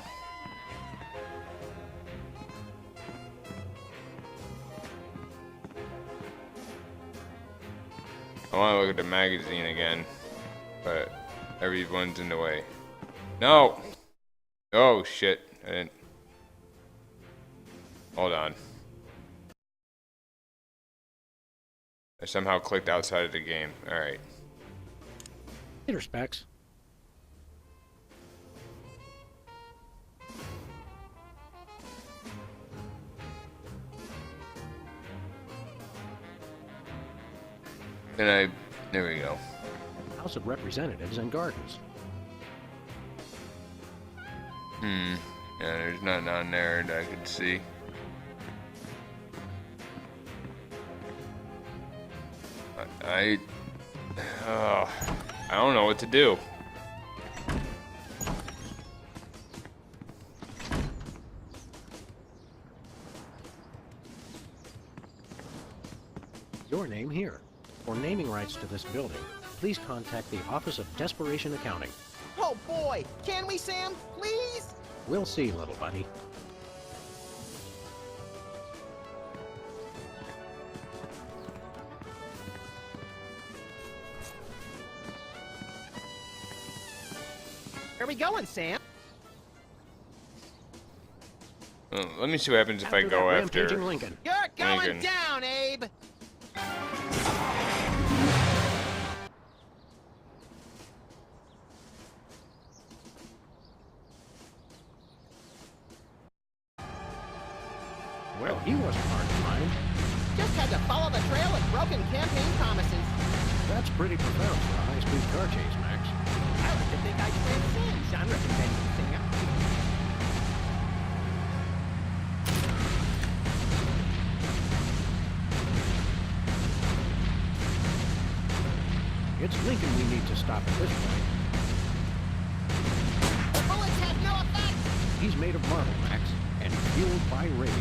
I want to look at the magazine again, but everyone's in the way. No! Oh shit, I didn't. Hold on. I somehow clicked outside of the game. Alright. Later, Specs. There we go. House of Representatives and Gardens. Yeah, there's nothing on there that I could see. I don't know what to do. Your name here. For naming rights to this building, please contact the Office of Desperation Accounting. Oh boy! Can we, Sam? Please? We'll see, little buddy. Where are we going, Sam? Let me see what happens if I go after Lincoln. You're going Lincoln. down, Abe! Well, he wasn't hard to find. Just had to follow the trail of broken campaign promises. That's pretty profound for a high-speed car chase, Max. I like to think I transcend genre conventions, Sam. It's Lincoln we need to stop at this point. The bullets have no effect! He's made of marble, Max, and fueled by rage.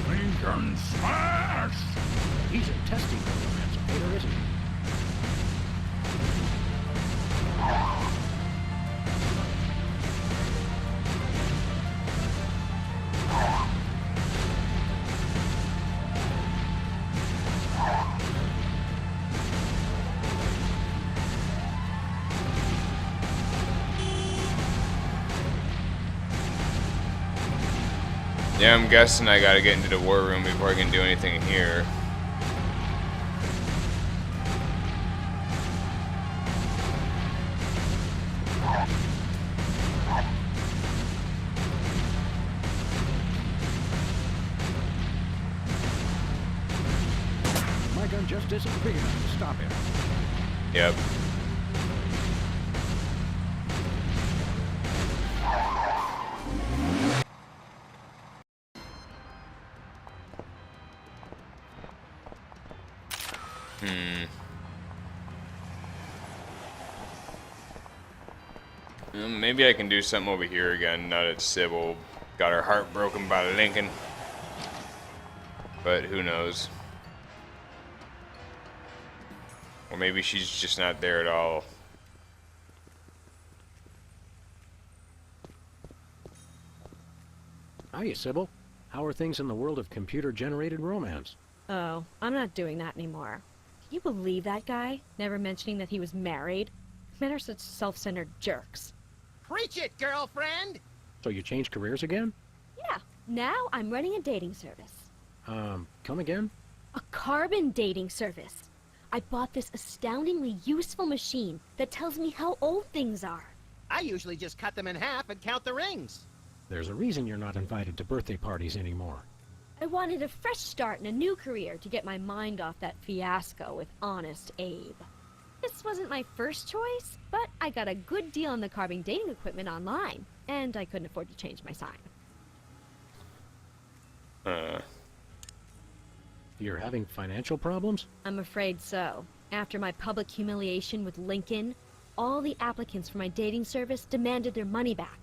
Lincoln smash! He's a testing emancipator, isn't he? Yeah, I'm guessing I gotta get into the war room before I can do anything here. My gun just isn't big enough to stop him. Yep. Maybe I can do something over here again, now that Sybil got her heart broken by Lincoln. But who knows? Or maybe she's just not there at all. Hiya, Sybil. How are things in the world of computer-generated romance? Oh, I'm not doing that anymore. Can you believe that guy? Never mentioning that he was married? Men are such self-centered jerks. Preach it, girlfriend! So you changed careers again? Yeah, now I'm running a dating service. Come again? A carbon dating service. I bought this astoundingly useful machine that tells me how old things are. I usually just cut them in half and count the rings. There's a reason you're not invited to birthday parties anymore. I wanted a fresh start in a new career to get my mind off that fiasco with Honest Abe. This wasn't my first choice, but I got a good deal on the carbon dating equipment online, and I couldn't afford to change my sign. You're having financial problems? I'm afraid so. After my public humiliation with Lincoln, all the applicants for my dating service demanded their money back.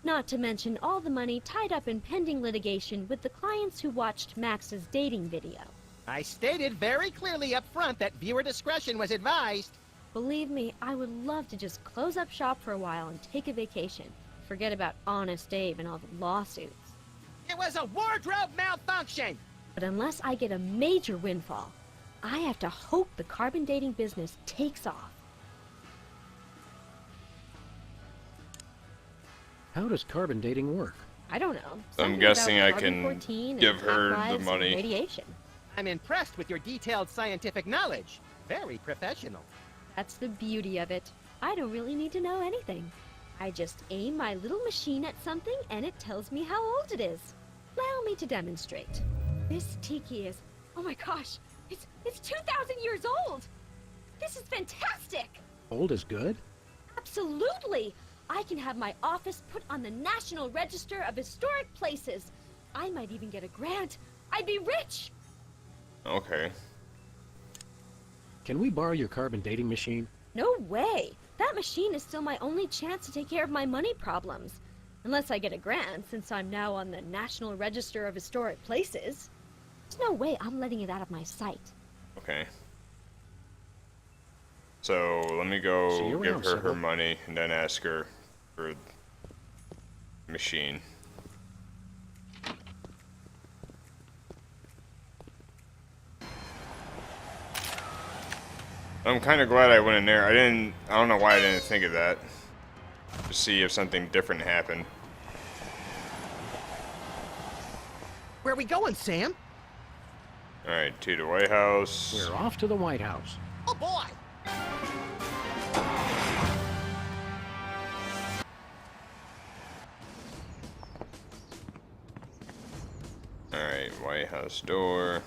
Not to mention all the money tied up in pending litigation with the clients who watched Max's dating video. I stated very clearly up front that viewer discretion was advised. Believe me, I would love to just close up shop for a while and take a vacation. Forget about Honest Abe and all the lawsuits. It was a wardrobe malfunction! But unless I get a major windfall, I have to hope the carbon dating business takes off. How does carbon dating work? I don't know. I'm Something guessing about I can carbon-14 and give her the half-lives and money. Radiation. I'm impressed with your detailed scientific knowledge. Very professional. That's the beauty of it. I don't really need to know anything. I just aim my little machine at something and it tells me how old it is. Allow me to demonstrate. This tiki is, oh my gosh, it's 2,000 years old! This is fantastic! Old is good? Absolutely! I can have my office put on the National Register of Historic Places. I might even get a grant. I'd be rich! Okay. Can we borrow your carbon dating machine? No way! That machine is still my only chance to take care of my money problems. Unless I get a grant, since I'm now on the National Register of Historic Places. There's no way I'm letting it out of my sight. Okay. So let me go See you give around, her her Sybil. money and then ask her for the machine. I'm kind of glad I went in there. I don't know why I didn't think of that. To see if something different happened. Where are we going, Sam? Alright, to the White House. We're off to the White House. Oh boy! Alright, White House door.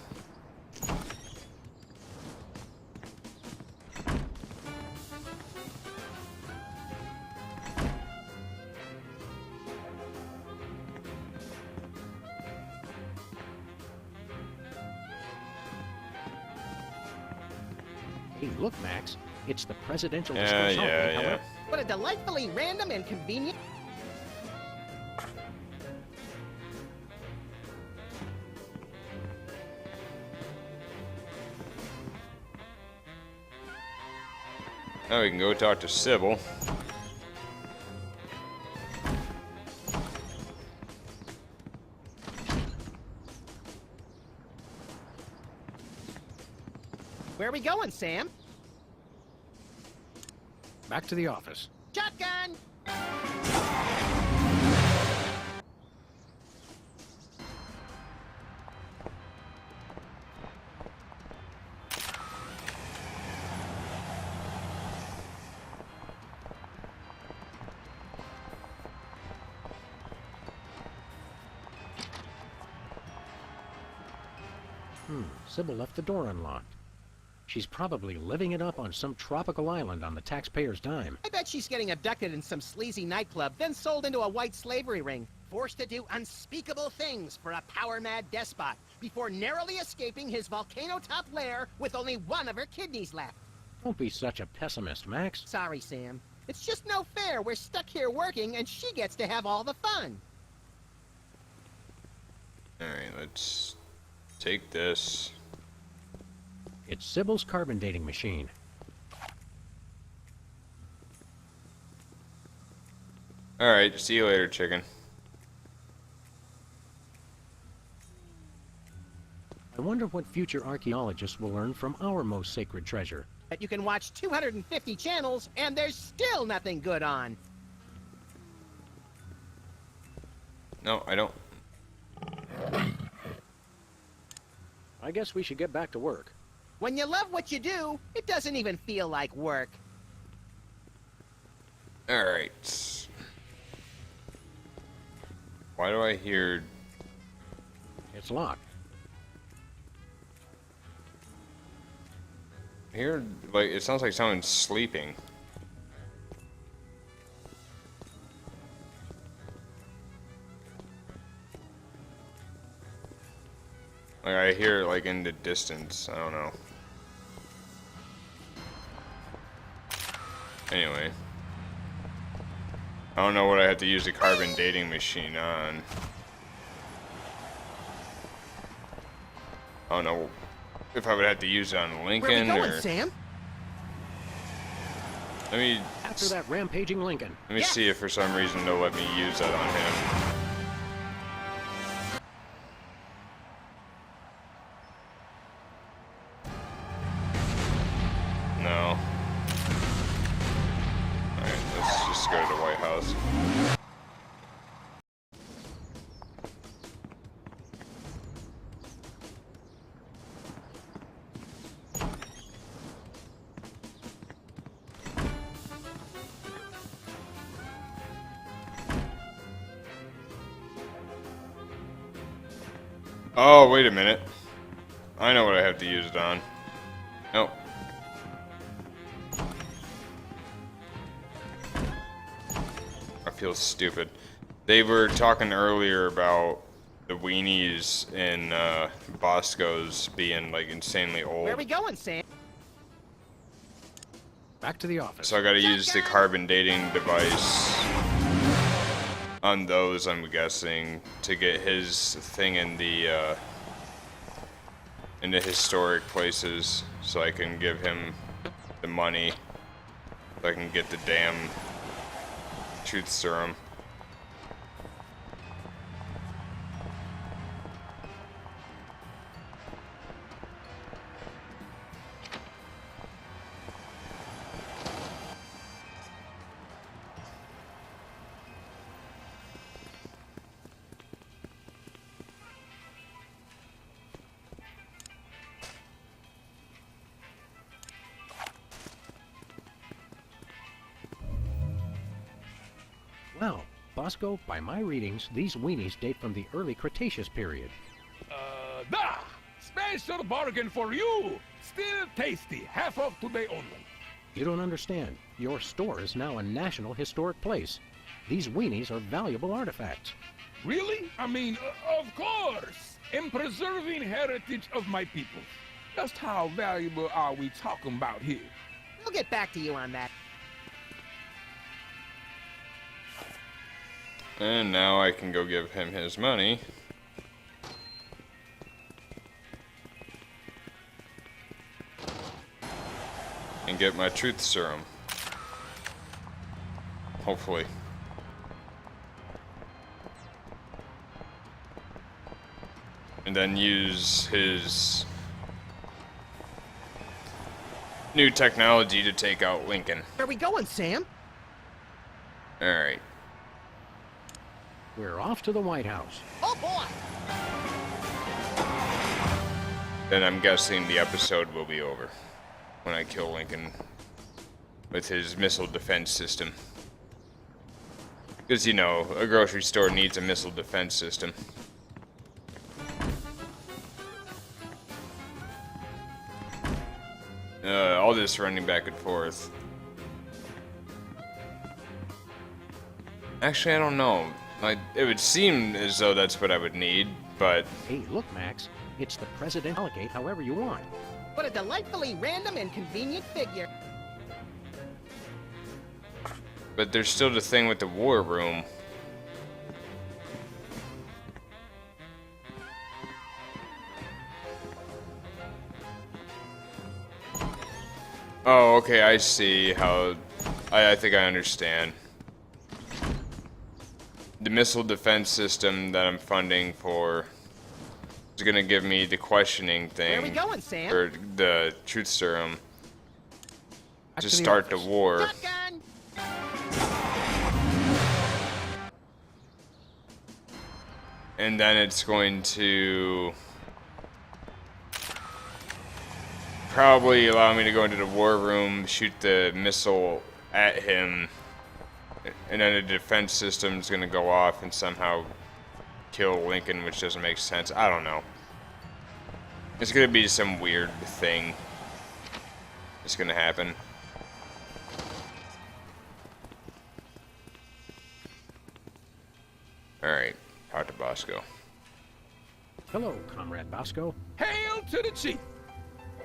Hey, look, Max. It's the presidential Yeah, discourse. yeah. What a delightfully random and convenient... Now we can go talk to Sybil. Where are we going, Sam? Back to the office. Shotgun! Sybil left the door unlocked. She's probably living it up on some tropical island on the taxpayer's dime. I bet she's getting abducted in some sleazy nightclub, then sold into a white slavery ring, forced to do unspeakable things for a power-mad despot, before narrowly escaping his volcano-top lair with only one of her kidneys left. Don't be such a pessimist, Max. Sorry, Sam. It's just no fair. We're stuck here working, and she gets to have all the fun. Alright, let's take this. It's Sybil's carbon dating machine. Alright, see you later, chicken. I wonder what future archaeologists will learn from our most sacred treasure. That you can watch 250 channels, and there's still nothing good on. No, I don't. I guess we should get back to work. When you love what you do, it doesn't even feel like work. Alright. Why do I hear... It's locked. I hear, like, it sounds like someone's sleeping. Like, I hear it, like, in the distance. I don't know. Anyway. I don't know what I have to use the carbon dating machine on. I don't know if I would have to use it on Lincoln Where we going, or... Sam? Let me... After that rampaging Lincoln. Let me see if for some reason they'll let me use that on him. No. Alright, let's just go to the White House. Oh, wait a minute. I know what I have to use it on. Nope. I feel stupid. They were talking earlier about the weenies in Bosco's being like insanely old. Where we going, Sam? Back to the office. So I gotta use the carbon dating device on those, I'm guessing, to get his thing in the historic places, so I can give him the money, so I can get the damn truth serum. Well, Bosco, by my readings, these weenies date from the early Cretaceous period. Da! Special bargain for you! Still tasty, half of today only. You don't understand. Your store is now a national historic place. These weenies are valuable artifacts. Really? I mean, of course! In preserving heritage of my people. Just how valuable are we talking about here? We'll get back to you on that. And now I can go give him his money. And get my truth serum. Hopefully. And then use his new technology to take out Lincoln. Where we going, Sam? Alright. We're off to the White House. Oh boy! Then I'm guessing the episode will be over when I kill Lincoln with his missile defense system. Because, you know, a grocery store needs a missile defense system. All this running back and forth. Actually, I don't know. It would seem as though that's what I would need, but... Hey, look, Max. It's the president. Allocate however you want. What a delightfully random and convenient figure. But there's still the thing with the war room. Oh, okay, I see how... I think I understand. The missile defense system that I'm funding for is gonna give me the questioning thing. Where we going, Sam? Or the truth serum Back to to the start the office. war. Shotgun! And then it's going to probably allow me to go into the war room, shoot the missile at him, and then the defense system is going to go off and somehow kill Lincoln, which doesn't make sense. I don't know. It's going to be some weird thing that's going to happen. Alright, talk to Bosco. Hello, Comrade Bosco. Hail to the chief!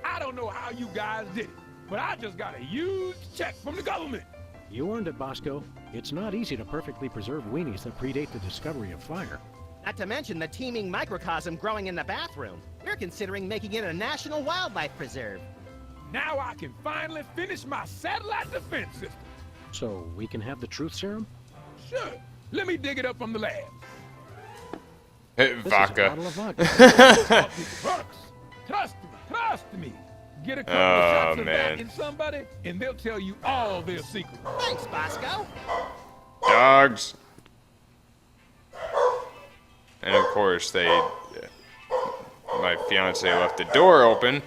I don't know how you guys did it, but I just got a huge check from the government. You earned it, Bosco. It's not easy to perfectly preserve weenies that predate the discovery of fire. Not to mention the teeming microcosm growing in the bathroom. We're considering making it a national wildlife preserve. Now I can finally finish my satellite defense system. So we can have the truth serum? Sure. Let me dig it up from the lab. Vodka. This is a bottle of vodka. Trust me. Get a couple of shots of man. that in somebody, and they'll tell you all their secrets. Thanks, Bosco. Dogs. And of course, my fiance left the door open.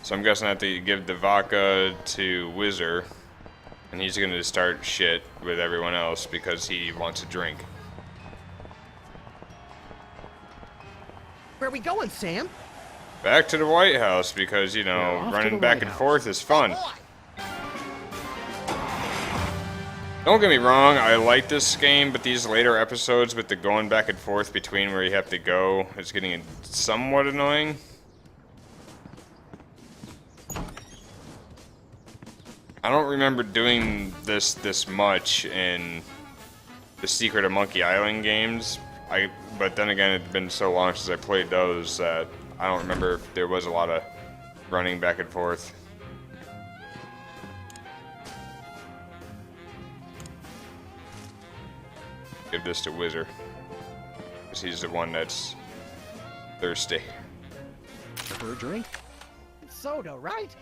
So I'm guessing I have to give the vodka to Whizzer, and he's gonna start shit with everyone else because he wants a drink. Where are we going, Sam? Back to the White House because, you know, running back and forth is fun. Don't get me wrong, I like this game, but these later episodes with the going back and forth between where you have to go is getting somewhat annoying. I don't remember doing this much in the Secret of Monkey Island games. But then again, it's been so long since I played those that I don't remember if there was a lot of running back and forth. Give this to Whizzer, because he's the one that's thirsty. For a drink? Soda, right?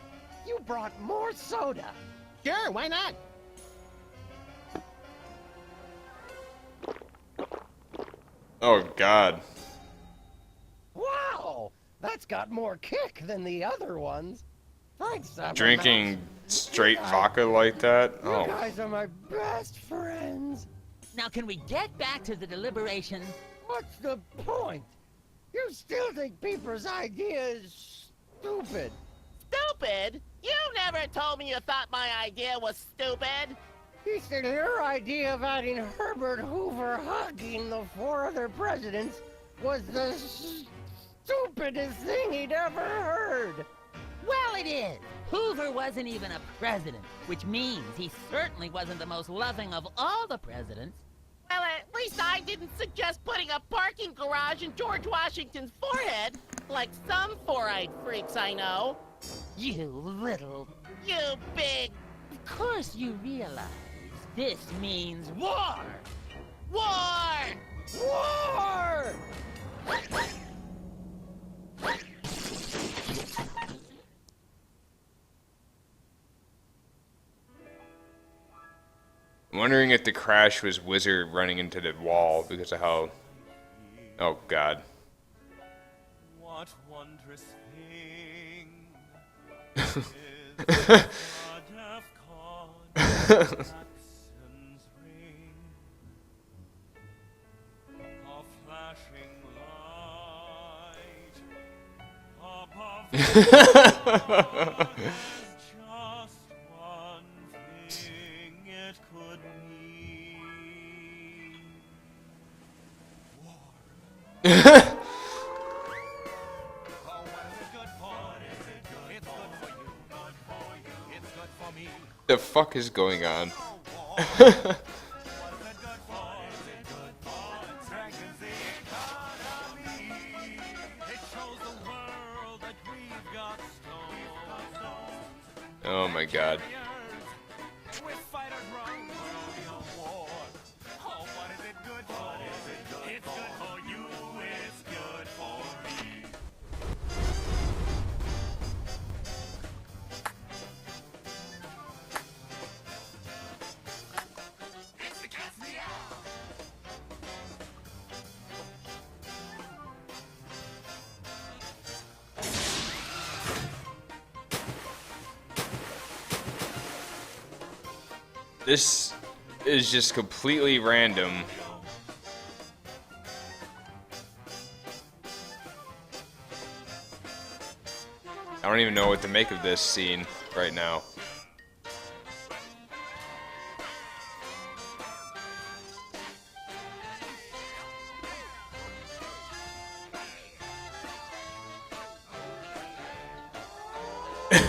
You brought more soda. Sure, why not? Oh, God. Wow! That's got more kick than the other ones. Thanks, Summer Drinking Mouse. straight vodka like that? You Oh. guys are my best friends. Now, can we get back to the deliberation? What's the point? You still think Peeper's idea is stupid. Stupid? You never told me you thought my idea was stupid. He said your idea of adding Herbert Hoover hugging the 4 other presidents was the stupidest thing he'd ever heard. Well, it is. Hoover wasn't even a president, which means he certainly wasn't the most loving of all the presidents. Well, at least I didn't suggest putting a parking garage in George Washington's forehead, like some four-eyed freaks I know. You little... You big... Of course you realize this means war! War! War! I'm wondering if the crash was Whizzer running into the wall because of how... Oh, God. What wondrous thing is the Saxon's ring, a flashing light above the just one thing it could mean. War. The fuck is going on? Oh my God. This is just completely random. I don't even know what to make of this scene right now. Oh,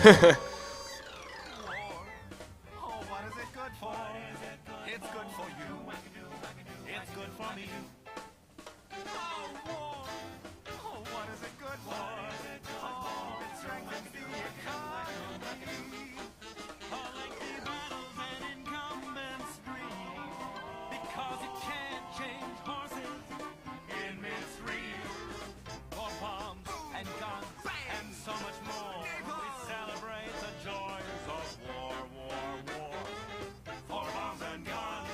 what is it good for? It's good for you. It's good for me. Oh, war. Oh, what is it good for? Oh, it strengthens the economy. All lengthy battles and incumbents breed. Because it can't change horses in midstream. For bombs and guns and so much more. We celebrate the joys of war, war, war. For bombs and guns.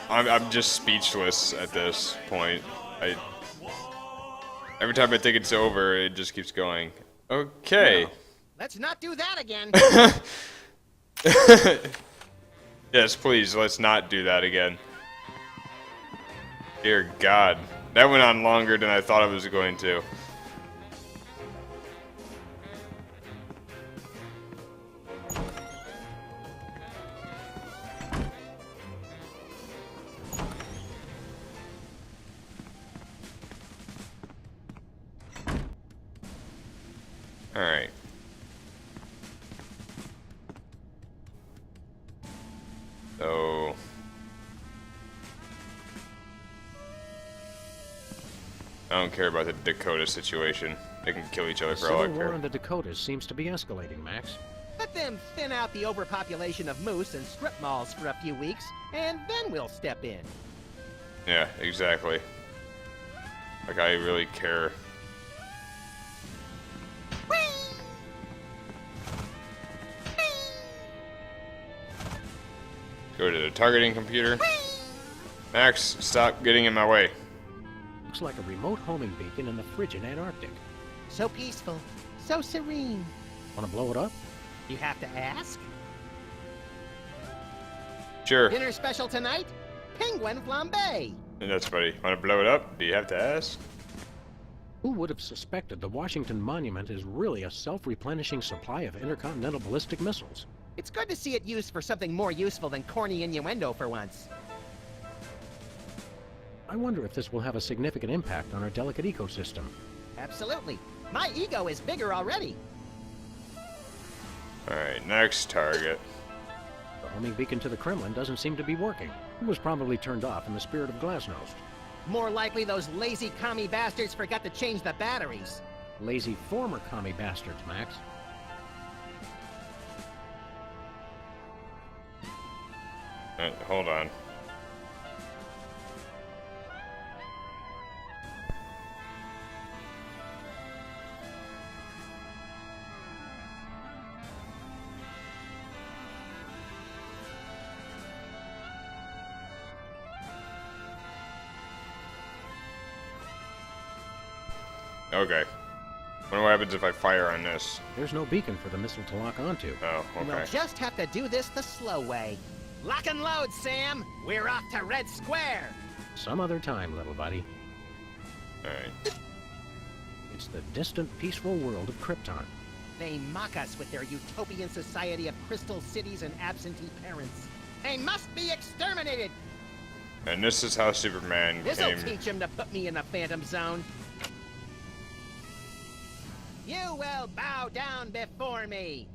I'm just speechless at this point. Every time I think it's over, it just keeps going. Okay. No. Let's not do that again. Yes, please, let's not do that again. Dear God. That went on longer than I thought it was going to. Alright. So... I don't care about the Dakota situation. They can kill each other The for all I civil war care. in the Dakotas seems to be escalating, Max. Let them thin out the overpopulation of moose and strip malls for a few weeks, and then we'll step in. Yeah, exactly. Like, I really care. Go to the targeting computer. Max, stop getting in my way. Looks like a remote homing beacon in the frigid Antarctic. So peaceful, so serene. Want to blow it up? You have to ask? Sure. Dinner special tonight? Penguin flambe. That's funny. Want to blow it up? Do you have to ask? Who would have suspected the Washington Monument is really a self-replenishing supply of intercontinental ballistic missiles? It's good to see it used for something more useful than corny innuendo for once. I wonder if this will have a significant impact on our delicate ecosystem. Absolutely. My ego is bigger already. Alright, next target. The homing beacon to the Kremlin doesn't seem to be working. It was probably turned off in the spirit of Glasnost. More likely those lazy commie bastards forgot to change the batteries. Lazy former commie bastards, Max. Hold on. Okay. Wonder what happens if I fire on this. There's no beacon for the missile to lock onto. Oh, okay. We'll just have to do this the slow way. Lock and load, Sam! We're off to Red Square! Some other time, little buddy. Alright. It's the distant, peaceful world of Krypton. They mock us with their utopian society of crystal cities and absentee parents. They must be exterminated! And this is how Superman This'll came... teach him to put me in the Phantom Zone. You will bow down before me!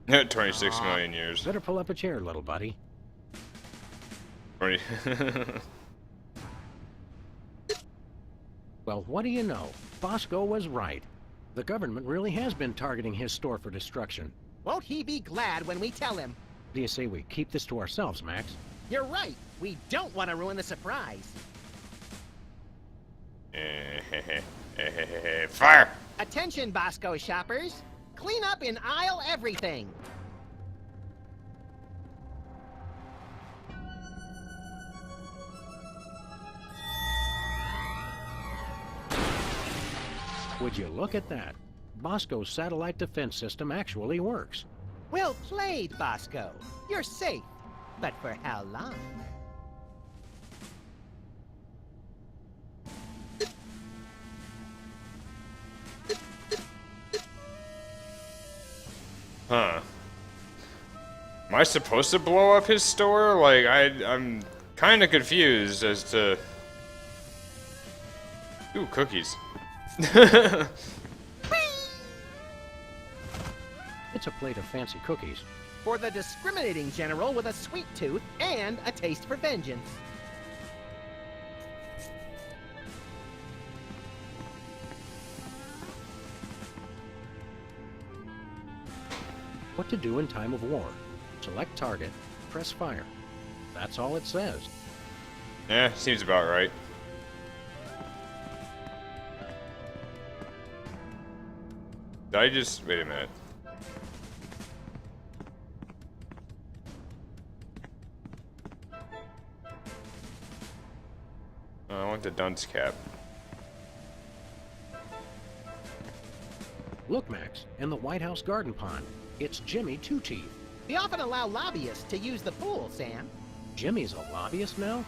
26 million years. Better pull up a chair, little buddy. 20... Well, what do you know? Bosco was right. The government really has been targeting his store for destruction. Won't he be glad when we tell him? Do you say we keep this to ourselves, Max? You're right. We don't want to ruin the surprise. Fire! Attention, Bosco shoppers. Clean up in aisle everything. Would you look at that? Bosco's satellite defense system actually works. Well played, Bosco. You're safe. But for how long? Huh. Am I supposed to blow up his store? Like, I'm kind of confused as to... Ooh, cookies. It's a plate of fancy cookies. For the discriminating general with a sweet tooth and a taste for vengeance. What to do in time of war. Select target, press fire. That's all it says. Yeah, seems about right. Did I just... wait a minute. I want the dunce cap. Look, Max, in the White House garden pond. It's Jimmy Two Teeth. We often allow lobbyists to use the pool, Sam. Jimmy's a lobbyist now?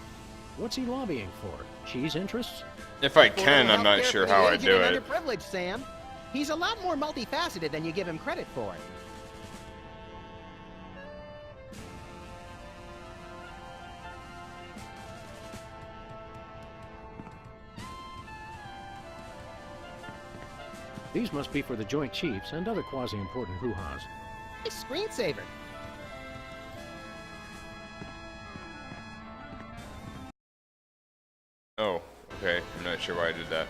What's he lobbying for? Cheese interests? If I can, I'm not sure how I do it. Underprivileged, Sam. He's a lot more multifaceted than you give him credit for. These must be for the Joint Chiefs and other quasi-important hoo-has. A screensaver. Oh, okay. I'm not sure why I did that.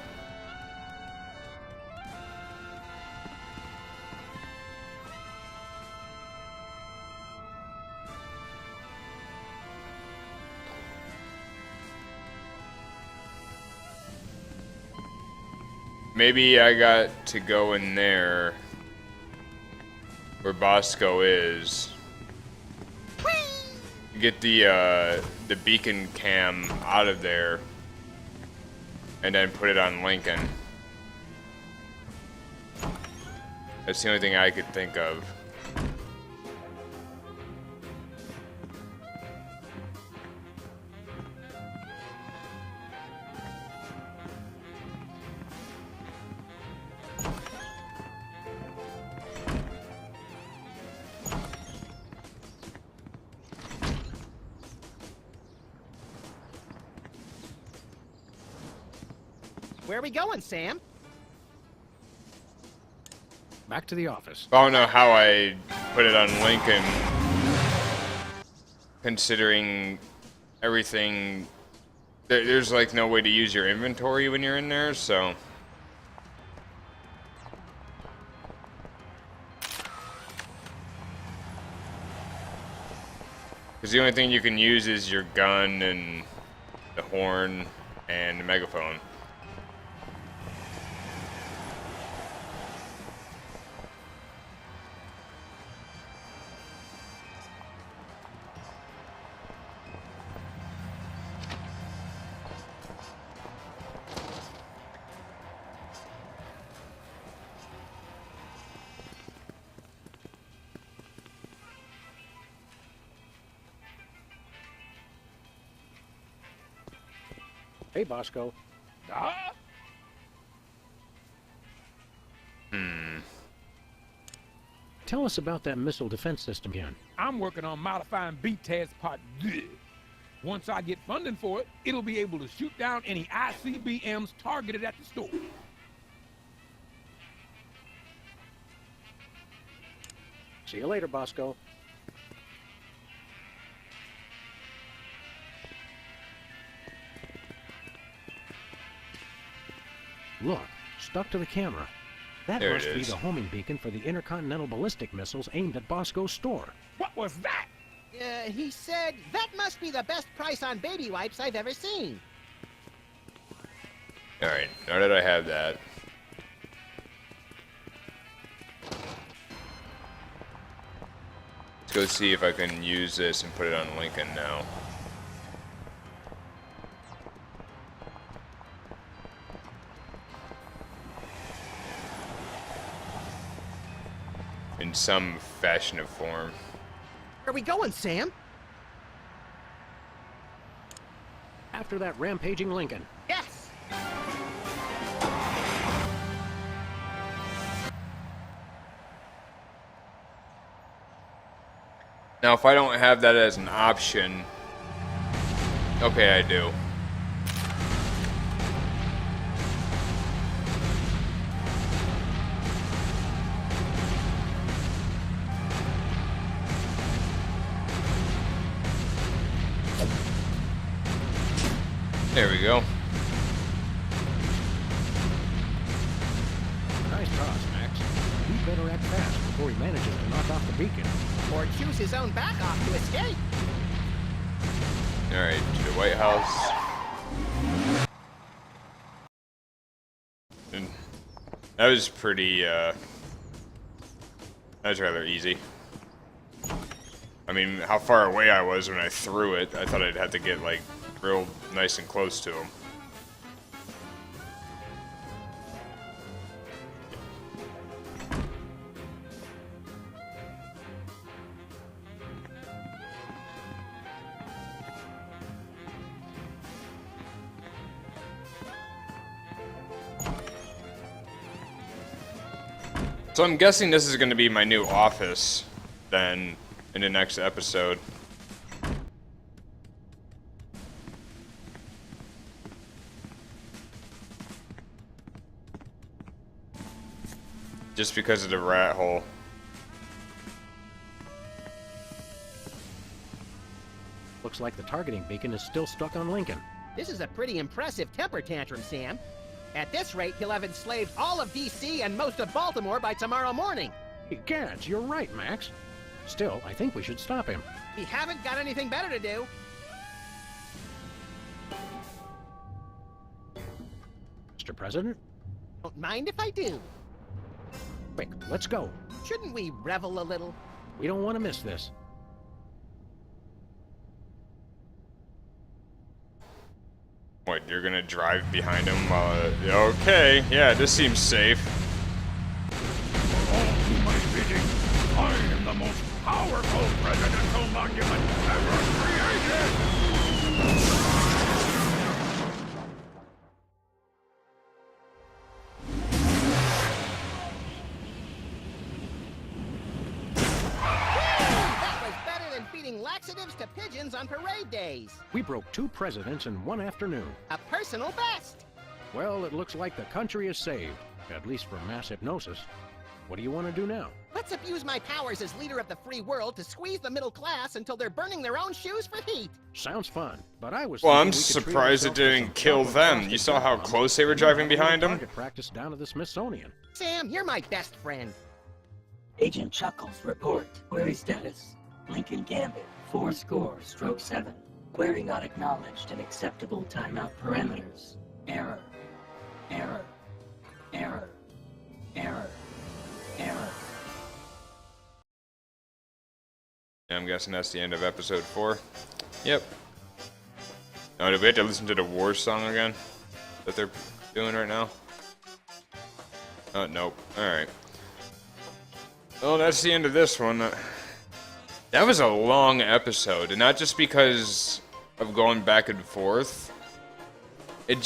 Maybe I got to go in there where Bosco is. Get the beacon cam out of there and then put it on Lincoln. That's the only thing I could think of. Where are we going, Sam? Back to the office. I don't know how I put it on Lincoln, considering everything. There's like no way to use your inventory when you're in there, so. Because the only thing you can use is your gun and the horn and the megaphone. Hey, Bosco. Tell us about that missile defense system again. I'm working on modifying BTAS Part D. Once I get funding for it, it'll be able to shoot down any ICBMs targeted at the store. See you later, Bosco. Look, stuck to the camera. That There must it be is. the homing beacon for the intercontinental ballistic missiles aimed at Bosco's store. What was that? He said, that must be the best price on baby wipes I've ever seen. Alright, now that I have that. Let's go see if I can use this and put it on Lincoln now. In some fashion of form. Where are we going, Sam? After that rampaging Lincoln. Yes! Now, if I don't have that as an option... Okay, I do. we go. Nice toss, Max. He better act fast before he manages to knock off the beacon. Or choose his own back off to escape. Alright, to the White House. And that was pretty, that was rather easy. I mean, how far away I was when I threw it, I thought I'd have to get, like, real nice and close to him. So I'm guessing this is going to be my new office, then, in the next episode. Just because of the rat hole. Looks like the targeting beacon is still stuck on Lincoln. This is a pretty impressive temper tantrum, Sam. At this rate, he'll have enslaved all of D.C. and most of Baltimore by tomorrow morning. Gads, you're right, Max. Still, I think we should stop him. We haven't got anything better to do. Mr. President? Don't mind if I do. Quick, let's go. Shouldn't we revel a little? We don't want to miss this. What, you're gonna drive behind him while... okay, yeah, this seems safe. For all to my bidding, I am the most powerful presidential monument ever created! That was better than feeding laxatives to pigeons on parade days. We broke 2 presidents in one afternoon. A personal best. Well, it looks like the country is saved, at least from mass hypnosis. What do you want to do now? Let's abuse my powers as leader of the free world to squeeze the middle class until they're burning their own shoes for heat. Sounds fun, but I was Well, I'm thinking we could treat surprised it ourselves to didn't some kill chocolate them. frosted You saw how buns close they were and driving have a behind little him? target practice down to the Smithsonian. Sam, you're my best friend. Agent Chuckles, report. Query status. Lincoln Gambit, 4 score, stroke 7. Query not acknowledged and acceptable timeout parameters. Error. Error. Error. Error. Error. I'm guessing that's the end of episode 4. Yep. Oh, do we have to listen to the war song again? That they're doing right now? Oh, nope. Alright. Well, that's the end of this one. That was a long episode, and not just because of going back and forth. It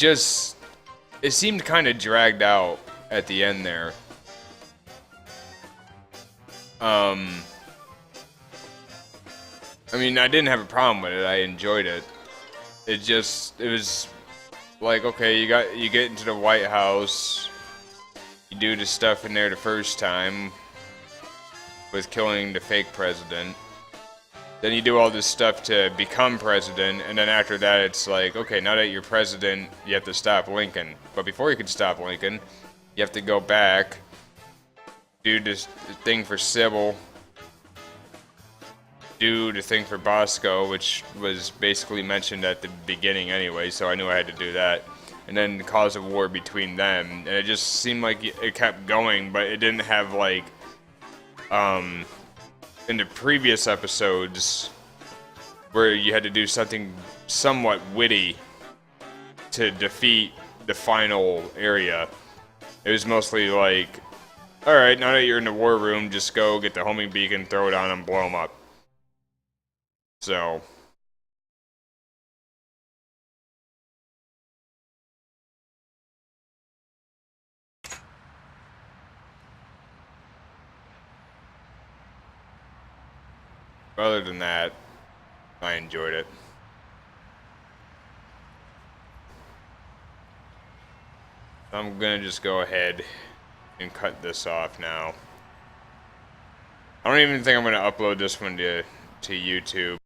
seemed kind of dragged out at the end there. I mean, I didn't have a problem with it. I enjoyed it. It was like, okay, you get into the White House, you do the stuff in there the first time with killing the fake president. Then you do all this stuff to become president, and then after that it's like, okay, now that you're president, you have to stop Lincoln. But before you can stop Lincoln, you have to go back, do this thing for Sybil, do the thing for Bosco, which was basically mentioned at the beginning anyway, so I knew I had to do that. And then cause a war between them, and it just seemed like it kept going, but it didn't have like, in the previous episodes, where you had to do something somewhat witty to defeat the final area. It was mostly like, alright, now that you're in the war room, just go get the homing beacon, throw it on them, blow them up. So... other than that, I enjoyed it. I'm gonna just go ahead and cut this off now. I don't even think I'm gonna upload this one to YouTube.